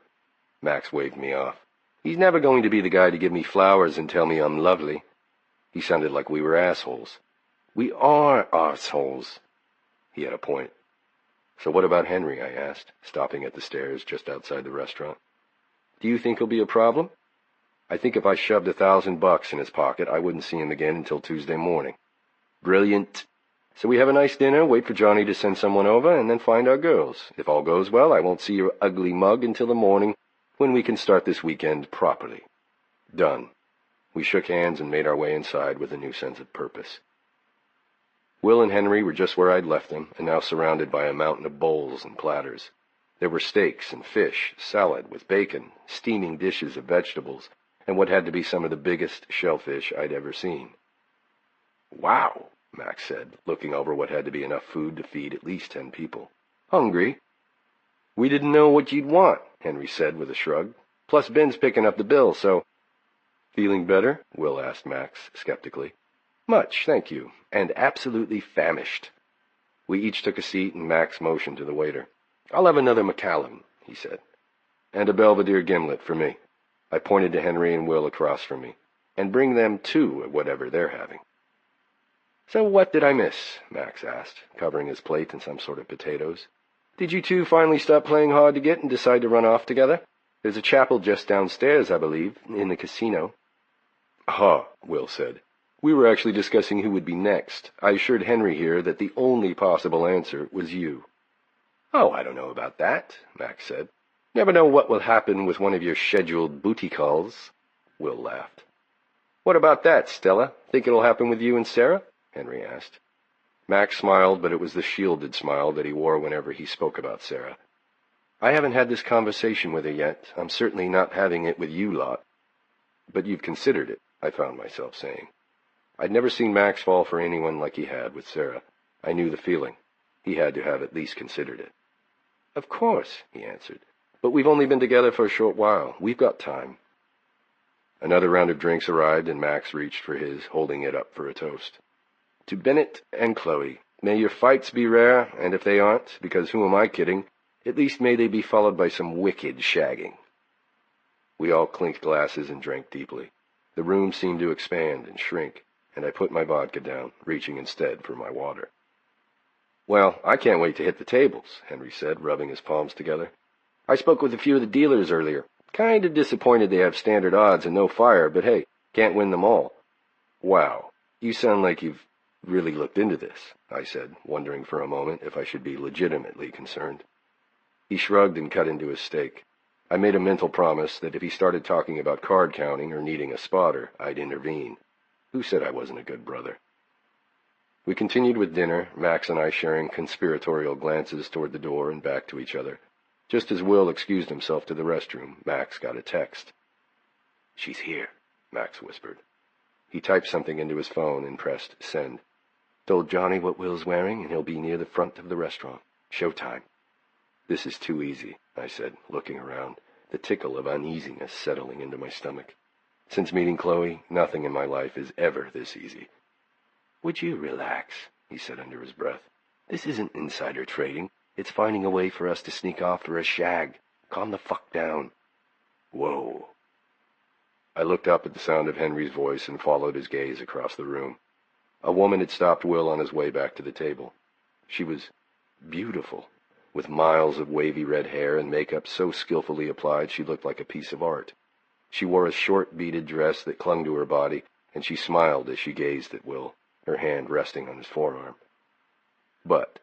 Max waved me off. He's never going to be the guy to give me flowers and tell me I'm lovely. He sounded like we were assholes. We are assholes. He had a point. So what about Henry, I asked, stopping at the stairs just outside the restaurant. Do you think he'll be a problem? I think if I shoved $1,000 in his pocket, I wouldn't see him again until Tuesday morning. Brilliant. So we have a nice dinner, wait for Johnny to send someone over, and then find our girls. If all goes well, I won't see your ugly mug until the morning, when we can start this weekend properly. Done. We shook hands and made our way inside with a new sense of purpose. Will and Henry were just where I'd left them, and now surrounded by a mountain of bowls and platters. There were steaks and fish, salad with bacon, steaming dishes of vegetables, and what had to be some of the biggest shellfish I'd ever seen. Wow, Max said, looking over what had to be enough food to feed at least 10 people. Hungry? We didn't know what you'd want, Henry said with a shrug. Plus Ben's picking up the bill, so... Feeling better? Will asked Max skeptically. Much, thank you, and absolutely famished. We each took a seat, and Max motioned to the waiter. I'll have another Macallan, he said. And a Belvedere gimlet for me. I pointed to Henry and Will across from me. And bring them too, whatever they're having. So what did I miss? Max asked, covering his plate in some sort of potatoes. Did you two finally stop playing hard to get and decide to run off together? There's a chapel just downstairs, I believe, in the casino. Ah, Will said. We were actually discussing who would be next. I assured Henry here that the only possible answer was you. Oh, I don't know about that, Max said. Never know what will happen with one of your scheduled booty calls. Will laughed. What about that, Stella? Think it'll happen with you and Sarah? Henry asked. Max smiled, but it was the shielded smile that he wore whenever he spoke about Sarah. I haven't had this conversation with her yet. I'm certainly not having it with you lot. But you've considered it, I found myself saying. I'd never seen Max fall for anyone like he had with Sarah. I knew the feeling. He had to have at least considered it. Of course, he answered. But we've only been together for a short while. We've got time. Another round of drinks arrived, and Max reached for his, holding it up for a toast. To Bennett and Chloe, may your fights be rare, and if they aren't, because who am I kidding, at least may they be followed by some wicked shagging. We all clinked glasses and drank deeply. The room seemed to expand and shrink. and I put my vodka down, reaching instead for my water. "Well, I can't wait to hit the tables," Henry said, rubbing his palms together. "I spoke with a few of the dealers earlier. Kind of disappointed they have standard odds and no fire, but hey, can't win them all." "Wow, you sound like you've really looked into this," I said, wondering for a moment if I should be legitimately concerned. He shrugged and cut into his steak. I made a mental promise that if he started talking about card counting or needing a spotter, I'd intervene. Who said I wasn't a good brother? We continued with dinner, Max and I sharing conspiratorial glances toward the door and back to each other. Just as Will excused himself to the restroom, Max got a text. "She's here," Max whispered. He typed something into his phone and pressed send. "Told Johnny what Will's wearing, and he'll be near the front of the restaurant. Showtime." "This is too easy," I said, looking around, the tickle of uneasiness settling into my stomach. Since meeting Chloe, nothing in my life is ever this easy. "Would you relax?" he said under his breath. "This isn't insider trading. It's finding a way for us to sneak off for a shag. Calm the fuck down." "Whoa." I looked up at the sound of Henry's voice and followed his gaze across the room. A woman had stopped Will on his way back to the table. She was beautiful, with miles of wavy red hair and makeup so skillfully applied she looked like a piece of art. She wore a short beaded dress that clung to her body, and she smiled as she gazed at Will, her hand resting on his forearm. "But,"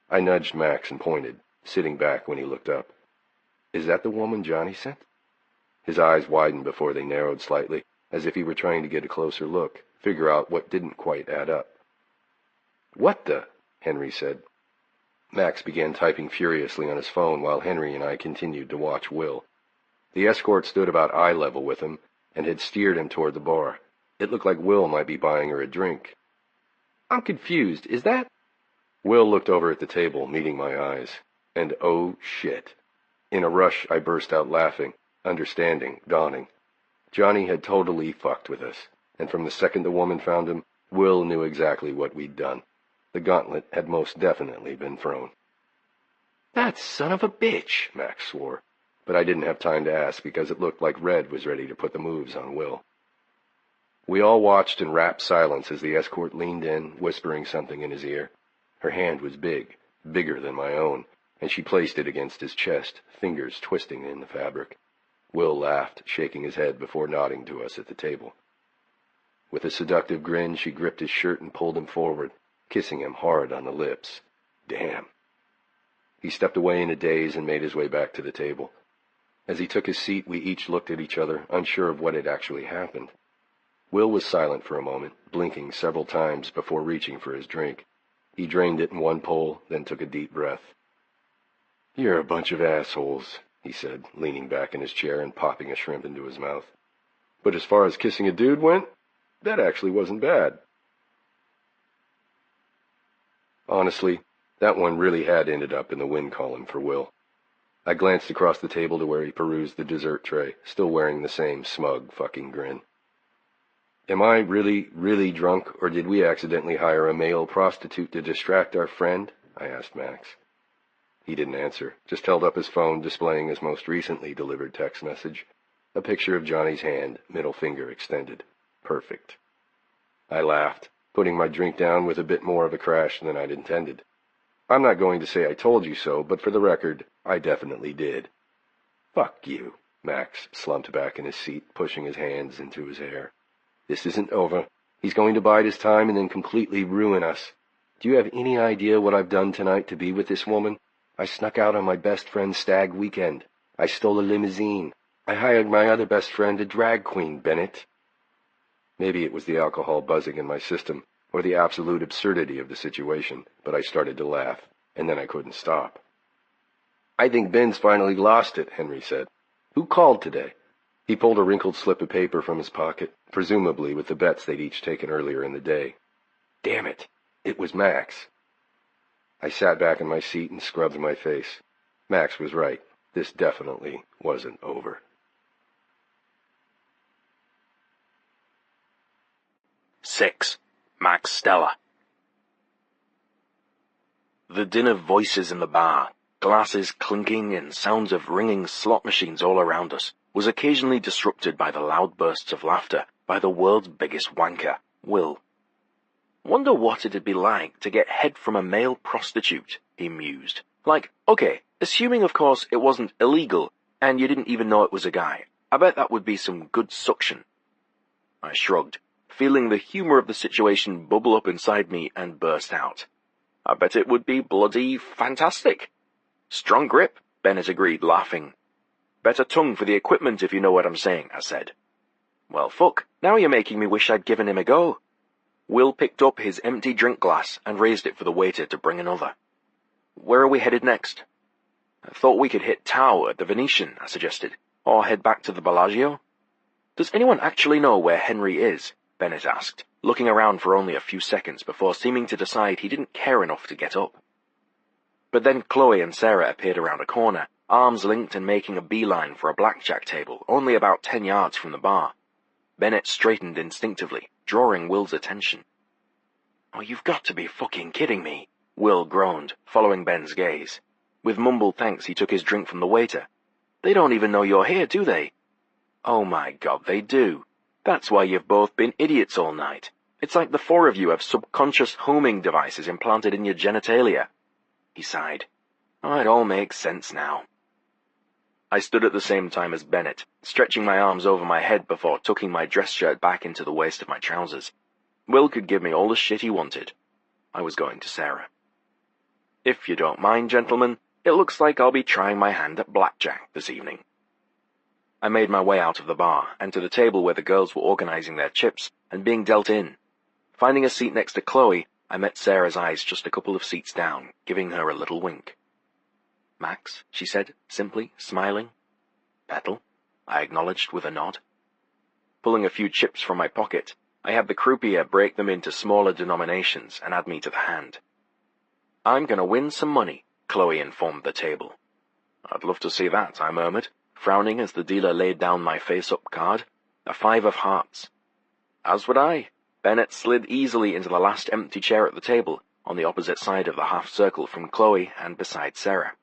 I nudged Max and pointed, sitting back when he looked up. "Is that the woman Johnny sent?" His eyes widened before they narrowed slightly, as if he were trying to get a closer look, figure out what didn't quite add up. "What the?" Henry said. Max began typing furiously on his phone while Henry and I continued to watch Will. The escort stood about eye level with him and had steered him toward the bar. It looked like Will might be buying her a drink. "I'm confused. Is that—" Will looked over at the table, meeting my eyes. And oh shit. In a rush, I burst out laughing, understanding dawning. Johnny had totally fucked with us, and from the second the woman found him, Will knew exactly what we'd done. The gauntlet had most definitely been thrown. "That son of a bitch," Max swore, but I didn't have time to ask because it looked like Red was ready to put the moves on Will. We all watched in rapt silence as the escort leaned in, whispering something in his ear. Her hand was big, bigger than my own, and she placed it against his chest, fingers twisting in the fabric. Will laughed, shaking his head before nodding to us at the table. With a seductive grin, she gripped his shirt and pulled him forward, kissing him hard on the lips. Damn. He stepped away in a daze and made his way back to the table. As he took his seat, we each looked at each other, unsure of what had actually happened. Will was silent for a moment, blinking several times before reaching for his drink. He drained it in one pull, then took a deep breath. "You're a bunch of assholes," he said, leaning back in his chair and popping a shrimp into his mouth. "But as far as kissing a dude went, that actually wasn't bad." Honestly, that one really had ended up in the win column for Will. I glanced across the table to where he perused the dessert tray, still wearing the same smug fucking grin. "Am I really, really drunk, or did we accidentally hire a male prostitute to distract our friend?" I asked Max. He didn't answer, just held up his phone, displaying his most recently delivered text message. A picture of Johnny's hand, middle finger extended. Perfect. I laughed, putting my drink down with a bit more of a crash than I'd intended. I'm not going to say I told you so, but for the record, I definitely did. "Fuck you." Max slumped back in his seat, pushing his hands into his hair. "This isn't over. He's going to bide his time and then completely ruin us. Do you have any idea what I've done tonight to be with this woman? I snuck out on my best friend's stag weekend. I stole a limousine. I hired my other best friend, a drag queen, Bennett." Maybe it was the alcohol buzzing in my system, or the absolute absurdity of the situation, but I started to laugh, and then I couldn't stop. "I think Ben's finally lost it," Henry said. "Who called today?" He pulled a wrinkled slip of paper from his pocket, presumably with the bets they'd each taken earlier in the day. Damn it, it was Max. I sat back in my seat and scrubbed my face. Max was right. This definitely wasn't over. Six. Max Stella. The din of voices in the bar, glasses clinking and sounds of ringing slot machines all around us, was occasionally disrupted by the loud bursts of laughter by the world's biggest wanker, Will. Wonder what it'd be like to get head from a male prostitute, he mused. Like, okay, assuming of course it wasn't illegal, and you didn't even know it was a guy. I bet that would be some good suction. I shrugged, feeling the humor of the situation bubble up inside me, and burst out. I bet it would be bloody fantastic. Strong grip, Bennett agreed, laughing. Better tongue for the equipment if you know what I'm saying, I said. Well, fuck, now you're making me wish I'd given him a go. Will picked up his empty drink glass and raised it for the waiter to bring another. Where are we headed next? I thought we could hit Tau at the Venetian, I suggested, or head back to the Bellagio. Does anyone actually know where Henry is? Bennett asked, looking around for only a few seconds before seeming to decide he didn't care enough to get up. But then Chloe and Sarah appeared around a corner, arms linked and making a beeline for a blackjack table, only about 10 yards from the bar. Bennett straightened instinctively, drawing Will's attention. Oh, you've got to be fucking kidding me, Will groaned, following Ben's gaze. With mumbled thanks, he took his drink from the waiter. They don't even know you're here, do they? Oh my God, they do. That's why you've both been idiots all night. It's like the four of you have subconscious homing devices implanted in your genitalia. He sighed. Oh, it all makes sense now. I stood at the same time as Bennett, stretching my arms over my head before tucking my dress shirt back into the waist of my trousers. Will could give me all the shit he wanted. I was going to Sarah. If you don't mind, gentlemen, it looks like I'll be trying my hand at blackjack this evening. I made my way out of the bar and to the table where the girls were organizing their chips and being dealt in. Finding a seat next to Chloe, I met Sarah's eyes just a couple of seats down, giving her a little wink. Max, she said, simply, smiling. Petal, I acknowledged with a nod. Pulling a few chips from my pocket, I had the croupier break them into smaller denominations and add me to the hand. I'm going to win some money, Chloe informed the table. I'd love to see that, I murmured, frowning as the dealer laid down my face-up card, a 5 of hearts. As would I. Bennett slid easily into the last empty chair at the table, on the opposite side of the half-circle from Chloe and beside Sarah.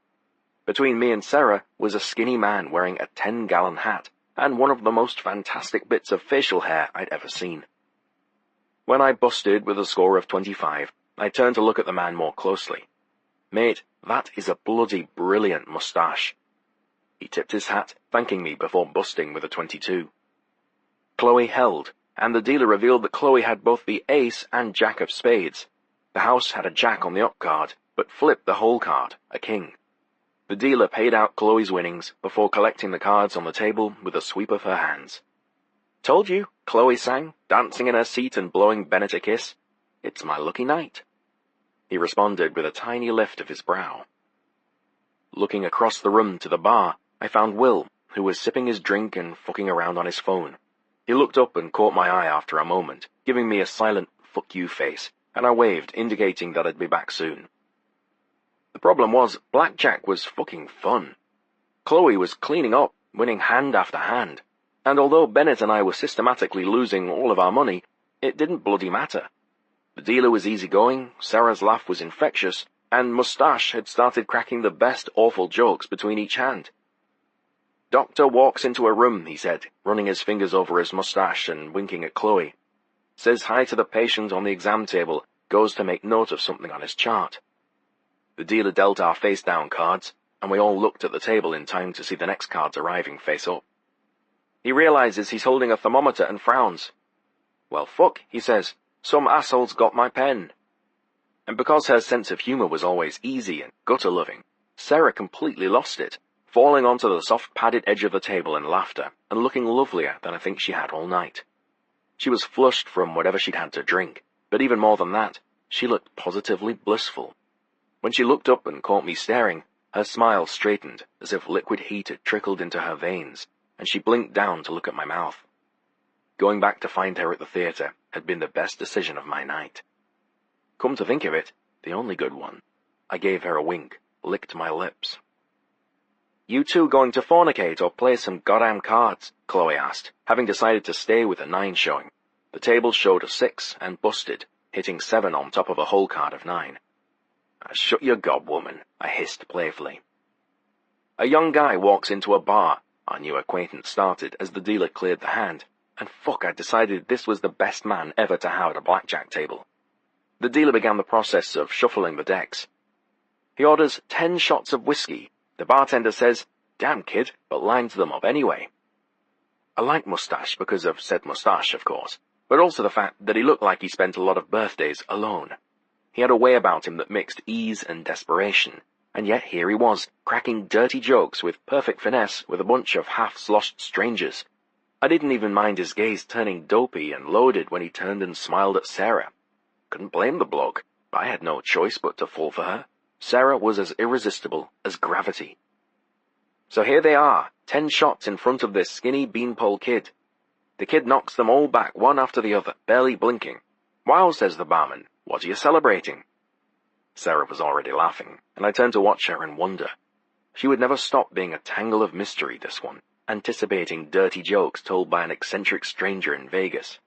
Between me and Sarah was a skinny man wearing a 10-gallon hat and one of the most fantastic bits of facial hair I'd ever seen. When I busted with a score of 25, I turned to look at the man more closely. Mate, that is a bloody brilliant moustache. He tipped his hat, thanking me before busting with a 22. Chloe held, and the dealer revealed that Chloe had both the ace and jack of spades. The house had a jack on the up card, but flipped the whole card, a king. The dealer paid out Chloe's winnings before collecting the cards on the table with a sweep of her hands. Told you, Chloe sang, dancing in her seat and blowing Bennett a kiss. It's my lucky night. He responded with a tiny lift of his brow. Looking across the room to the bar, I found Will, who was sipping his drink and fucking around on his phone. He looked up and caught my eye after a moment, giving me a silent fuck you face, and I waved, indicating that I'd be back soon. The problem was, blackjack was fucking fun. Chloe was cleaning up, winning hand after hand, and although Bennett and I were systematically losing all of our money, it didn't bloody matter. The dealer was easygoing, Sarah's laugh was infectious, and Moustache had started cracking the best awful jokes between each hand. Doctor walks into a room, he said, running his fingers over his moustache and winking at Chloe. Says hi to the patient on the exam table, goes to make note of something on his chart. The dealer dealt our face-down cards, and we all looked at the table in time to see the next cards arriving face-up. He realizes he's holding a thermometer and frowns. Well, fuck, he says, some asshole's got my pen. And because her sense of humor was always easy and gutter-loving, Sarah completely lost it, falling onto the soft padded edge of the table in laughter and looking lovelier than I think she had all night. She was flushed from whatever she'd had to drink, but even more than that, she looked positively blissful. When she looked up and caught me staring, her smile straightened as if liquid heat had trickled into her veins, and she blinked down to look at my mouth. Going back to find her at the theatre had been the best decision of my night. Come to think of it, the only good one. I gave her a wink, licked my lips. You two going to fornicate or play some goddamn cards? Chloe asked, having decided to stay with a 9 showing. The table showed a 6 and busted, hitting 7 on top of a whole card of 9. Shut your gob, woman, I hissed playfully. A young guy walks into a bar, our new acquaintance started as the dealer cleared the hand. and fuck, I decided this was the best man ever to have at a blackjack table. The dealer began the process of shuffling the decks. He orders 10 shots of whiskey. The bartender says, "Damn kid," but lines them up anyway. I like Mustache because of said mustache, of course, but also the fact that he looked like he spent a lot of birthdays alone. He had a way about him that mixed ease and desperation, and yet here he was, cracking dirty jokes with perfect finesse with a bunch of half-sloshed strangers. I didn't even mind his gaze turning dopey and loaded when he turned and smiled at Sarah. Couldn't blame the bloke. I had no choice but to fall for her. Sarah was as irresistible as gravity. So here they are, 10 shots in front of this skinny beanpole kid. The kid knocks them all back one after the other, barely blinking. "Wow," says the barman, "what are you celebrating?" Sarah was already laughing, and I turned to watch her in wonder. She would never stop being a tangle of mystery, this one, anticipating dirty jokes told by an eccentric stranger in Vegas.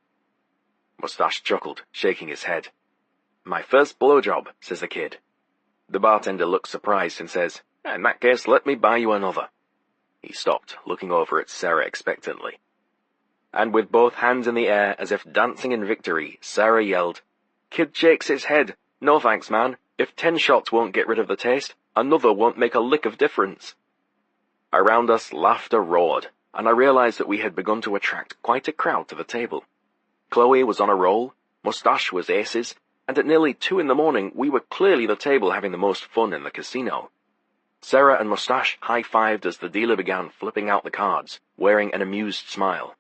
Mustache chuckled, shaking his head. "My first blowjob," says the kid. The bartender looks surprised and says, "In that case, let me buy you another." He stopped, looking over at Sarah expectantly. And with both hands in the air as if dancing in victory, Sarah yelled, "Kid shakes his head. No thanks, man. If 10 shots won't get rid of the taste, another won't make a lick of difference." Around us, laughter roared, and I realized that we had begun to attract quite a crowd to the table. Chloe was on a roll, Mustache was aces, and at nearly 2 in the morning we were clearly the table having the most fun in the casino. Sarah and Mustache high-fived as the dealer began flipping out the cards, wearing an amused smile.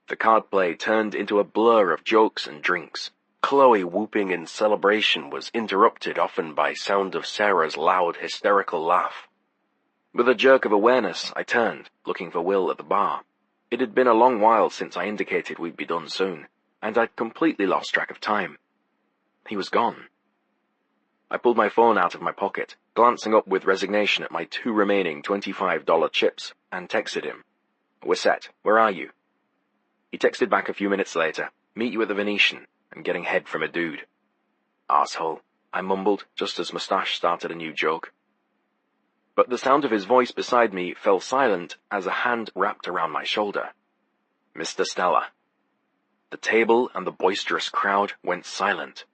The card play turned into a blur of jokes and drinks. Chloe whooping in celebration was interrupted often by sound of Sarah's loud, hysterical laugh. With a jerk of awareness, I turned, looking for Will at the bar. It had been a long while since I indicated we'd be done soon, and I'd completely lost track of time. He was gone. I pulled my phone out of my pocket, glancing up with resignation at my 2 remaining $25 chips, and texted him. "We're set. Where are you?" He texted back a few minutes later, "Meet you at the Venetian. I'm getting head from a dude." "Arsehole," I mumbled, just as Mustache started a new joke. But the sound of his voice beside me fell silent as a hand wrapped around my shoulder. "Mr. Stella." The table and the boisterous crowd went silent.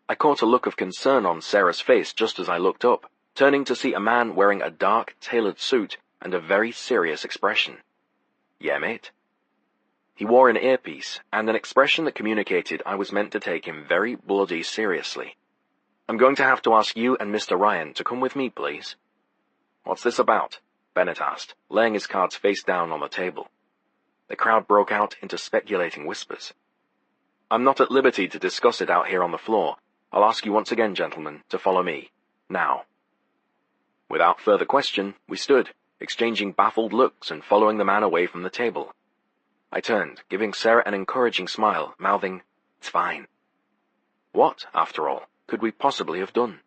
I caught a look of concern on Sarah's face just as I looked up, turning to see a man wearing a dark, tailored suit and a very serious expression. "Yeah, mate?" He wore an earpiece and an expression that communicated I was meant to take him very bloody seriously. "I'm going to have to ask you and Mr. Ryan to come with me, please." "What's this about?" Bennett asked, laying his cards face down on the table. The crowd broke out into speculating whispers. "I'm not at liberty to discuss it out here on the floor. I'll ask you once again, gentlemen, to follow me. Now." Without further question, we stood, exchanging baffled looks and following the man away from the table. I turned, giving Sarah an encouraging smile, mouthing, "It's fine." What, after all, could we possibly have done?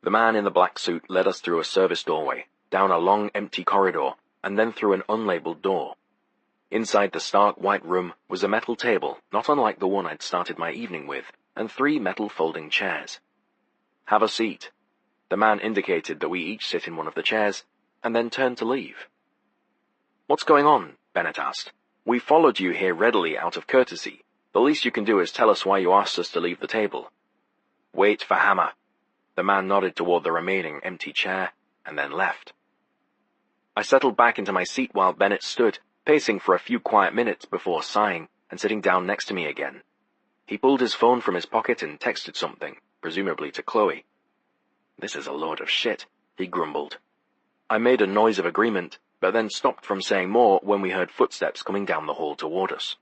The man in the black suit led us through a service doorway, down a long empty corridor, and then through an unlabeled door. Inside the stark white room was a metal table, not unlike the one I'd started my evening with, and 3 metal folding chairs. "Have a seat." The man indicated that we each sit in one of the chairs, and then turned to leave. "What's going on?" Bennett asked. "We followed you here readily out of courtesy. The least you can do is tell us why you asked us to leave the table." "Wait for Hammer." The man nodded toward the remaining empty chair, and then left. I settled back into my seat while Bennett stood, pacing for a few quiet minutes before sighing and sitting down next to me again. He pulled his phone from his pocket and texted something, presumably to Chloe. "This is a load of shit," he grumbled. I made a noise of agreement, but then stopped from saying more when we heard footsteps coming down the hall toward us.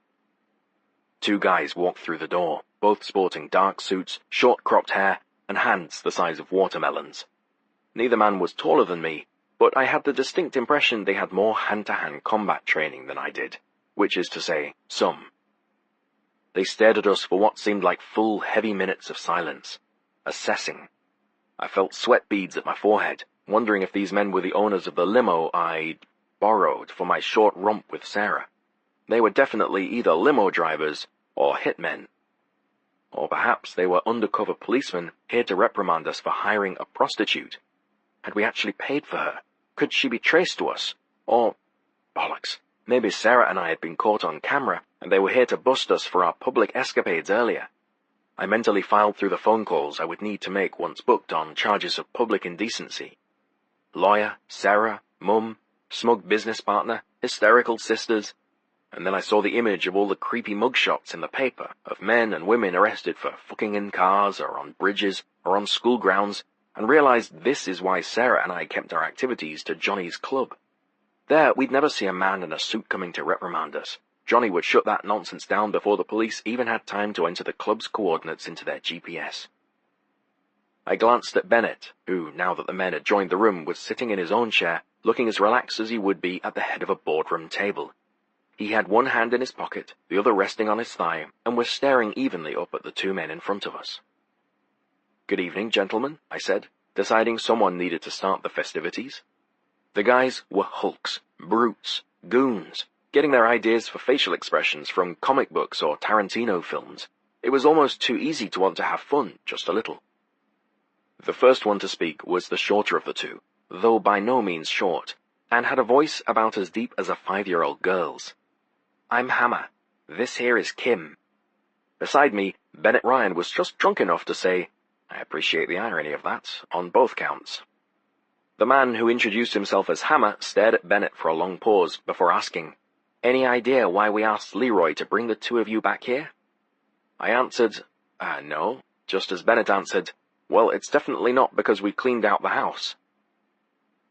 2 guys walked through the door, both sporting dark suits, short-cropped hair, and hands the size of watermelons. Neither man was taller than me, but I had the distinct impression they had more hand-to-hand combat training than I did, which is to say, some. They stared at us for what seemed like full, heavy minutes of silence, assessing. I felt sweat beads at my forehead, wondering if these men were the owners of the limo I'd borrowed for my short romp with Sarah. They were definitely either limo drivers or hitmen. Or perhaps they were undercover policemen here to reprimand us for hiring a prostitute. Had we actually paid for her? Could she be traced to us? Or Bollocks. Maybe Sarah and I had been caught on camera, and they were here to bust us for our public escapades earlier. I mentally filed through the phone calls I would need to make once booked on charges of public indecency. Lawyer, Sarah, mum, smug business partner, hysterical sisters. And then I saw the image of all the creepy mugshots in the paper of men and women arrested for fucking in cars or on bridges or on school grounds, and realized this is why Sarah and I kept our activities to Johnny's club. There, we'd never see a man in a suit coming to reprimand us. Johnny would shut that nonsense down before the police even had time to enter the club's coordinates into their GPS. I glanced at Bennett, who, now that the men had joined the room, was sitting in his own chair, looking as relaxed as he would be at the head of a boardroom table. He had one hand in his pocket, the other resting on his thigh, and was staring evenly up at the two men in front of us. "Good evening, gentlemen," I said, deciding someone needed to start the festivities. The guys were hulks, brutes, goons, getting their ideas for facial expressions from comic books or Tarantino films. It was almost too easy to want to have fun, just a little. The first one to speak was the shorter of the two, though by no means short, and had a voice about as deep as a 5-year-old girl's. "I'm Hammer. This here is Kim." Beside me, Bennett Ryan was just drunk enough to say, "I appreciate the irony of that, on both counts." The man who introduced himself as Hammer stared at Bennett for a long pause before asking, "Any idea why we asked Leroy to bring the two of you back here?" I answered, no, just as Bennett answered, "Well, it's definitely not because we cleaned out the house."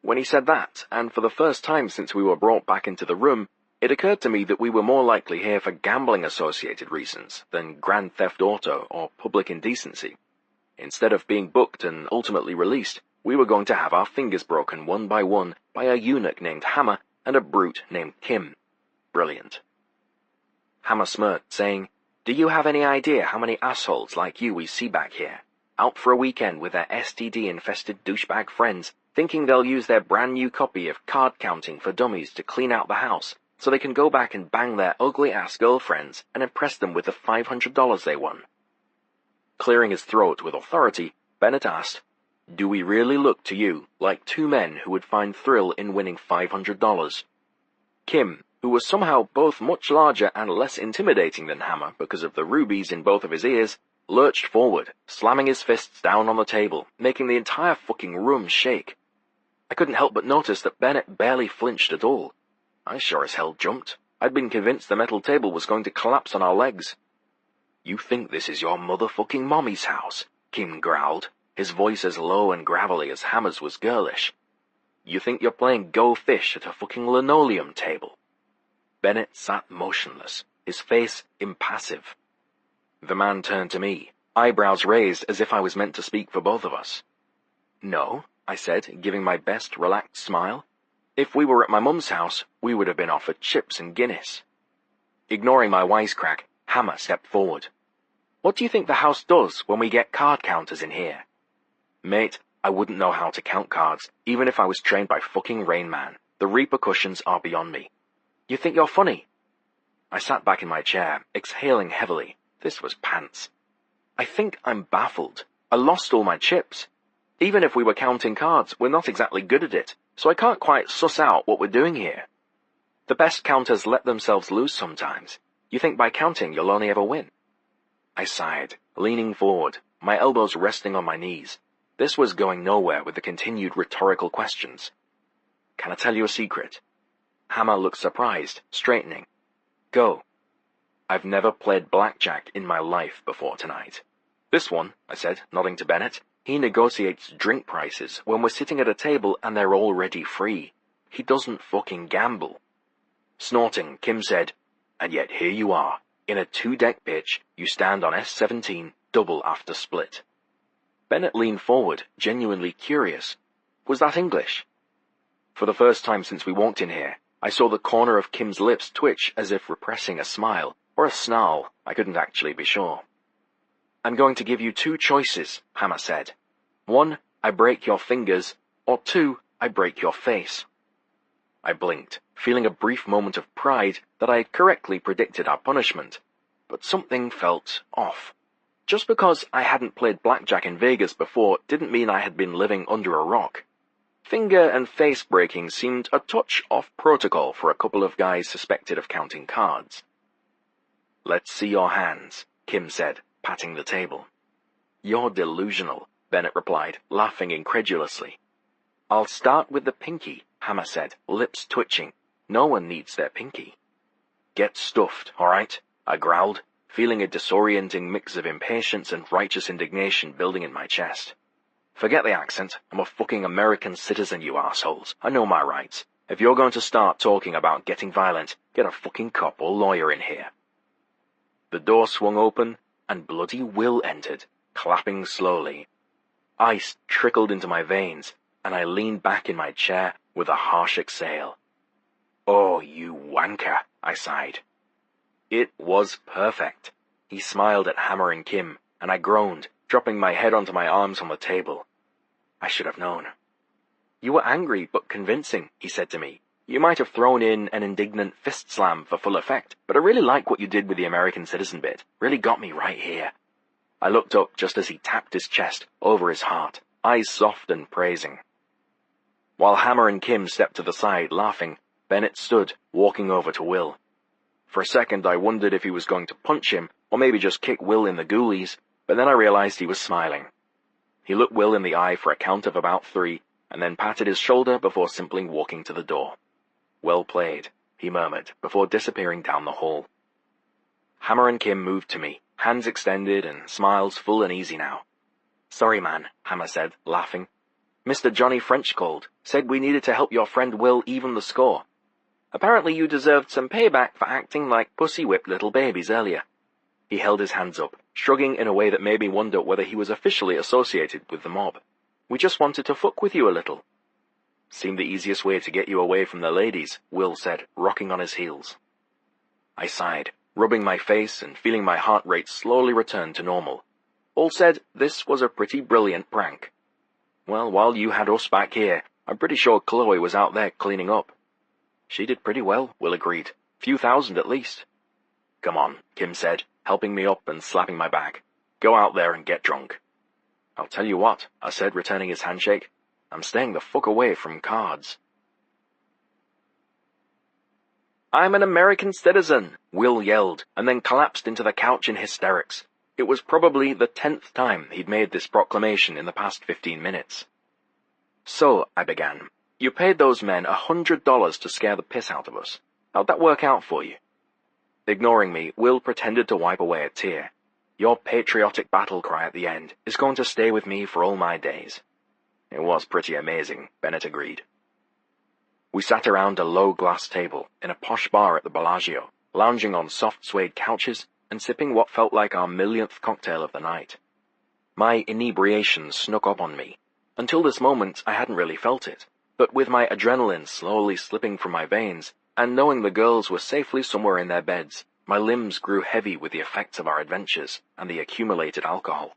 When he said that, and for the first time since we were brought back into the room, it occurred to me that we were more likely here for gambling-associated reasons than grand theft auto or public indecency. Instead of being booked and ultimately released, we were going to have our fingers broken one by one by a eunuch named Hammer and a brute named Kim. Brilliant. Hammer smirked, saying, "Do you have any idea how many assholes like you we see back here, out for a weekend with their STD-infested douchebag friends, thinking they'll use their brand-new copy of Card Counting for Dummies to clean out the house, so they can go back and bang their ugly-ass girlfriends and impress them with the $500 they won?" Clearing his throat with authority, Bennett asked, "Do we really look to you like two men who would find thrill in winning $500? Kim, who was somehow both much larger and less intimidating than Hammer because of the rubies in both of his ears, lurched forward, slamming his fists down on the table, making the entire fucking room shake. I couldn't help but notice that Bennett barely flinched at all. I sure as hell jumped. I'd been convinced the metal table was going to collapse on our legs. "You think this is your motherfucking mommy's house?" Kim growled, his voice as low and gravelly as Hammer's was girlish. "You think you're playing Go Fish at a fucking linoleum table?" Bennett sat motionless, his face impassive. The man turned to me, eyebrows raised as if I was meant to speak for both of us. "No," I said, giving my best relaxed smile. "If we were at my mum's house, we would have been offered chips and Guinness." Ignoring my wisecrack, Hammer stepped forward. "What do you think the house does when we get card counters in here?" "Mate, I wouldn't know how to count cards, even if I was trained by fucking Rain Man. The repercussions are beyond me." "You think you're funny?" I sat back in my chair, exhaling heavily. This was pants. "I think I'm baffled. I lost all my chips. Even if we were counting cards, we're not exactly good at it, so I can't quite suss out what we're doing here. The best counters let themselves lose sometimes. You think by counting you'll only ever win?" I sighed, leaning forward, my elbows resting on my knees. This was going nowhere with the continued rhetorical questions. "Can I tell you a secret?" Hammer looked surprised, straightening. "Go." "I've never played blackjack in my life before tonight." "This one," I said, nodding to Bennett, "he negotiates drink prices when we're sitting at a table and they're already free. He doesn't fucking gamble." Snorting, Kim said, "And yet here you are. In a 2-deck pitch, you stand on S17, double after split." Bennett leaned forward, genuinely curious. Was that English? For the first time since we walked in here, I saw the corner of Kim's lips twitch as if repressing a smile, or a snarl, I couldn't actually be sure. "I'm going to give you 2 choices," Hammer said. 1, I break your fingers, or 2, I break your face. I blinked, feeling a brief moment of pride that I had correctly predicted our punishment, but something felt off. Just because I hadn't played blackjack in Vegas before didn't mean I had been living under a rock. Finger and face breaking seemed a touch off protocol for a couple of guys suspected of counting cards. "Let's see your hands," Kim said, patting the table. "You're delusional," Bennett replied, laughing incredulously. "I'll start with the pinky," Hammer said, lips twitching. "No one needs their pinky." "Get stuffed, all right?" I growled, feeling a disorienting mix of impatience and righteous indignation building in my chest. "Forget the accent. I'm a fucking American citizen, you assholes. I know my rights. If you're going to start talking about getting violent, get a fucking cop or lawyer in here." The door swung open, and bloody Will entered, clapping slowly. Ice trickled into my veins, and I leaned back in my chair with a harsh exhale. "Oh, you wanker," I sighed. It was perfect. He smiled at Hammer and Kim, and I groaned, dropping my head onto my arms on the table. I should have known. "You were angry but convincing," he said to me. "You might have thrown in an indignant fist slam for full effect, but I really like what you did with the American citizen bit. Really got me right here." I looked up just as he tapped his chest over his heart, eyes soft and praising. While Hammer and Kim stepped to the side, laughing, Bennett stood, walking over to Will. For a second I wondered if he was going to punch him, or maybe just kick Will in the ghoulies, but then I realized he was smiling. He looked Will in the eye for a count of about 3, and then patted his shoulder before simply walking to the door. "Well played," he murmured, before disappearing down the hall. Hammer and Kim moved to me, hands extended and smiles full and easy now. "Sorry, man," Hammer said, laughing. "Mr. Johnny French called, said we needed to help your friend Will even the score. Apparently you deserved some payback for acting like pussy-whipped little babies earlier." He held his hands up, shrugging in a way that made me wonder whether he was officially associated with the mob. "We just wanted to fuck with you a little." "Seemed the easiest way to get you away from the ladies," Will said, rocking on his heels. I sighed, rubbing my face and feeling my heart rate slowly return to normal. All said, this was a pretty brilliant prank. Well, while you had us back here, I'm pretty sure Chloe was out there cleaning up. "She did pretty well," Will agreed. "Few thousand at least." "Come on," Kim said, helping me up and slapping my back. "Go out there and get drunk." "I'll tell you what," I said, returning his handshake. "I'm staying the fuck away from cards." "I'm an American citizen," Will yelled, and then collapsed into the couch in hysterics. It was probably the 10th time he'd made this proclamation in the past 15 minutes. "So," I began, "you paid those men $100 to scare the piss out of us. How'd that work out for you?" Ignoring me, Will pretended to wipe away a tear. "Your patriotic battle cry at the end is going to stay with me for all my days." "It was pretty amazing," Bennett agreed. We sat around a low glass table in a posh bar at the Bellagio, lounging on soft suede couches and sipping what felt like our millionth cocktail of the night. My inebriation snuck up on me. Until this moment, I hadn't really felt it, but with my adrenaline slowly slipping from my veins, and knowing the girls were safely somewhere in their beds, my limbs grew heavy with the effects of our adventures and the accumulated alcohol.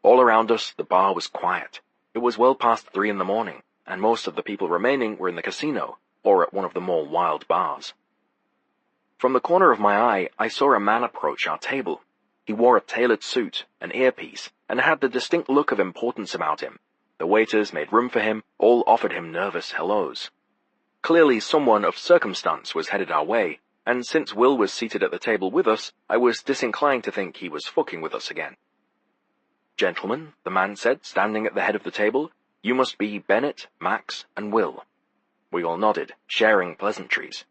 All around us, the bar was quiet. It was well past 3 in the morning, and most of the people remaining were in the casino, or at one of the more wild bars. From the corner of my eye, I saw a man approach our table. He wore a tailored suit, an earpiece, and had the distinct look of importance about him. The waiters made room for him, all offered him nervous hellos. Clearly someone of circumstance was headed our way, and since Will was seated at the table with us, I was disinclined to think he was fucking with us again. "Gentlemen," the man said, standing at the head of the table, "you must be Bennett, Max, and Will." We all nodded, sharing pleasantries.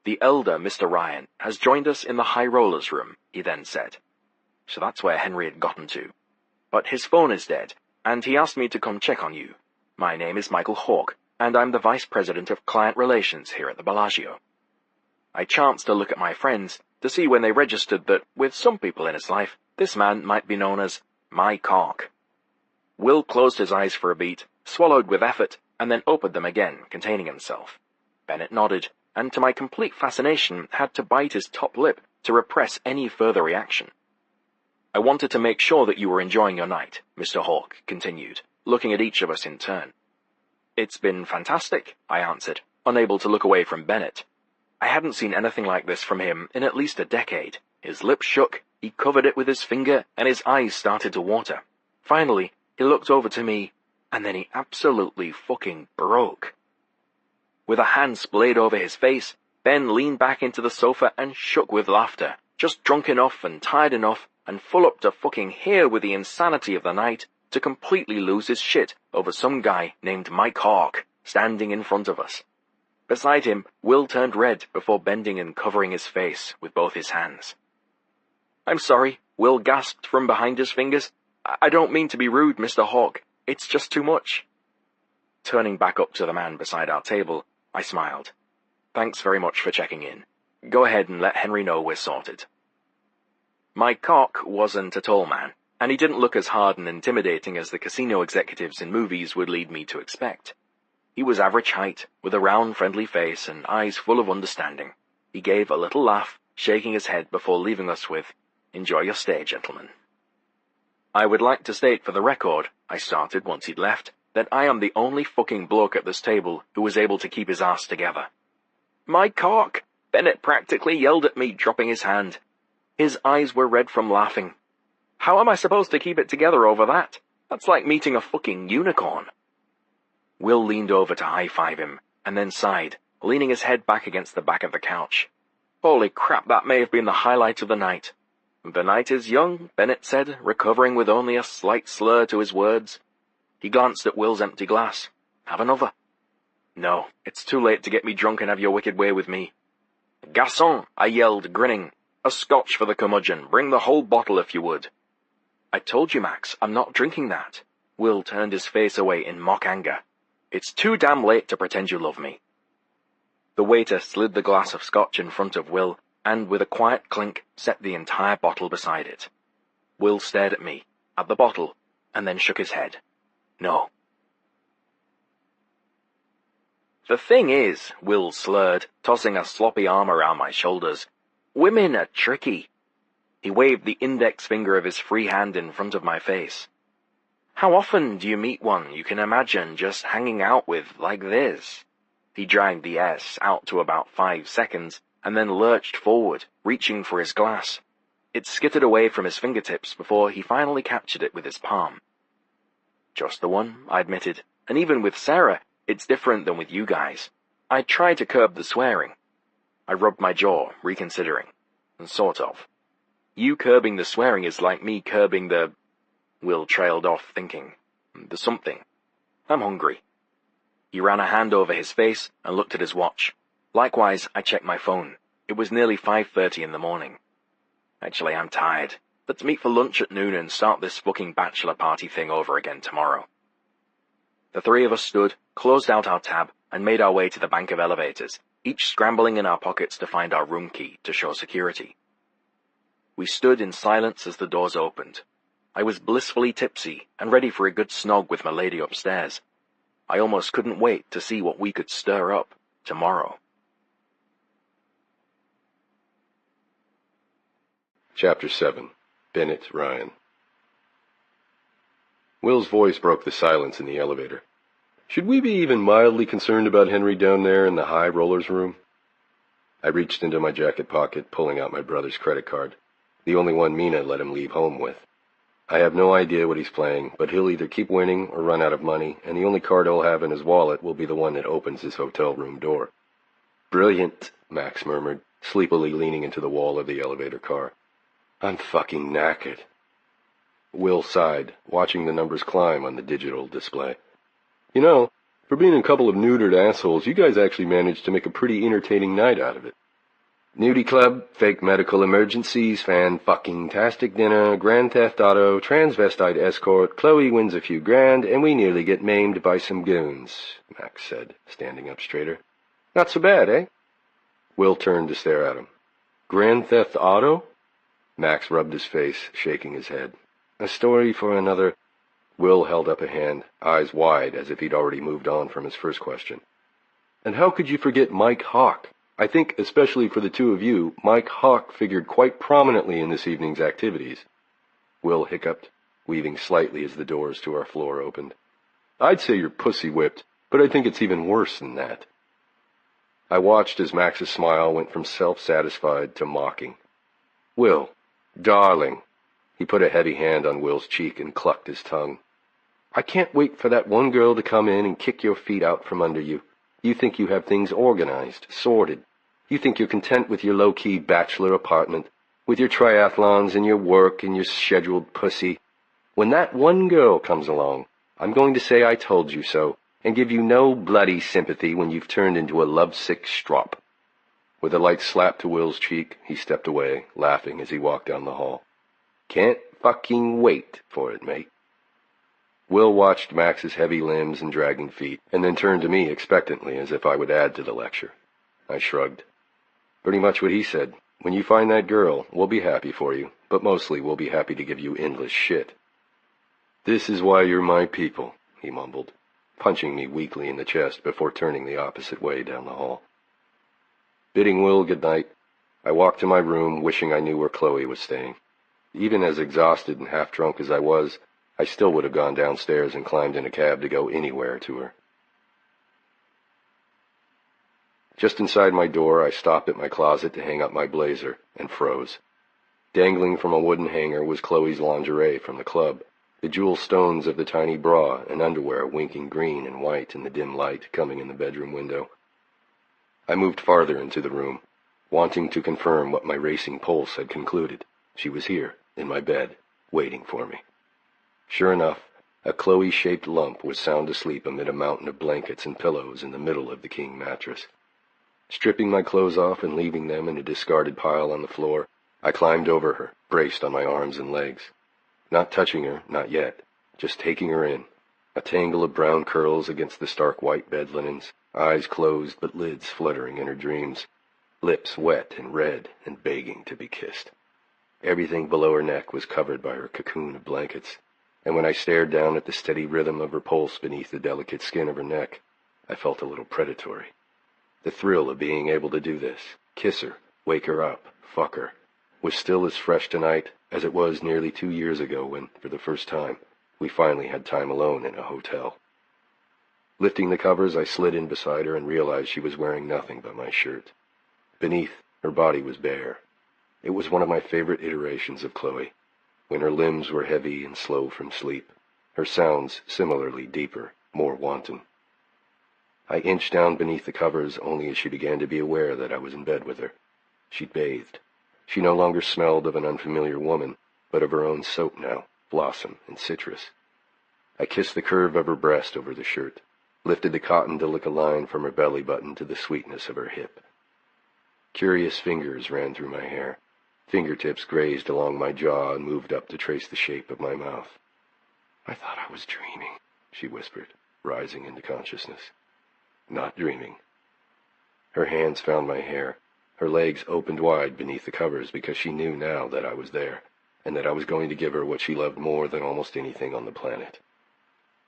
"The elder Mr. Ryan has joined us in the high rollers room," he then said. So that's where Henry had gotten to. "But his phone is dead, and he asked me to come check on you. My name is Michael Hawke, and I'm the Vice President of Client Relations here at the Bellagio." I chanced to look at my friends to see when they registered that, with some people in his life, this man might be known as my cock. Will closed his eyes for a beat, swallowed with effort, and then opened them again, containing himself. Bennett nodded, and to my complete fascination had to bite his top lip to repress any further reaction. "I wanted to make sure that you were enjoying your night," Mr. Hawke continued, looking at each of us in turn. "It's been fantastic," I answered, unable to look away from Bennett. I hadn't seen anything like this from him in at least a decade. His lips shook, he covered it with his finger, and his eyes started to water. Finally, he looked over to me, and then he absolutely fucking broke. With a hand splayed over his face, Ben leaned back into the sofa and shook with laughter, just drunk enough and tired enough and full up to fucking here with the insanity of the night to completely lose his shit over some guy named Mike Hawk standing in front of us. Beside him, Will turned red before bending and covering his face with both his hands. "I'm sorry," Will gasped from behind his fingers. "I don't mean to be rude, Mr. Hawk. It's just too much." Turning back up to the man beside our table, I smiled. "Thanks very much for checking in. Go ahead and let Henry know we're sorted." Mike Hawk wasn't a tall man, and he didn't look as hard and intimidating as the casino executives in movies would lead me to expect. He was average height, with a round, friendly face and eyes full of understanding. He gave a little laugh, shaking his head before leaving us with, "Enjoy your stay, gentlemen." "I would like to state for the record," I started once he'd left, "that I am the only fucking bloke at this table who was able to keep his ass together." "Mike Hawk!" Bennett practically yelled at me, dropping his hand. His eyes were red from laughing. "How am I supposed to keep it together over that? That's like meeting a fucking unicorn." Will leaned over to high-five him, and then sighed, leaning his head back against the back of the couch. "Holy crap, that may have been the highlight of the night." "The night is young," Bennett said, recovering with only a slight slur to his words. He glanced at Will's empty glass. "Have another?" "No, it's too late to get me drunk and have your wicked way with me." "Garçon," I yelled, grinning. "A scotch for the curmudgeon. Bring the whole bottle if you would." "I told you, Max, I'm not drinking that." Will turned his face away in mock anger. "It's too damn late to pretend you love me." The waiter slid the glass of scotch in front of Will, and with a quiet clink, set the entire bottle beside it. Will stared at me, at the bottle, and then shook his head. "No." "The thing is," Will slurred, tossing a sloppy arm around my shoulders, "women are tricky." He waved the index finger of his free hand in front of my face. "How often do you meet one you can imagine just hanging out with like this?" He dragged the S out to about 5 seconds, and then lurched forward, reaching for his glass. It skittered away from his fingertips before he finally captured it with his palm. "Just the one," I admitted, "and even with Sarah, it's different than with you guys. I try to curb the swearing." I rubbed my jaw, reconsidering. "Sort of. You curbing the swearing is like me curbing the—" Will trailed off, thinking. "The something. I'm hungry." He ran a hand over his face and looked at his watch. Likewise, I checked my phone. It was nearly 5:30 in the morning. "Actually, I'm tired. Let's meet for lunch at noon and start this fucking bachelor party thing over again tomorrow." The three of us stood, closed out our tab, and made our way to the bank of elevators, each scrambling in our pockets to find our room key to show security. We stood in silence as the doors opened. I was blissfully tipsy and ready for a good snog with my lady upstairs. I almost couldn't wait to see what we could stir up tomorrow. Chapter 7. Bennett Ryan. Will's voice broke the silence in the elevator. "Should we be even mildly concerned about Henry down there in the high rollers room?" I reached into my jacket pocket, pulling out my brother's credit card, the only one Mina let him leave home with. I have no idea what he's playing, but he'll either keep winning or run out of money, and the only card he'll have in his wallet will be the one that opens his hotel room door. "Brilliant," Max murmured, sleepily leaning into the wall of the elevator car. "I'm fucking knackered." Will sighed, watching the numbers climb on the digital display. "You know, for being a couple of neutered assholes, you guys actually managed to make a pretty entertaining night out of it. Nudie club, fake medical emergencies, fan-fucking-tastic dinner, Grand Theft Auto, transvestite escort, Chloe wins a few grand, and we nearly get maimed by some goons," Max said, standing up straighter. "Not so bad, eh?" Will turned to stare at him. "Grand Theft Auto?" Max rubbed his face, shaking his head. "A story for another—" Will held up a hand, eyes wide as if he'd already moved on from his first question. "And how could you forget Mike Hawk? I think, especially for the two of you, Mike Hawk figured quite prominently in this evening's activities." Will hiccuped, weaving slightly as the doors to our floor opened. "I'd say you're pussy-whipped, but I think it's even worse than that." I watched as Max's smile went from self-satisfied to mocking. "Will, darling." He put a heavy hand on Will's cheek and clucked his tongue. I can't wait for that one girl to come in and kick your feet out from under you. You think you have things organized, sorted. You think you're content with your low-key bachelor apartment, with your triathlons and your work and your scheduled pussy. When that one girl comes along, I'm going to say I told you so, and give you no bloody sympathy when you've turned into a lovesick strop. With a light slap to Will's cheek, he stepped away, laughing as he walked down the hall. Can't fucking wait for it, mate. Will watched Max's heavy limbs and dragging feet, and then turned to me expectantly as if I would add to the lecture. I shrugged. Pretty much what he said. When you find that girl, we'll be happy for you, but mostly we'll be happy to give you endless shit. This is why you're my people, he mumbled, punching me weakly in the chest before turning the opposite way down the hall. Bidding Will good night, I walked to my room, wishing I knew where Chloe was staying. Even as exhausted and half-drunk as I was, I still would have gone downstairs and climbed in a cab to go anywhere to her. Just inside my door, I stopped at my closet to hang up my blazer, and froze. Dangling from a wooden hanger was Chloe's lingerie from the club, the jewel stones of the tiny bra and underwear winking green and white in the dim light coming in the bedroom window. I moved farther into the room, wanting to confirm what my racing pulse had concluded. She was here, in my bed, waiting for me. Sure enough, a Chloe-shaped lump was sound asleep amid a mountain of blankets and pillows in the middle of the king mattress. Stripping my clothes off and leaving them in a discarded pile on the floor, I climbed over her, braced on my arms and legs. Not touching her, not yet, just taking her in. A tangle of brown curls against the stark white bed linens, eyes closed but lids fluttering in her dreams, lips wet and red and begging to be kissed. Everything below her neck was covered by her cocoon of blankets, and when I stared down at the steady rhythm of her pulse beneath the delicate skin of her neck, I felt a little predatory. The thrill of being able to do this, kiss her, wake her up, fuck her, was still as fresh tonight as it was nearly 2 years ago when, for the first time, we finally had time alone in a hotel. Lifting the covers, I slid in beside her and realized she was wearing nothing but my shirt. Beneath, her body was bare. It was one of my favorite iterations of Chloe, when her limbs were heavy and slow from sleep, her sounds similarly deeper, more wanton. I inched down beneath the covers only as she began to be aware that I was in bed with her. She'd bathed. She no longer smelled of an unfamiliar woman, but of her own soap now, blossom and citrus. I kissed the curve of her breast over the shirt, lifted the cotton to lick a line from her belly button to the sweetness of her hip. Curious fingers ran through my hair. Fingertips grazed along my jaw and moved up to trace the shape of my mouth. I thought I was dreaming, she whispered, rising into consciousness. Not dreaming. Her hands found my hair. Her legs opened wide beneath the covers because she knew now that I was there, and that I was going to give her what she loved more than almost anything on the planet.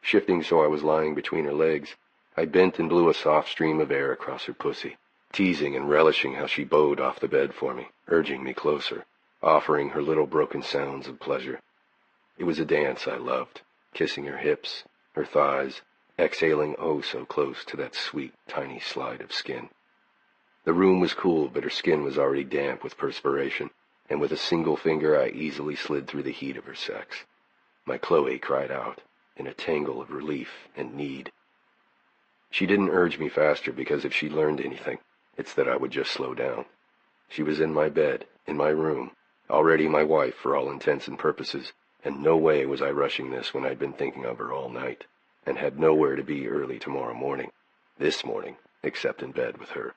Shifting so I was lying between her legs, I bent and blew a soft stream of air across her pussy, teasing and relishing how she bowed off the bed for me, urging me closer, offering her little broken sounds of pleasure. It was a dance I loved, kissing her hips, her thighs, exhaling oh so close to that sweet, tiny slide of skin. The room was cool, but her skin was already damp with perspiration, and with a single finger I easily slid through the heat of her sex. My Chloe cried out, in a tangle of relief and need. She didn't urge me faster because if she learned anything, it's that I would just slow down. She was in my bed, in my room, already my wife for all intents and purposes, and no way was I rushing this when I'd been thinking of her all night, and had nowhere to be early tomorrow morning, this morning, except in bed with her.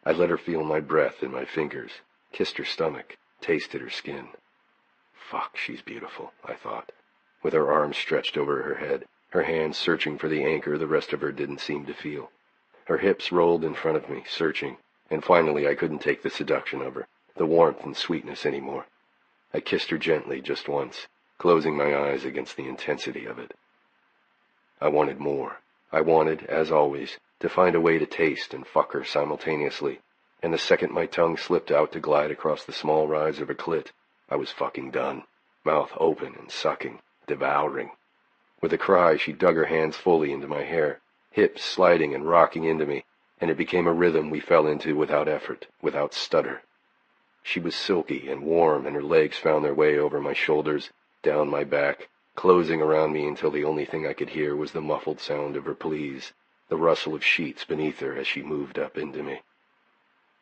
I let her feel my breath in my fingers, kissed her stomach, tasted her skin. Fuck, she's beautiful, I thought, with her arms stretched over her head, her hands searching for the anchor the rest of her didn't seem to feel. Her hips rolled in front of me, searching, and finally I couldn't take the seduction of her, the warmth and sweetness anymore. I kissed her gently just once, closing my eyes against the intensity of it. I wanted more. I wanted, as always, to find a way to taste and fuck her simultaneously, and the second my tongue slipped out to glide across the small rise of her clit, I was fucking done, mouth open and sucking, devouring. With a cry, she dug her hands fully into my hair, hips sliding and rocking into me, and it became a rhythm we fell into without effort, without stutter. She was silky and warm, and her legs found their way over my shoulders, down my back, closing around me until the only thing I could hear was the muffled sound of her pleas, the rustle of sheets beneath her as she moved up into me.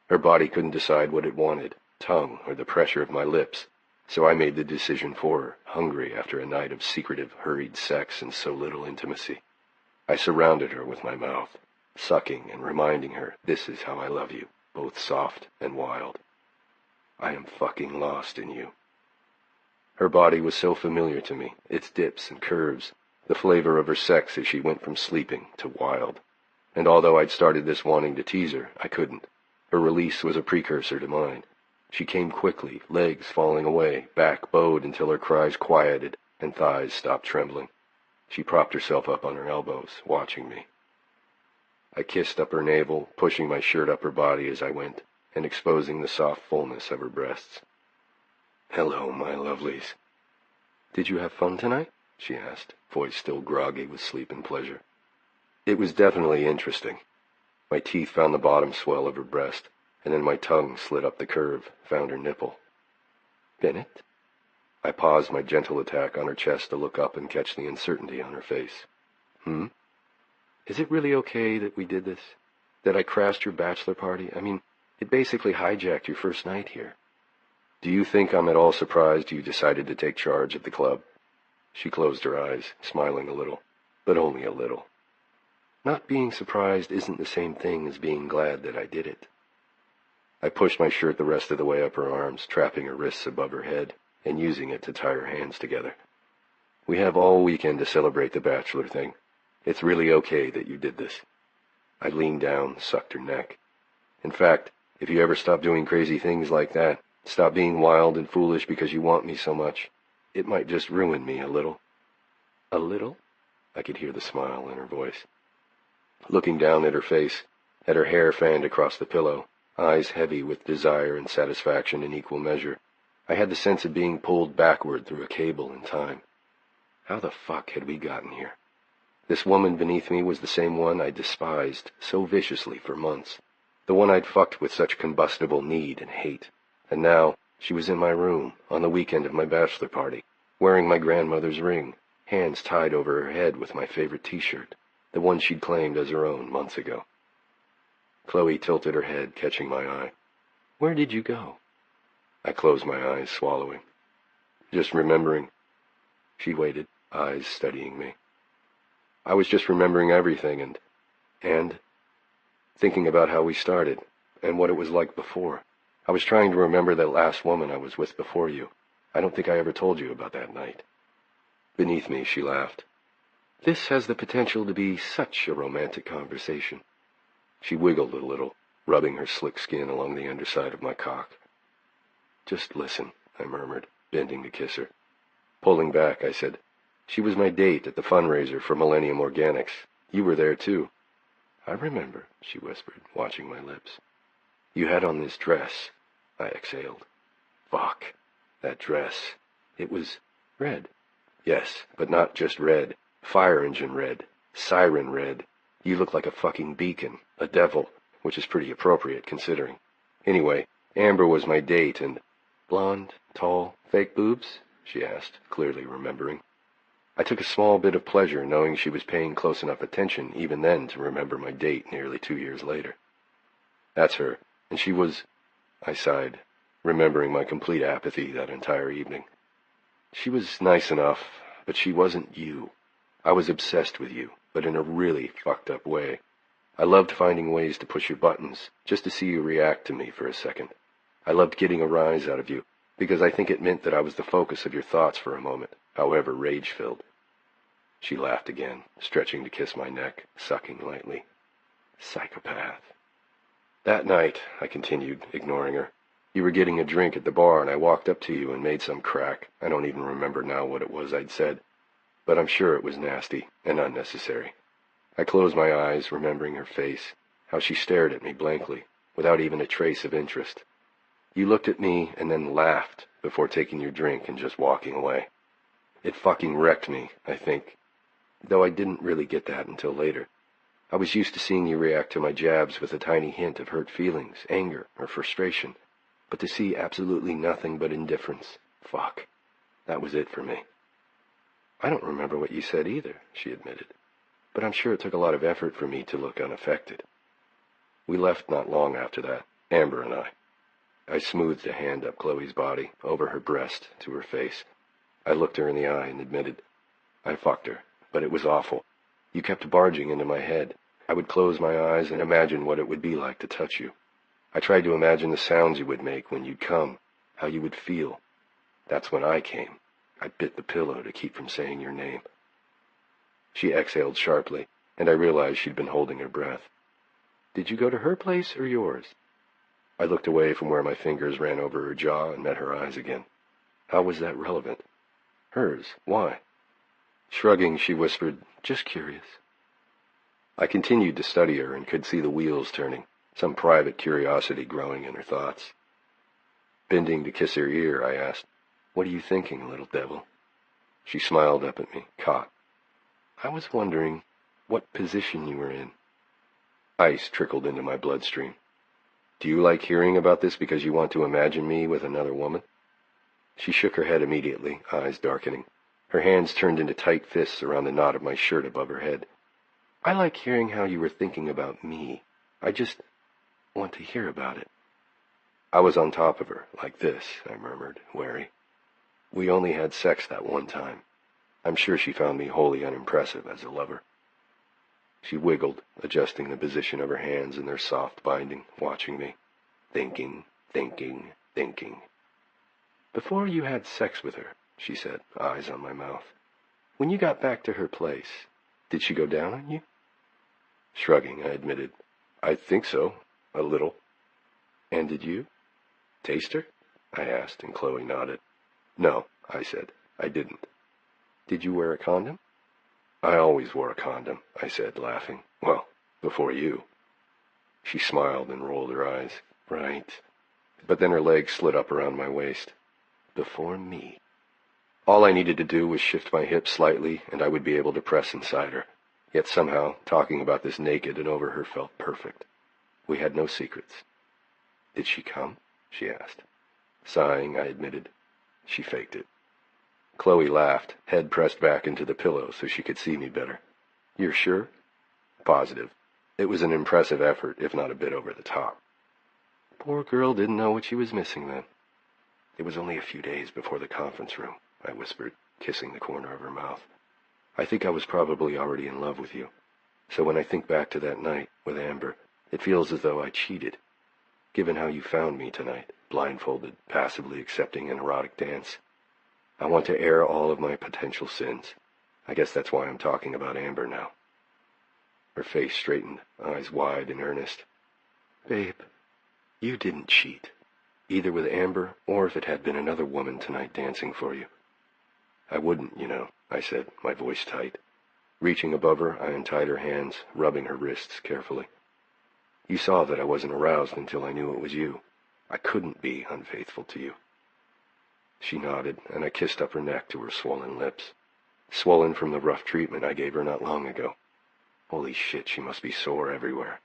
Her body couldn't decide what it wanted, tongue or the pressure of my lips, so I made the decision for her, hungry after a night of secretive, hurried sex and so little intimacy. I surrounded her with my mouth, sucking and reminding her, this is how I love you, both soft and wild. I am fucking lost in you. Her body was so familiar to me, its dips and curves, the flavor of her sex as she went from sleeping to wild. And although I'd started this wanting to tease her, I couldn't. Her release was a precursor to mine. She came quickly, legs falling away, back bowed until her cries quieted and thighs stopped trembling. She propped herself up on her elbows, watching me. I kissed up her navel, pushing my shirt up her body as I went, and exposing the soft fullness of her breasts. "Hello, my lovelies." "Did you have fun tonight?" she asked, voice still groggy with sleep and pleasure. It was definitely interesting. My teeth found the bottom swell of her breast, and then my tongue slid up the curve, found her nipple. "Bennett?" I paused my gentle attack on her chest to look up and catch the uncertainty on her face. Is it really okay that we did this? That I crashed your bachelor party? I mean, it basically hijacked your first night here. Do you think I'm at all surprised you decided to take charge at the club?" She closed her eyes, smiling a little, but only a little. Not being surprised isn't the same thing as being glad that I did it. I pushed my shirt the rest of the way up her arms, trapping her wrists above her head, and using it to tie her hands together. "We have all weekend to celebrate the bachelor thing. It's really okay that you did this." I leaned down, sucked her neck. "In fact, if you ever stop doing crazy things like that, stop being wild and foolish because you want me so much, it might just ruin me a little." "A little?" I could hear the smile in her voice. Looking down at her face, at her hair fanned across the pillow, eyes heavy with desire and satisfaction in equal measure, I had the sense of being pulled backward through a cable in time. How the fuck had we gotten here? This woman beneath me was the same one I despised so viciously for months, the one I'd fucked with such combustible need and hate. And now she was in my room on the weekend of my bachelor party, wearing my grandmother's ring, hands tied over her head with my favorite T-shirt, the one she'd claimed as her own months ago. Chloe tilted her head, catching my eye. "Where did you go?" I closed my eyes, swallowing. "Just remembering." She waited, eyes studying me. "I was just remembering everything and thinking about how we started and what it was like before. I was trying to remember that last woman I was with before you. I don't think I ever told you about that night." Beneath me, she laughed. "This has the potential to be such a romantic conversation." She wiggled a little, rubbing her slick skin along the underside of my cock. "Just listen," I murmured, bending to kiss her. Pulling back, I said, "She was my date at the fundraiser for Millennium Organics. You were there, too." "I remember," she whispered, watching my lips. "You had on this dress," I exhaled. Fuck. That dress. It was red. Yes, but not just red. Fire engine red. Siren red. You look like a fucking beacon. A devil. Which is pretty appropriate, considering. Anyway, Amber was my date, and... "Blonde, tall, fake boobs?" she asked, clearly remembering. I took a small bit of pleasure knowing she was paying close enough attention even then to remember my date nearly 2 years later. "That's her, and she was..." I sighed, remembering my complete apathy that entire evening. "She was nice enough, but she wasn't you. I was obsessed with you, but in a really fucked up way. I loved finding ways to push your buttons, just to see you react to me for a second. I loved getting a rise out of you, because I think it meant that I was the focus of your thoughts for a moment, however rage-filled." She laughed again, stretching to kiss my neck, sucking lightly. "Psychopath." "That night," I continued, ignoring her, "you were getting a drink at the bar, and I walked up to you and made some crack. I don't even remember now what it was I'd said, but I'm sure it was nasty and unnecessary." I closed my eyes, remembering her face, how she stared at me blankly, without even a trace of interest. You looked at me and then laughed before taking your drink and just walking away. It fucking wrecked me, I think, though I didn't really get that until later. I was used to seeing you react to my jabs with a tiny hint of hurt feelings, anger, or frustration, but to see absolutely nothing but indifference, fuck, that was it for me. I don't remember what you said either, she admitted, but I'm sure it took a lot of effort for me to look unaffected. We left not long after that, Amber and I. I smoothed a hand up Chloe's body, over her breast, to her face. I looked her in the eye and admitted, I fucked her, but it was awful. You kept barging into my head. I would close my eyes and imagine what it would be like to touch you. I tried to imagine the sounds you would make when you'd come, how you would feel. That's when I came. I bit the pillow to keep from saying your name. She exhaled sharply, and I realized she'd been holding her breath. Did you go to her place or yours? I looked away from where my fingers ran over her jaw and met her eyes again. How was that relevant? Hers. Why? Shrugging, she whispered, just curious. I continued to study her and could see the wheels turning, some private curiosity growing in her thoughts. Bending to kiss her ear, I asked, what are you thinking, little devil? She smiled up at me, caught. I was wondering what position you were in. Ice trickled into my bloodstream. Do you like hearing about this because you want to imagine me with another woman? She shook her head immediately, eyes darkening. Her hands turned into tight fists around the knot of my shirt above her head. I like hearing how you were thinking about me. I just want to hear about it. I was on top of her, like this, I murmured, wary. We only had sex that one time. I'm sure she found me wholly unimpressive as a lover. She wiggled, adjusting the position of her hands in their soft binding, watching me. Thinking. Before you had sex with her, she said, eyes on my mouth. When you got back to her place, did she go down on you? Shrugging, I admitted, I think so, a little. And did you? Taste her? I asked, and Chloe nodded. No, I said, I didn't. Did you wear a condom? I always wore a condom, I said, laughing. Well, before you. She smiled and rolled her eyes. Right. But then her legs slid up around my waist. Before me. All I needed to do was shift my hips slightly, and I would be able to press inside her. Yet somehow, talking about this naked and over her felt perfect. We had no secrets. Did she come? She asked. Sighing, I admitted. She faked it. Chloe laughed, head pressed back into the pillow so she could see me better. You're sure? Positive. It was an impressive effort, if not a bit over the top. Poor girl didn't know what she was missing then. It was only a few days before the conference room, I whispered, kissing the corner of her mouth. I think I was probably already in love with you. So when I think back to that night with Amber, it feels as though I cheated. Given how you found me tonight, blindfolded, passively accepting an erotic dance, I want to air all of my potential sins. I guess that's why I'm talking about Amber now. Her face straightened, eyes wide and earnest. Babe, you didn't cheat, either with Amber or if it had been another woman tonight dancing for you. I wouldn't, you know, I said, my voice tight. Reaching above her, I untied her hands, rubbing her wrists carefully. You saw that I wasn't aroused until I knew it was you. I couldn't be unfaithful to you. She nodded, and I kissed up her neck to her swollen lips. Swollen from the rough treatment I gave her not long ago. Holy shit, she must be sore everywhere.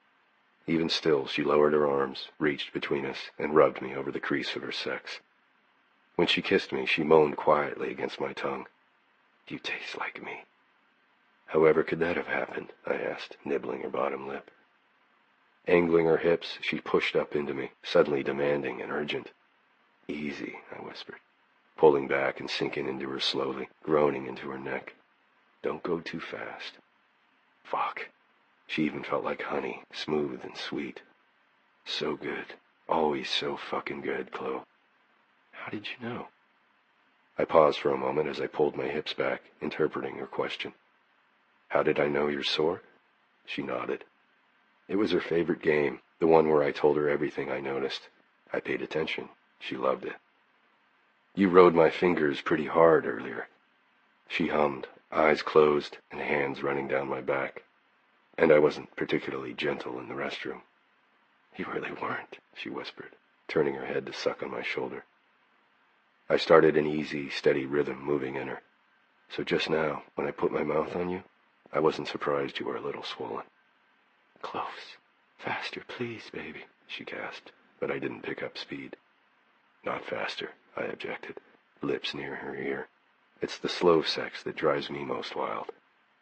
Even still, she lowered her arms, reached between us, and rubbed me over the crease of her sex. When she kissed me, she moaned quietly against my tongue. You taste like me. However could that have happened? I asked, nibbling her bottom lip. Angling her hips, she pushed up into me, suddenly demanding and urgent. Easy, I whispered, pulling back and sinking into her slowly, groaning into her neck. Don't go too fast. Fuck. She even felt like honey, smooth and sweet. So good. Always so fucking good, Chloe. How did you know? I paused for a moment as I pulled my hips back, interpreting her question. How did I know you're sore? She nodded. It was her favorite game, the one where I told her everything I noticed. I paid attention. She loved it. You rode my fingers pretty hard earlier. She hummed, eyes closed and hands running down my back. And I wasn't particularly gentle in the restroom. You really weren't, she whispered, turning her head to suck on my shoulder. I started an easy, steady rhythm moving in her. So just now, when I put my mouth on you, I wasn't surprised you were a little swollen. Close. Faster, please, baby, she gasped, but I didn't pick up speed. Not faster, I objected, lips near her ear. It's the slow sex that drives me most wild.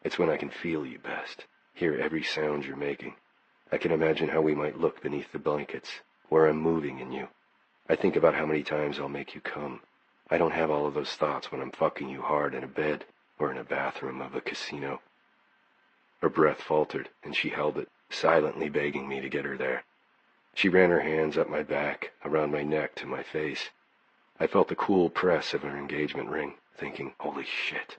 It's when I can feel you best, hear every sound you're making. I can imagine how we might look beneath the blankets, where I'm moving in you. I think about how many times I'll make you come. I don't have all of those thoughts when I'm fucking you hard in a bed or in a bathroom of a casino. Her breath faltered, and she held it, silently begging me to get her there. She ran her hands up my back, around my neck to my face. I felt the cool press of her engagement ring, thinking, holy shit,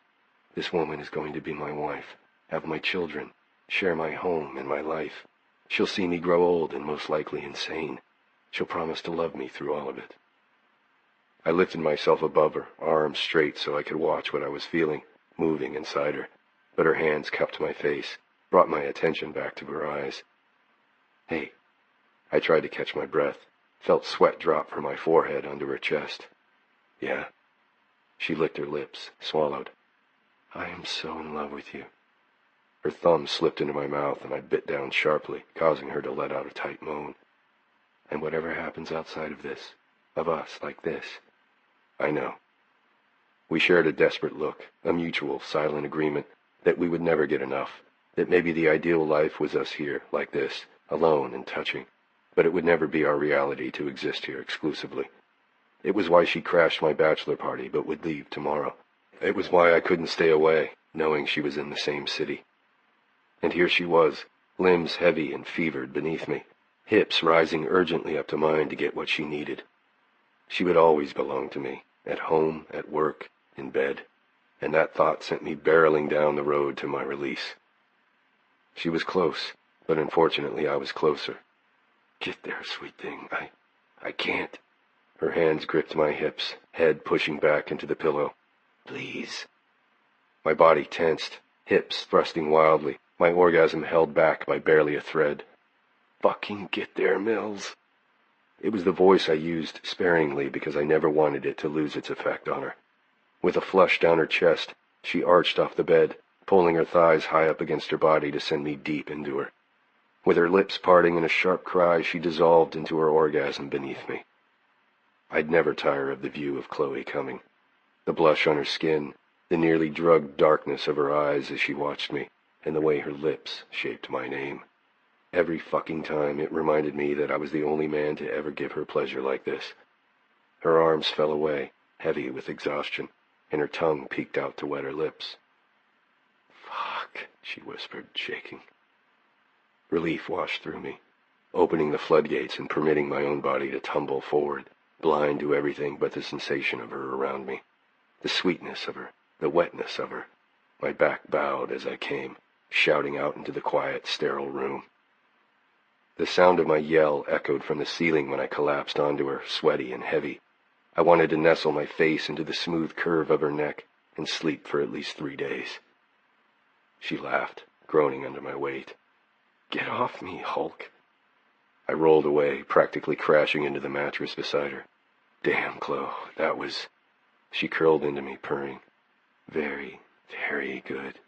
this woman is going to be my wife, have my children, share my home and my life. She'll see me grow old and most likely insane. She'll promise to love me through all of it. I lifted myself above her, arms straight so I could watch what I was feeling, moving inside her. But her hands cupped my face, brought my attention back to her eyes. Hey. I tried to catch my breath, felt sweat drop from my forehead onto her chest. Yeah? She licked her lips, swallowed. I am so in love with you. Her thumb slipped into my mouth and I bit down sharply, causing her to let out a tight moan. And whatever happens outside of this, of us like this, I know. We shared a desperate look, a mutual, silent agreement that we would never get enough, that maybe the ideal life was us here, like this, alone and touching, but it would never be our reality to exist here exclusively. It was why she crashed my bachelor party but would leave tomorrow. It was why I couldn't stay away, knowing she was in the same city. And here she was, limbs heavy and fevered beneath me, hips rising urgently up to mine to get what she needed. She would always belong to me, at home, at work, in bed, and that thought sent me barreling down the road to my release. She was close, but unfortunately I was closer. Get there, sweet thing. I can't. Her hands gripped my hips, head pushing back into the pillow. Please. My body tensed, hips thrusting wildly, my orgasm held back by barely a thread. Fucking get there, Mills. It was the voice I used sparingly because I never wanted it to lose its effect on her. With a flush down her chest, she arched off the bed, pulling her thighs high up against her body to send me deep into her. With her lips parting in a sharp cry, she dissolved into her orgasm beneath me. I'd never tire of the view of Chloe coming. The blush on her skin, the nearly drugged darkness of her eyes as she watched me, and the way her lips shaped my name. Every fucking time it reminded me that I was the only man to ever give her pleasure like this. Her arms fell away, heavy with exhaustion, and her tongue peeked out to wet her lips. Fuck, she whispered, shaking. Relief washed through me, opening the floodgates and permitting my own body to tumble forward, blind to everything but the sensation of her around me, the sweetness of her, the wetness of her. My back bowed as I came, shouting out into the quiet, sterile room. The sound of my yell echoed from the ceiling when I collapsed onto her, sweaty and heavy. I wanted to nestle my face into the smooth curve of her neck and sleep for at least 3 days. She laughed, groaning under my weight. Get off me, Hulk. I rolled away, practically crashing into the mattress beside her. Damn, Chloe, that was... She curled into me, purring. Very, very good.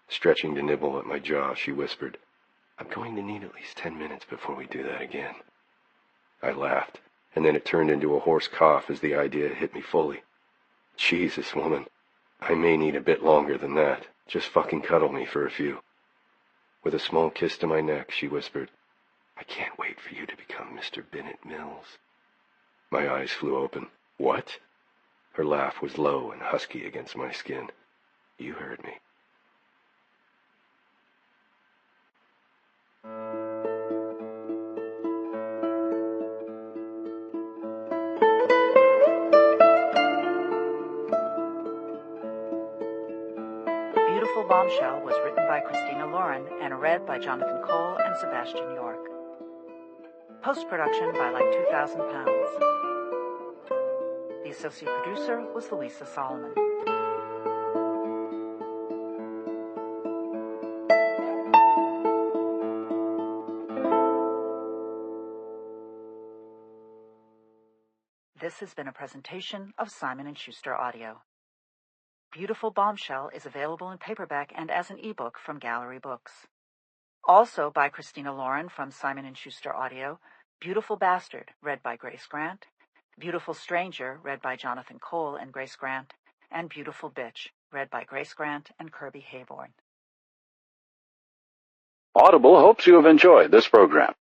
Stretching to nibble at my jaw, she whispered, I'm going to need at least 10 minutes before we do that again. I laughed, and then it turned into a hoarse cough as the idea hit me fully. Jesus, woman, I may need a bit longer than that. Just fucking cuddle me for a few. With a small kiss to my neck, she whispered, I can't wait for you to become Mr. Bennett Mills. My eyes flew open. What? Her laugh was low and husky against my skin. You heard me. Beautiful Bombshell was written by Christina Lauren and read by Jonathan Cole and Sebastian York. Post-production by like 2,000 pounds. The associate producer was Louisa Solomon. This has been a presentation of Simon & Schuster Audio. Beautiful Bombshell is available in paperback and as an ebook from Gallery Books. Also by Christina Lauren from Simon & Schuster Audio, Beautiful Bastard, read by Grace Grant, Beautiful Stranger, read by Jonathan Cole and Grace Grant, and Beautiful Bitch, read by Grace Grant and Kirby Hayborn. Audible hopes you have enjoyed this program.